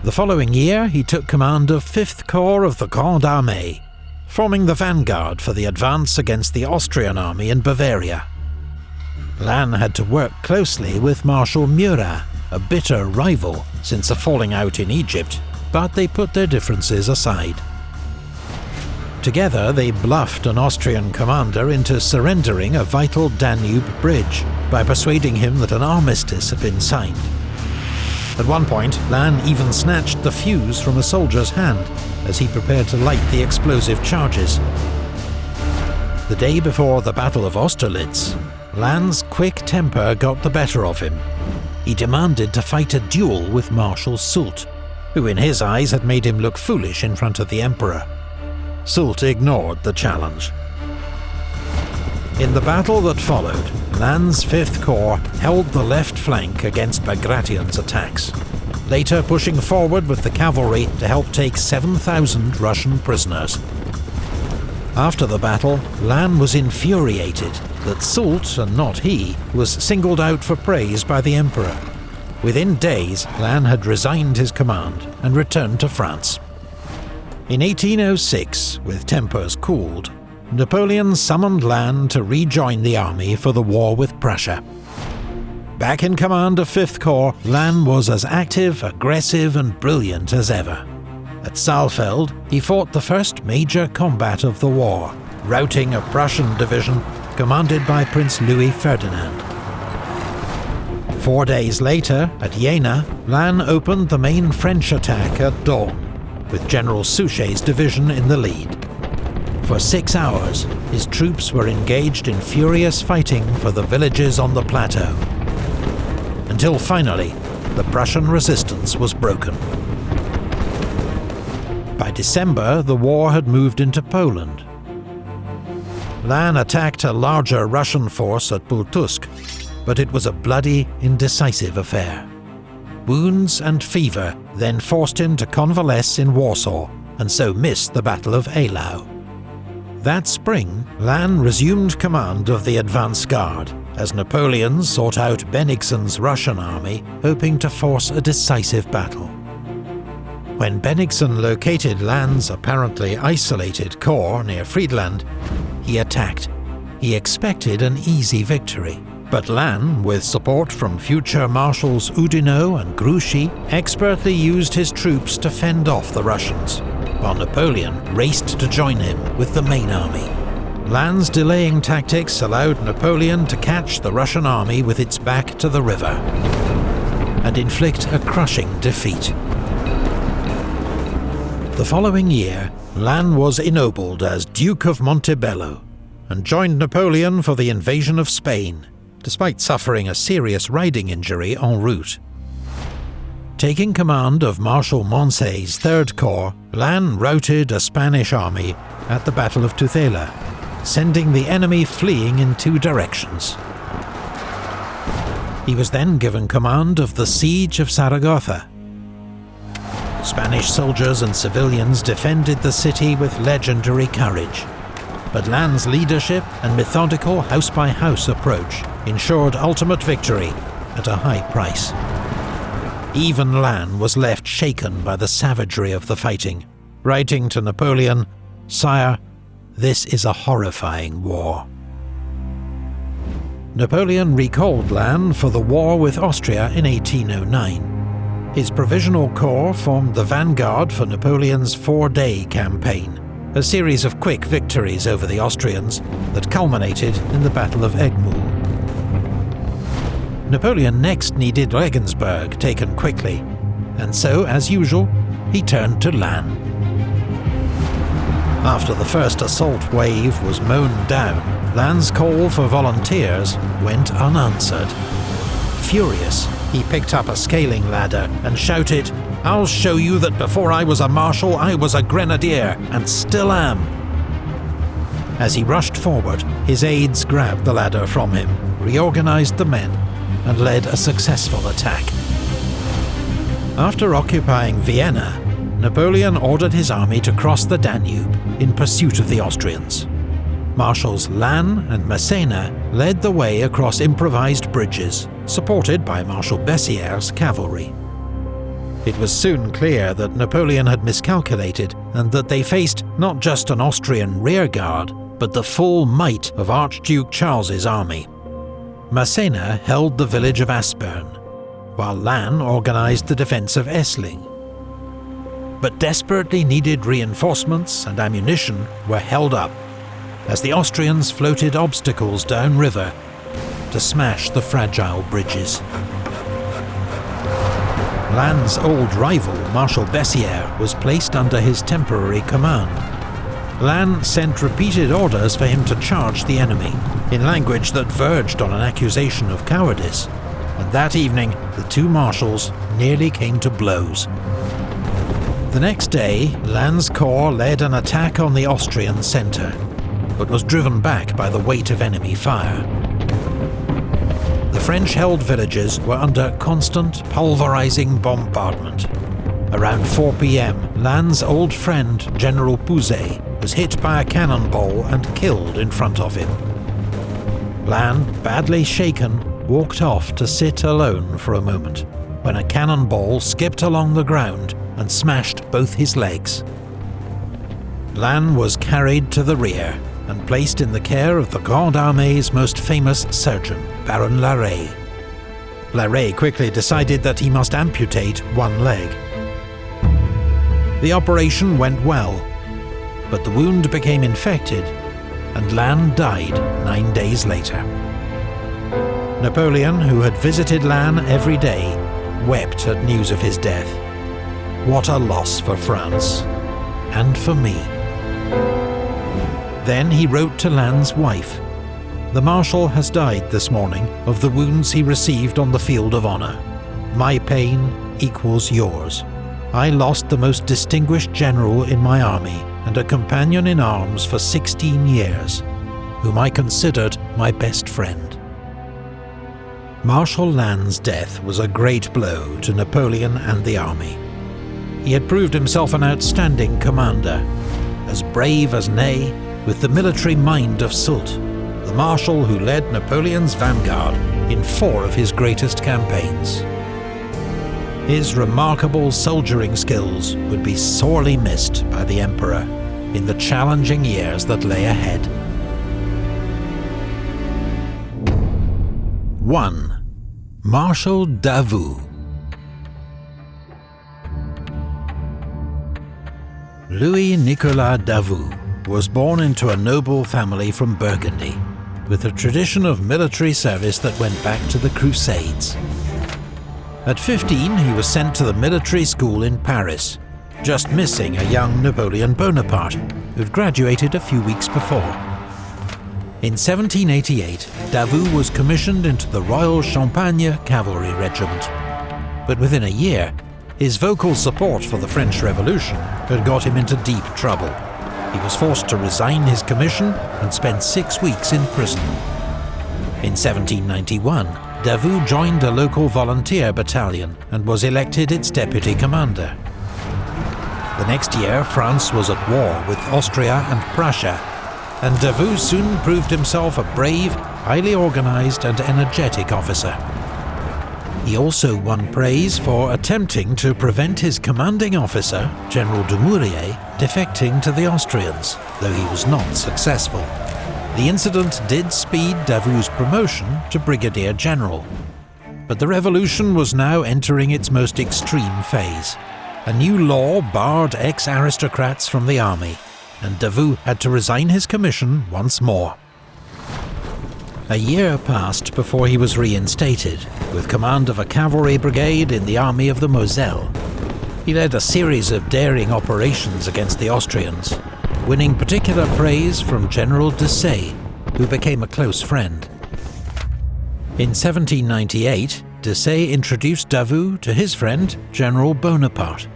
The following year, he took command of 5th Corps of the Grande Armée, forming the vanguard for the advance against the Austrian army in Bavaria. Lannes had to work closely with Marshal Murat, a bitter rival since a falling out in Egypt, but they put their differences aside. Together, they bluffed an Austrian commander into surrendering a vital Danube bridge by persuading him that an armistice had been signed. At one point, Lannes even snatched the fuse from a soldier's hand as he prepared to light the explosive charges. The day before the Battle of Austerlitz, Lannes' quick temper got the better of him. He demanded to fight a duel with Marshal Soult, who in his eyes had made him look foolish in front of the Emperor. Soult ignored the challenge. In the battle that followed, Lannes' 5th Corps held the left flank against Bagration's attacks, later pushing forward with the cavalry to help take 7,000 Russian prisoners. After the battle, Lannes was infuriated that Soult, and not he, was singled out for praise by the Emperor. Within days, Lannes had resigned his command and returned to France. In 1806, with tempers cooled, Napoleon summoned Lannes to rejoin the army for the war with Prussia. Back in command of 5th Corps, Lannes was as active, aggressive and brilliant as ever. At Saalfeld, he fought the first major combat of the war, routing a Prussian division commanded by Prince Louis Ferdinand. 4 days later, at Jena, Lannes opened the main French attack at dawn, with General Suchet's division in the lead. For 6 hours, his troops were engaged in furious fighting for the villages on the plateau, until finally, the Prussian resistance was broken. By December, the war had moved into Poland. Lannes attacked a larger Russian force at Pultusk, but it was a bloody, indecisive affair. Wounds and fever then forced him to convalesce in Warsaw, and so miss the Battle of Eylau. That spring, Lannes resumed command of the advance guard, as Napoleon sought out Bennigsen's Russian army, hoping to force a decisive battle. When Bennigsen located Lannes' apparently isolated corps near Friedland, he attacked. He expected an easy victory, but Lannes, with support from future Marshals Oudinot and Grouchy, expertly used his troops to fend off the Russians, while Napoleon raced to join him with the main army. Lannes' delaying tactics allowed Napoleon to catch the Russian army with its back to the river, and inflict a crushing defeat. The following year, Lannes was ennobled as Duke of Montebello, and joined Napoleon for the invasion of Spain, despite suffering a serious riding injury en route. Taking command of Marshal Moncey's 3rd Corps, Lannes routed a Spanish army at the Battle of Tudela, sending the enemy fleeing in 2 directions. He was then given command of the siege of Zaragoza. Spanish soldiers and civilians defended the city with legendary courage, but Lannes' leadership and methodical house-by-house approach ensured ultimate victory at a high price. Even Lannes was left shaken by the savagery of the fighting, writing to Napoleon, "Sire, this is a horrifying war." Napoleon recalled Lannes for the war with Austria in 1809. His Provisional Corps formed the vanguard for Napoleon's 4-day campaign, a series of quick victories over the Austrians that culminated in the Battle of Egmont. Napoleon next needed Regensburg taken quickly, and so, as usual, he turned to Lannes. After the first assault wave was mown down, Lannes' call for volunteers went unanswered. Furious, he picked up a scaling ladder and shouted, "I'll show you that before I was a marshal, I was a grenadier, and still am." As he rushed forward, his aides grabbed the ladder from him, reorganized the men, and led a successful attack. After occupying Vienna, Napoleon ordered his army to cross the Danube in pursuit of the Austrians. Marshals Lannes and Masséna led the way across improvised bridges, supported by Marshal Bessières' cavalry. It was soon clear that Napoleon had miscalculated, and that they faced not just an Austrian rearguard, but the full might of Archduke Charles's army. Masséna held the village of Aspern, while Lannes organized the defense of Essling. But desperately needed reinforcements and ammunition were held up, as the Austrians floated obstacles downriver to smash the fragile bridges. Lannes' old rival, Marshal Bessières, was placed under his temporary command. Lannes sent repeated orders for him to charge the enemy, in language that verged on an accusation of cowardice, and that evening the 2 marshals nearly came to blows. The next day, Lannes' corps led an attack on the Austrian centre, but was driven back by the weight of enemy fire. The French-held villages were under constant, pulverizing bombardment. Around 4 p.m, Lannes' old friend General Pouzet was hit by a cannonball and killed in front of him. Lannes, badly shaken, walked off to sit alone for a moment, when a cannonball skipped along the ground and smashed both his legs. Lannes was carried to the rear and placed in the care of the Grande Armée's most famous surgeon, Baron Larrey. Larrey quickly decided that he must amputate one leg. The operation went well, but the wound became infected, and Lannes died 9 days later. Napoleon, who had visited Lannes every day, wept at news of his death. What a loss for France, and for me. Then he wrote to Lannes' wife, "The Marshal has died this morning of the wounds he received on the field of honour. My pain equals yours. I lost the most distinguished general in my army and a companion in arms for 16 years, whom I considered my best friend." Marshal Lannes' death was a great blow to Napoleon and the army. He had proved himself an outstanding commander, as brave as Ney, with the military mind of Soult, the marshal who led Napoleon's vanguard in 4 of his greatest campaigns. His remarkable soldiering skills would be sorely missed by the Emperor in the challenging years that lay ahead. 1. Marshal Davout. Louis-Nicolas Davout was born into a noble family from Burgundy, with a tradition of military service that went back to the Crusades. At 15, he was sent to the military school in Paris, just missing a young Napoleon Bonaparte, who'd graduated a few weeks before. In 1788, Davout was commissioned into the Royal Champagne Cavalry Regiment, but within a year, his vocal support for the French Revolution had got him into deep trouble. He was forced to resign his commission and spent 6 weeks in prison. In 1791, Davout joined a local volunteer battalion and was elected its deputy commander. The next year, France was at war with Austria and Prussia, and Davout soon proved himself a brave, highly organised and energetic officer. He also won praise for attempting to prevent his commanding officer, General Dumouriez, defecting to the Austrians, though he was not successful. The incident did speed Davout's promotion to Brigadier General. But the revolution was now entering its most extreme phase. A new law barred ex-aristocrats from the army, and Davout had to resign his commission once more. A year passed before he was reinstated, with command of a cavalry brigade in the army of the Moselle. He led a series of daring operations against the Austrians, winning particular praise from General Desaix, who became a close friend. In 1798, Desaix introduced Davout to his friend, General Bonaparte.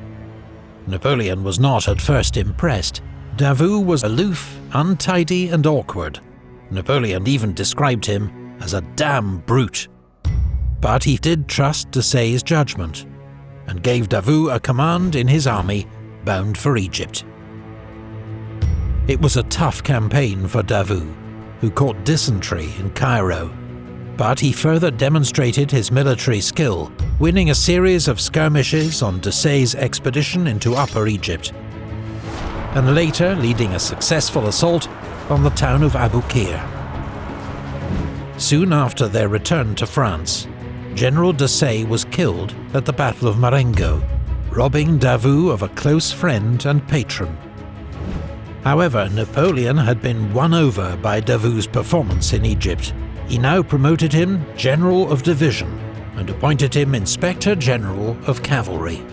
Napoleon was not at first impressed. Davout was aloof, untidy and awkward. Napoleon even described him as a damn brute. But he did trust Desaix's judgment, and gave Davout a command in his army bound for Egypt. It was a tough campaign for Davout, who caught dysentery in Cairo, but he further demonstrated his military skill, winning a series of skirmishes on Desaix's expedition into Upper Egypt, and later leading a successful assault on the town of Aboukir. Soon after their return to France, General Desaix was killed at the Battle of Marengo, robbing Davout of a close friend and patron. However, Napoleon had been won over by Davout's performance in Egypt. He now promoted him General of Division and appointed him Inspector General of Cavalry.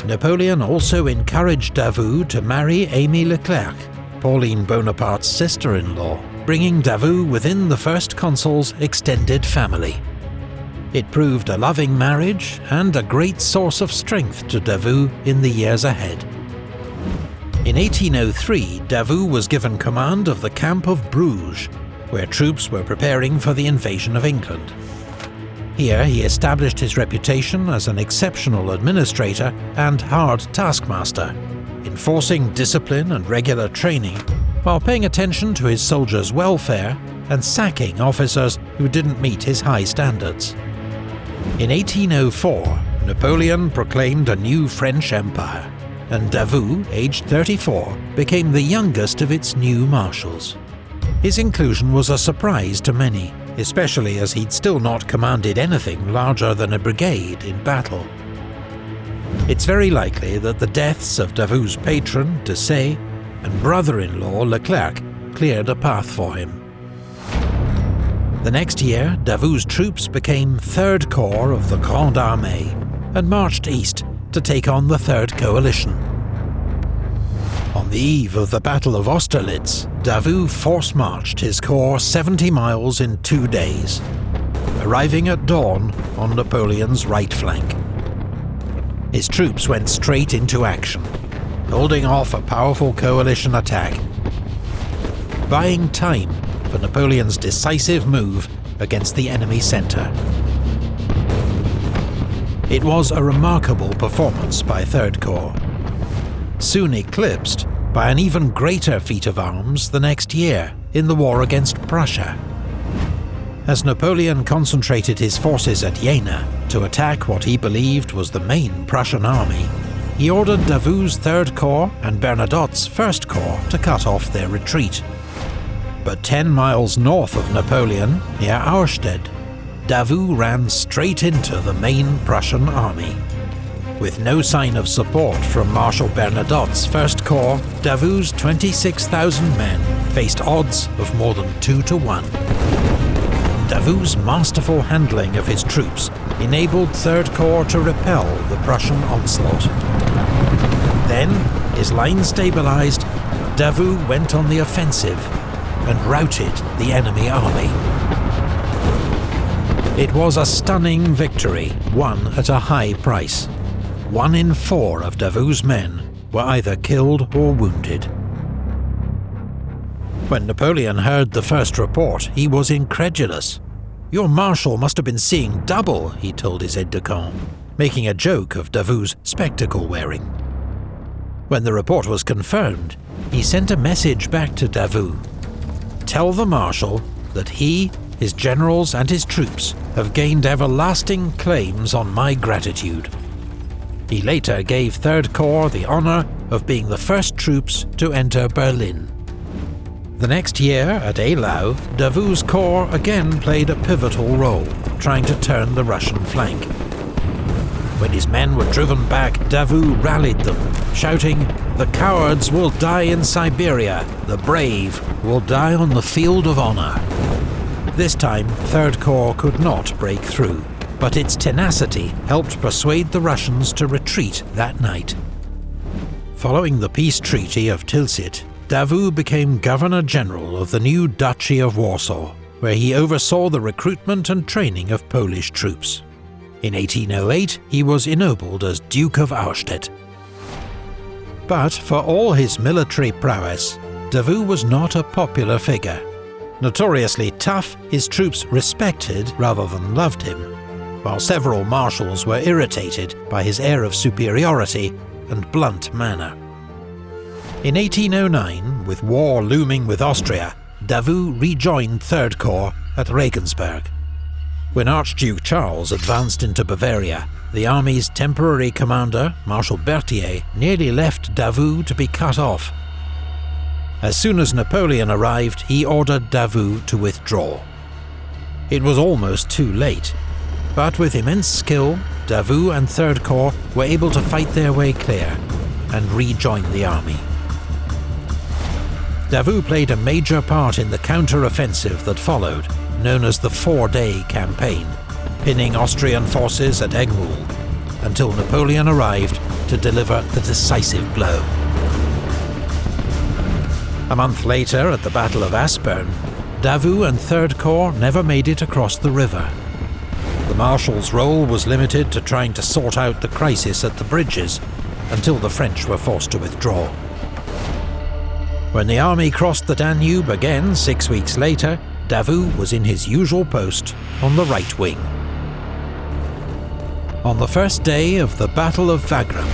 Napoleon also encouraged Davout to marry Amy Leclerc, Pauline Bonaparte's sister-in-law, bringing Davout within the First Consul's extended family. It proved a loving marriage and a great source of strength to Davout in the years ahead. In 1803, Davout was given command of the camp of Bruges, where troops were preparing for the invasion of England. Here he established his reputation as an exceptional administrator and hard taskmaster, enforcing discipline and regular training, while paying attention to his soldiers' welfare and sacking officers who didn't meet his high standards. In 1804, Napoleon proclaimed a new French empire, and Davout, aged 34, became the youngest of its new marshals. His inclusion was a surprise to many, especially as he'd still not commanded anything larger than a brigade in battle. It's very likely that the deaths of Davout's patron, de Say, and brother-in-law, Leclerc, cleared a path for him. The next year, Davout's troops became 3rd Corps of the Grande Armée and marched east to take on the 3rd Coalition. On the eve of the Battle of Austerlitz, Davout force-marched his corps 70 miles in 2 days, arriving at dawn on Napoleon's right flank. His troops went straight into action, holding off a powerful coalition attack, buying time for Napoleon's decisive move against the enemy centre. It was a remarkable performance by 3rd Corps, soon eclipsed by an even greater feat of arms the next year in the war against Prussia. As Napoleon concentrated his forces at Jena to attack what he believed was the main Prussian army, he ordered Davout's 3rd Corps and Bernadotte's 1st Corps to cut off their retreat. But 10 miles north of Napoleon, near Auerstedt, Davout ran straight into the main Prussian army. With no sign of support from Marshal Bernadotte's 1st Corps, Davout's 26,000 men faced odds of more than 2 to 1. Davout's masterful handling of his troops enabled 3rd Corps to repel the Prussian onslaught. Then, his line stabilized, Davout went on the offensive and routed the enemy army. It was a stunning victory, won at a high price. 1 in 4 of Davout's men were either killed or wounded. When Napoleon heard the first report, he was incredulous. "Your marshal must have been seeing double," he told his aide-de-camp, making a joke of Davout's spectacle wearing. When the report was confirmed, he sent a message back to Davout. "Tell the marshal that he, his generals and his troops have gained everlasting claims on my gratitude." He later gave 3rd Corps the honour of being the first troops to enter Berlin. The next year, at Eylau, Davout's corps again played a pivotal role, trying to turn the Russian flank. When his men were driven back, Davout rallied them, shouting, "The cowards will die in Siberia, the brave will die on the field of honour." This time, 3rd Corps could not break through, but its tenacity helped persuade the Russians to retreat that night. Following the peace treaty of Tilsit, Davout became Governor-General of the new Duchy of Warsaw, where he oversaw the recruitment and training of Polish troops. In 1808, he was ennobled as Duke of Auerstedt. But for all his military prowess, Davout was not a popular figure. Notoriously tough, his troops respected rather than loved him, while several marshals were irritated by his air of superiority and blunt manner. In 1809, with war looming with Austria, Davout rejoined 3rd Corps at Regensburg. When Archduke Charles advanced into Bavaria, the army's temporary commander, Marshal Berthier, nearly left Davout to be cut off. As soon as Napoleon arrived, he ordered Davout to withdraw. It was almost too late, but with immense skill, Davout and 3rd Corps were able to fight their way clear and rejoin the army. Davout played a major part in the counter-offensive that followed, known as the 4-Day Campaign, pinning Austrian forces at Egmont, until Napoleon arrived to deliver the decisive blow. A month later, at the Battle of Aspern, Davout and 3rd Corps never made it across the river. The marshal's role was limited to trying to sort out the crisis at the bridges, until the French were forced to withdraw. When the army crossed the Danube again 6 weeks later, Davout was in his usual post on the right wing. On the first day of the Battle of Wagram,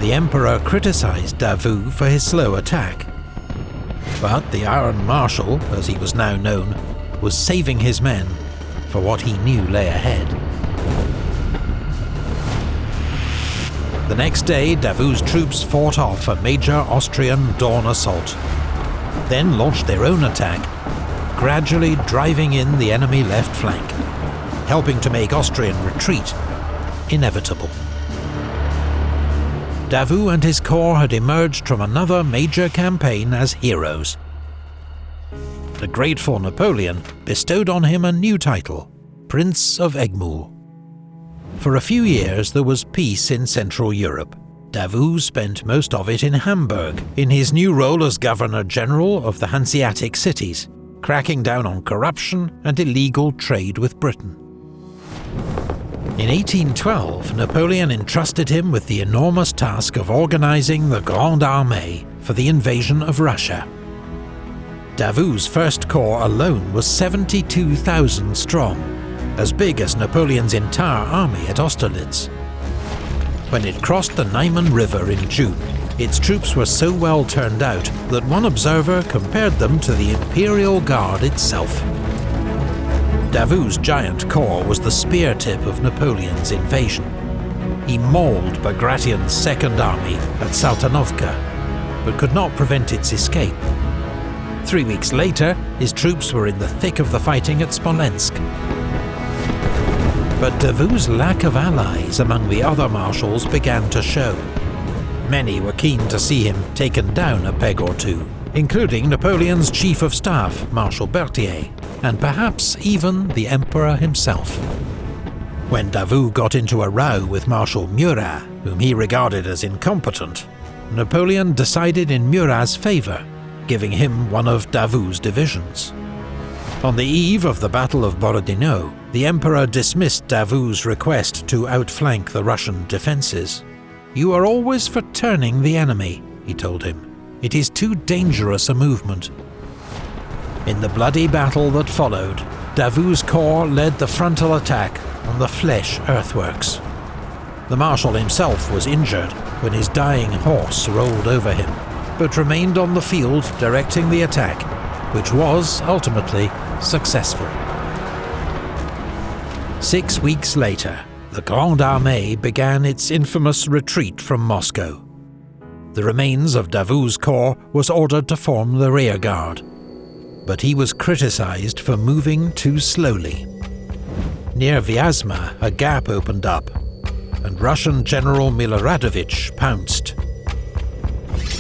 The Emperor criticised Davout for his slow attack. But the Iron Marshal, as he was now known, was saving his men for what he knew lay ahead. The next day, Davout's troops fought off a major Austrian dawn assault, then launched their own attack, gradually driving in the enemy left flank, helping to make Austrian retreat inevitable. Davout and his corps had emerged from another major campaign as heroes. The grateful Napoleon bestowed on him a new title, Prince of Egmont. For a few years there was peace in Central Europe. Davout spent most of it in Hamburg, in his new role as Governor-General of the Hanseatic cities, cracking down on corruption and illegal trade with Britain. In 1812, Napoleon entrusted him with the enormous task of organising the Grande Armée for the invasion of Russia. Davout's First Corps alone was 72,000 strong, as big as Napoleon's entire army at Austerlitz. When it crossed the Niemen River in June, its troops were so well turned out that one observer compared them to the Imperial Guard itself. Davout's giant corps was the spear tip of Napoleon's invasion. He mauled Bagration's Second Army at Saltanovka, but could not prevent its escape. 3 weeks later, his troops were in the thick of the fighting at Smolensk. But Davout's lack of allies among the other marshals began to show. Many were keen to see him taken down a peg or two, including Napoleon's Chief of Staff, Marshal Berthier, and perhaps even the Emperor himself. When Davout got into a row with Marshal Murat, whom he regarded as incompetent, Napoleon decided in Murat's favour, giving him one of Davout's divisions. On the eve of the Battle of Borodino, the Emperor dismissed Davout's request to outflank the Russian defences. "You are always for turning the enemy," he told him. "It is too dangerous a movement." In the bloody battle that followed, Davout's corps led the frontal attack on the Flèche earthworks. The Marshal himself was injured when his dying horse rolled over him, but remained on the field directing the attack, which was, ultimately, successful. 6 weeks later, the Grande Armée began its infamous retreat from Moscow. The remains of Davout's corps was ordered to form the rearguard, but he was criticised for moving too slowly. Near Vyazma, a gap opened up, and Russian General Miloradovich pounced.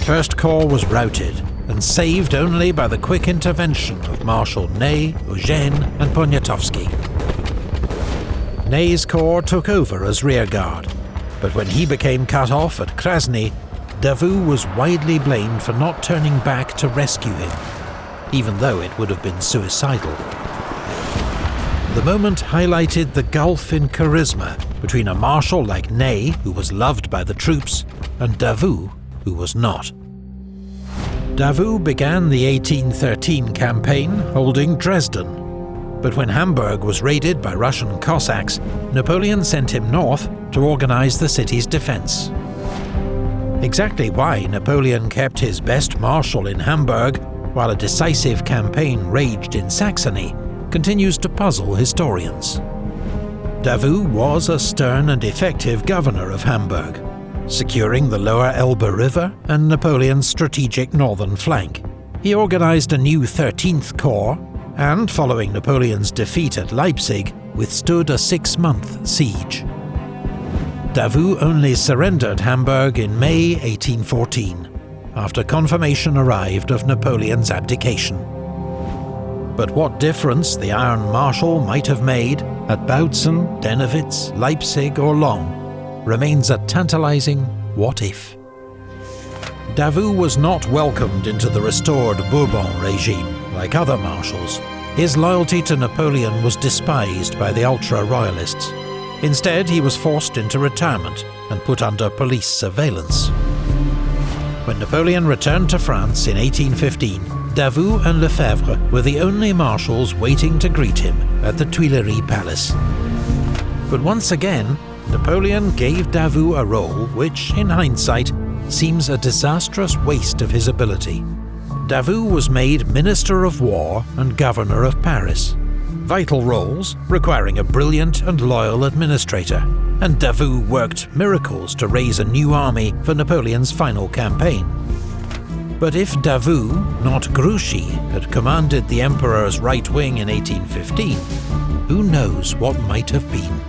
First Corps was routed, and saved only by the quick intervention of Marshal Ney, Eugène and Poniatowski. Ney's corps took over as rearguard, but when he became cut off at Krasny, Davout was widely blamed for not turning back to rescue him, even though it would have been suicidal. The moment highlighted the gulf in charisma between a marshal like Ney, who was loved by the troops, and Davout, who was not. Davout began the 1813 campaign holding Dresden, but when Hamburg was raided by Russian Cossacks, Napoleon sent him north to organise the city's defence. Exactly why Napoleon kept his best marshal in Hamburg while a decisive campaign raged in Saxony continues to puzzle historians. Davout was a stern and effective governor of Hamburg, securing the lower Elbe River and Napoleon's strategic northern flank. He organised a new 13th Corps, and following Napoleon's defeat at Leipzig, withstood a 6-month siege. Davout only surrendered Hamburg in May 1814, after confirmation arrived of Napoleon's abdication. But what difference the Iron Marshal might have made at Bautzen, Dennewitz, Leipzig or Long remains a tantalising what-if. Davout was not welcomed into the restored Bourbon regime like other marshals. His loyalty to Napoleon was despised by the ultra-royalists. Instead, he was forced into retirement and put under police surveillance. When Napoleon returned to France in 1815, Davout and Lefebvre were the only marshals waiting to greet him at the Tuileries Palace. But once again, Napoleon gave Davout a role which, in hindsight, seems a disastrous waste of his ability. Davout was made Minister of War and Governor of Paris. Vital roles requiring a brilliant and loyal administrator, and Davout worked miracles to raise a new army for Napoleon's final campaign. But if Davout, not Grouchy, had commanded the Emperor's right wing in 1815, who knows what might have been.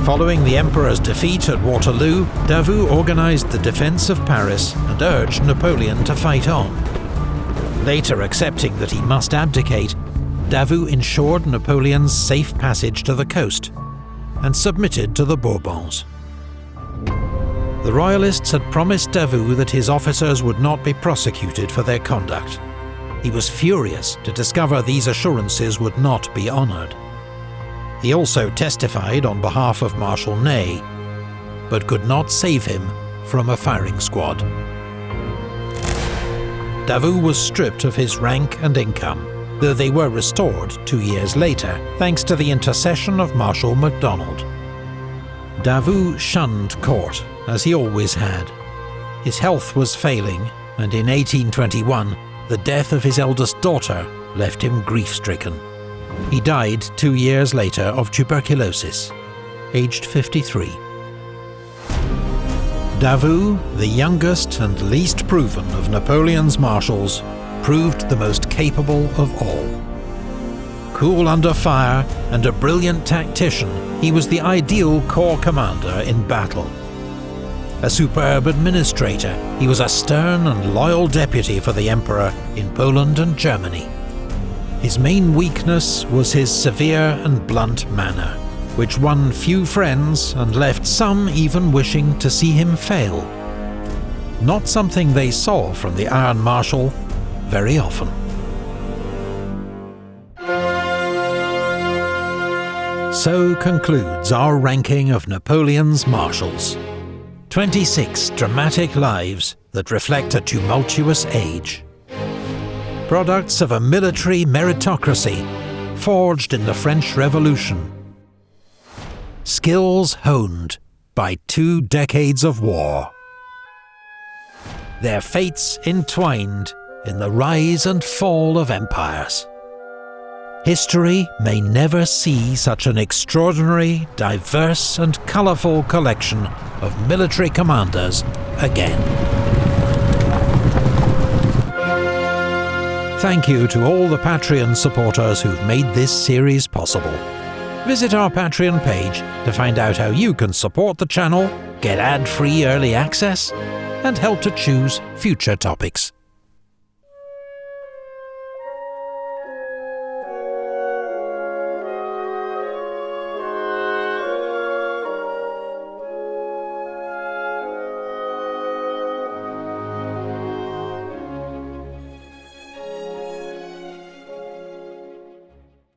Following the Emperor's defeat at Waterloo, Davout organised the defence of Paris and urged Napoleon to fight on. Later accepting that he must abdicate, Davout ensured Napoleon's safe passage to the coast and submitted to the Bourbons. The Royalists had promised Davout that his officers would not be prosecuted for their conduct. He was furious to discover these assurances would not be honoured. He also testified on behalf of Marshal Ney, but could not save him from a firing squad. Davout was stripped of his rank and income, though they were restored 2 years later, thanks to the intercession of Marshal Macdonald. Davout shunned court, as he always had. His health was failing, and in 1821, the death of his eldest daughter left him grief-stricken. He died 2 years later of tuberculosis, aged 53. Davout, the youngest and least proven of Napoleon's marshals, proved the most capable of all. Cool under fire and a brilliant tactician, he was the ideal corps commander in battle. A superb administrator, he was a stern and loyal deputy for the Emperor in Poland and Germany. His main weakness was his severe and blunt manner, which won few friends and left some even wishing to see him fail. Not something they saw from the Iron Marshal very often. So concludes our ranking of Napoleon's marshals. 26 dramatic lives that reflect a tumultuous age. Products of a military meritocracy forged in the French Revolution. Skills honed by 2 decades of war. Their fates entwined in the rise and fall of empires. History may never see such an extraordinary, diverse and colourful collection of military commanders again. Thank you to all the Patreon supporters who've made this series possible. Visit our Patreon page to find out how you can support the channel, get ad-free early access, and help to choose future topics.